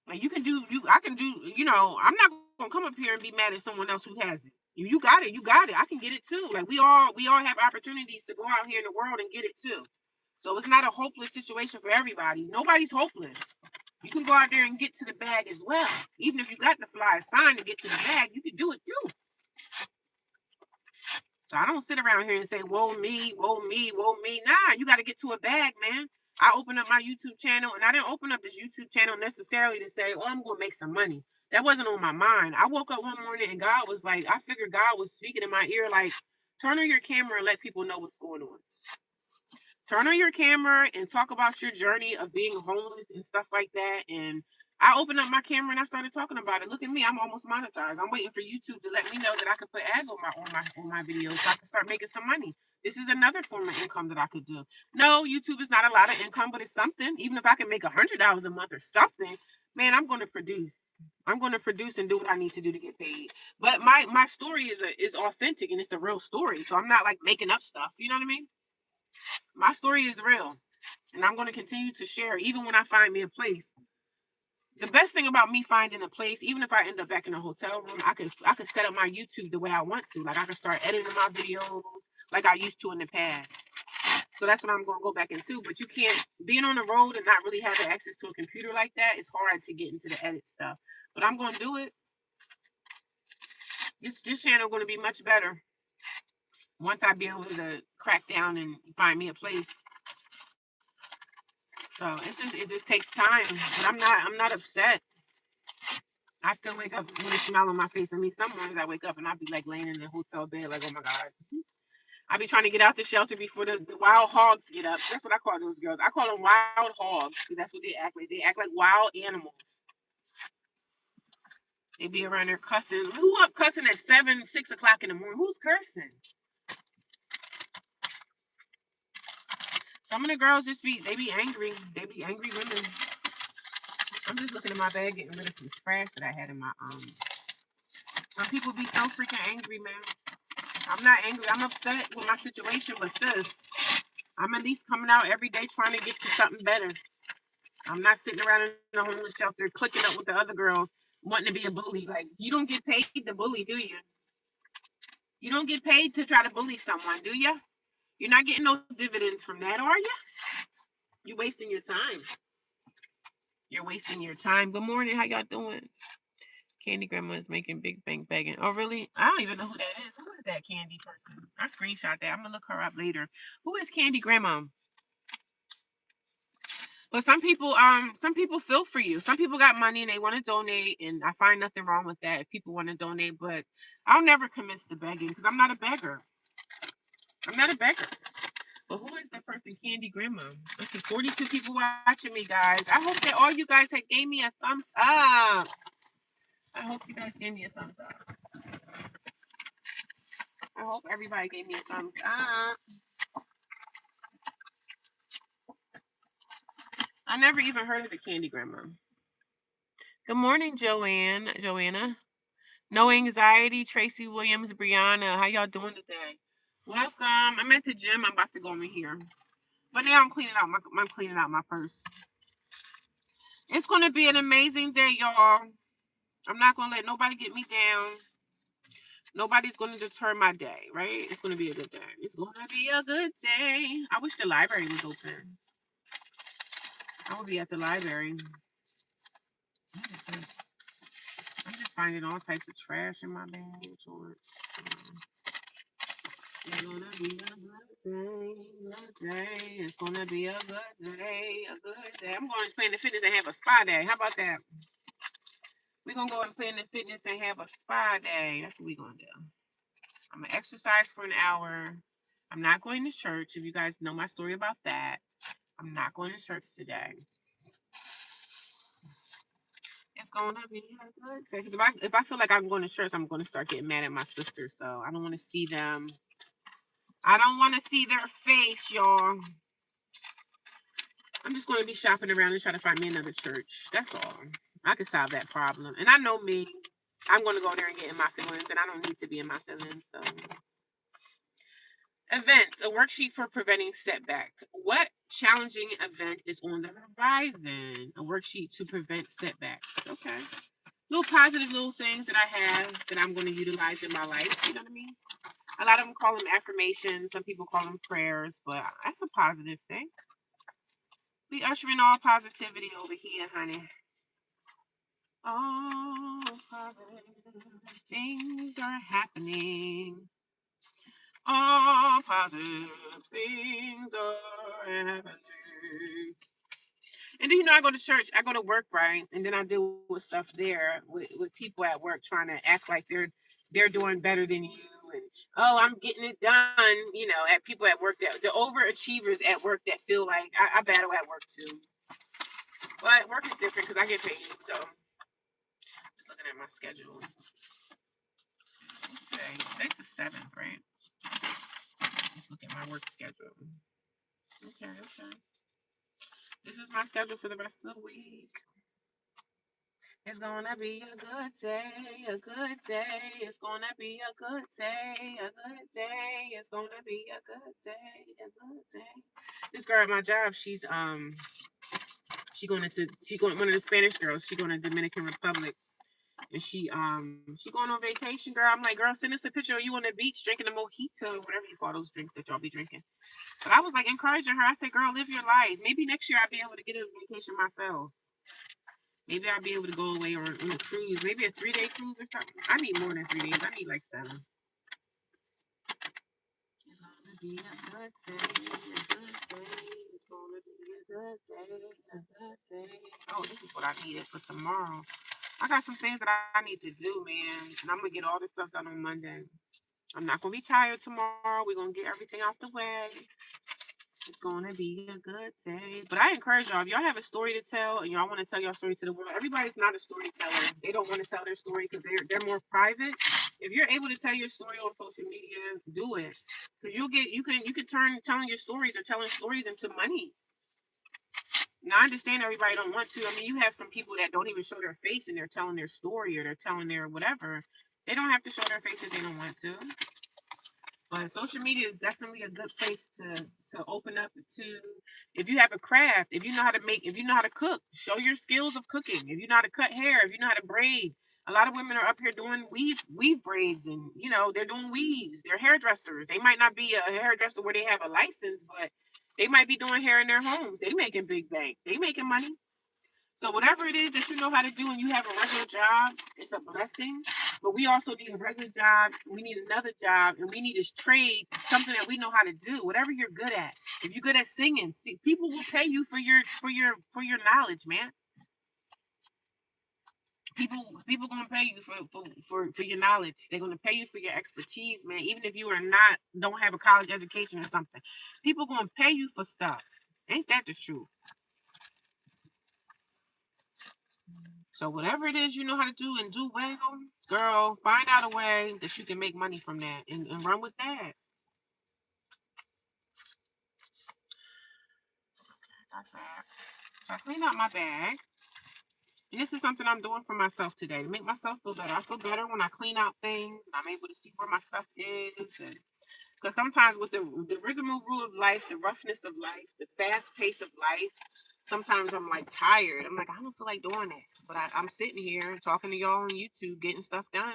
Like you can do I can do, I'm not gonna come up here and be mad at someone else who has it. You got it, you got it. I can get it too. Like we all have opportunities to go out here in the world and get it too. So it's not a hopeless situation for everybody. Nobody's hopeless. You can go out there and get to the bag as well. Even if you got the fly sign to get to the bag, you can do it too. So I don't sit around here and say, woe me, woe me, woe me. Nah, you got to get to a bag, man. I opened up my YouTube channel, and I didn't open up this YouTube channel necessarily to say, oh, I'm going to make some money. That wasn't on my mind. I woke up one morning and God was like, I figured God was speaking in my ear, like, turn on your camera and let people know what's going on. Turn on your camera and talk about your journey of being homeless and stuff like that. And I opened up my camera and I started talking about it. Look at me, I'm almost monetized. I'm waiting for YouTube to let me know that I could put ads on my videos so I can start making some money. This is another form of income that I could do. No, YouTube is not a lot of income, but it's something. Even if I can make $100 a month or something, man, I'm going to produce. I'm going to produce and do what I need to do to get paid. But my story is authentic and it's a real story. So I'm not like making up stuff. You know what I mean? My story is real. And I'm going to continue to share even when I find me a place. The best thing about me finding a place, even if I end up back in a hotel room, I could set up my YouTube the way I want to. Like I could start editing my videos like I used to in the past. So that's what I'm going to go back into. But you can't, being on the road and not really having access to a computer like that, it's hard to get into the edit stuff. But I'm going to do it. This channel going to be much better once I be able to crack down and find me a place. So it just takes time. But I'm not upset. I still wake up with a smile on my face. I mean, some mornings I wake up and I'll be like laying in the hotel bed, like, oh my God. I be trying to get out the shelter before the wild hogs get up. That's what I call those girls. I call them wild hogs because that's what they act like. They act like wild animals. They be around there cussing. Who up cussing at 7, 6 o'clock in the morning? Who's cursing? Some of the girls they be angry. They be angry women. I'm just looking at my bag, getting rid of some trash that I had in my Some people be so freaking angry, man. I'm not angry. I'm upset with my situation, but sis, I'm at least coming out every day trying to get to something better. I'm not sitting around in a homeless shelter clicking up with the other girls wanting to be a bully. Like, you don't get paid to bully, do you? You don't get paid to try to bully someone, do you? You're not getting no dividends from that, are you? You're wasting your time. You're wasting your time. Good morning. How y'all doing? Candy Grandma is making big bang begging. Oh, really? I don't even know who that is. Who is that Candy person? I screenshot that. I'm going to look her up later. Who is Candy Grandma? But some people feel for you. Some people got money and they want to donate, and I find nothing wrong with that if people want to donate. But I'll never commit to begging because I'm not a beggar. I'm not a beggar. But who is that person, Candy Grandma? Let's see, 42 people watching me, guys. I hope that all you guys gave me a thumbs up. I hope you guys gave me a thumbs up. I hope everybody gave me a thumbs up. I never even heard of the Candy Grandma. Good morning, Joanna. No Anxiety, Tracy Williams, Brianna. How y'all doing today? Welcome. I'm at the gym. I'm about to go in here. But now I'm cleaning out my purse. It's gonna be an amazing day, y'all. I'm not gonna let nobody get me down. Nobody's gonna deter my day, right? It's gonna be a good day. It's gonna be a good day. I wish the library was open. I would be at the library. What is this? I'm just finding all types of trash in my bag, George. It's gonna be a good day. It's gonna be a good day. I'm going to Planet Fitness and have a spa day. How about that? We're gonna go and Planet Fitness and have a spa day. That's what we're gonna do. I'm gonna exercise for an hour. I'm not going to church. If you guys know my story about that, I'm not going to church today. It's gonna be a good day. Because if I feel like I'm going to church, I'm gonna start getting mad at my sister. So I don't want to see them. I don't want to see their face, y'all. I'm just going to be shopping around and try to find me another church. That's all. I can solve that problem. And I know me. I'm going to go there and get in my feelings, and I don't need to be in my feelings. So, events, a worksheet for preventing setback. What challenging event is on the horizon? A worksheet to prevent setbacks. Okay. Little positive little things that I have that I'm going to utilize in my life. You know what I mean? A lot of them call them affirmations. Some people call them prayers, but that's a positive thing. We ushering all positivity over here, honey. All positive things are happening. All positive things are happening. And then, I go to church. I go to work, right? And then I deal with stuff there with people at work trying to act like they're doing better than you. And, oh, I'm getting it done, at people at work, the overachievers at work that feel like I battle at work too. But work is different because I get paid. So just looking at my schedule. Today's the 7th, right? Just look at my work schedule. Okay. This is my schedule for the rest of the week. It's gonna be a good day, a good day. It's gonna be a good day, a good day. It's gonna be a good day, a good day. This girl at my job, she going one of the Spanish girls. She going to Dominican Republic, and she going on vacation, girl. I'm like, girl, send us a picture of you on the beach drinking a mojito, whatever you call those drinks that y'all be drinking. But I was like encouraging her. I said, girl, live your life. Maybe next year I'll be able to get a vacation myself. Maybe I'll be able to go away on a cruise, maybe a 3-day cruise or something. I need more than 3 days. I need like 7. It's gonna be a good day, a good day. It's gonna be a good day, a good day. Oh, this is what I needed for tomorrow. I got some things that I need to do, man, and I'm gonna get all this stuff done on Monday. I'm not gonna be tired tomorrow. We're gonna get everything out the way. It's gonna be a good day. But I encourage y'all, if y'all have a story to tell and y'all want to tell your story to the world, everybody's not a storyteller. They don't want to tell their story because they're more private. If you're able to tell your story on social media, do it. Because you can turn telling your stories or telling stories into money. Now I understand everybody don't want to. I mean, you have some people that don't even show their face and they're telling their story or they're telling their whatever. They don't have to show their face if they don't want to. But social media is definitely a good place to open up to. If you have a craft, if you know how to make, if you know how to cook, show your skills of cooking. If you know how to cut hair, if you know how to braid. A lot of women are up here doing weave braids, and they're doing weaves. They're hairdressers. They might not be a hairdresser where they have a license, but they might be doing hair in their homes. They making big bank. They making money. So whatever it is that you know how to do and you have a regular job, it's a blessing. But we also need a regular job. We need another job, and we need to trade something that we know how to do. Whatever you're good at. If you're good at singing, see, people will pay you for your knowledge, man. People gonna pay you for your knowledge. They're gonna pay you for your expertise, man. Even if you are not don't have a college education or something, people gonna pay you for stuff. Ain't that the truth? So whatever it is you know how to do and do well, girl, find out a way that you can make money from that and run with that. Got that. So I clean out my bag. And this is something I'm doing for myself today to make myself feel better. I feel better when I clean out things. I'm able to see where my stuff is. Because sometimes with the rigmarole of life, the roughness of life, the fast pace of life, sometimes I'm like tired. I'm like, I don't feel like doing that. But I'm sitting here talking to y'all on YouTube, getting stuff done.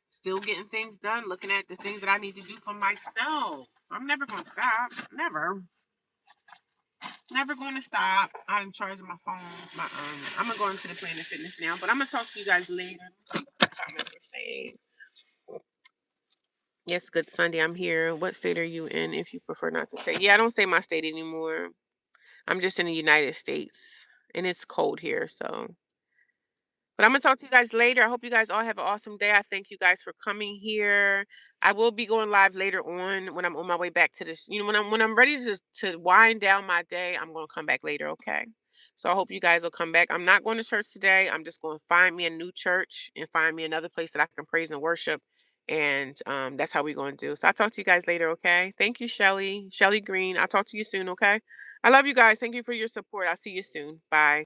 Still getting things done, looking at the things that I need to do for myself. I'm never going to stop. Never. Never going to stop. I'm charging my phone. I'm going to go into the Planet Fitness now, but I'm going to talk to you guys later. Let's see what the comments are saying. Yes, good Sunday. I'm here. What state are you in if you prefer not to say? Yeah, I don't say my state anymore. I'm just in the United States, and it's cold here, so. But I'm gonna talk to you guys later. I hope you guys all have an awesome day. I thank you guys for coming here. I will be going live later on when I'm on my way back to this. When I'm ready to wind down my day, I'm gonna come back later. Okay. So I hope you guys will come back. I'm not going to church today. I'm just going to find me a new church and find me another place that I can praise and worship. And that's how we're going to do. So I'll talk to you guys later. Okay. Thank you, Shelly. Shelly Green. I'll talk to you soon. Okay. I love you guys. Thank you for your support. I'll see you soon. Bye.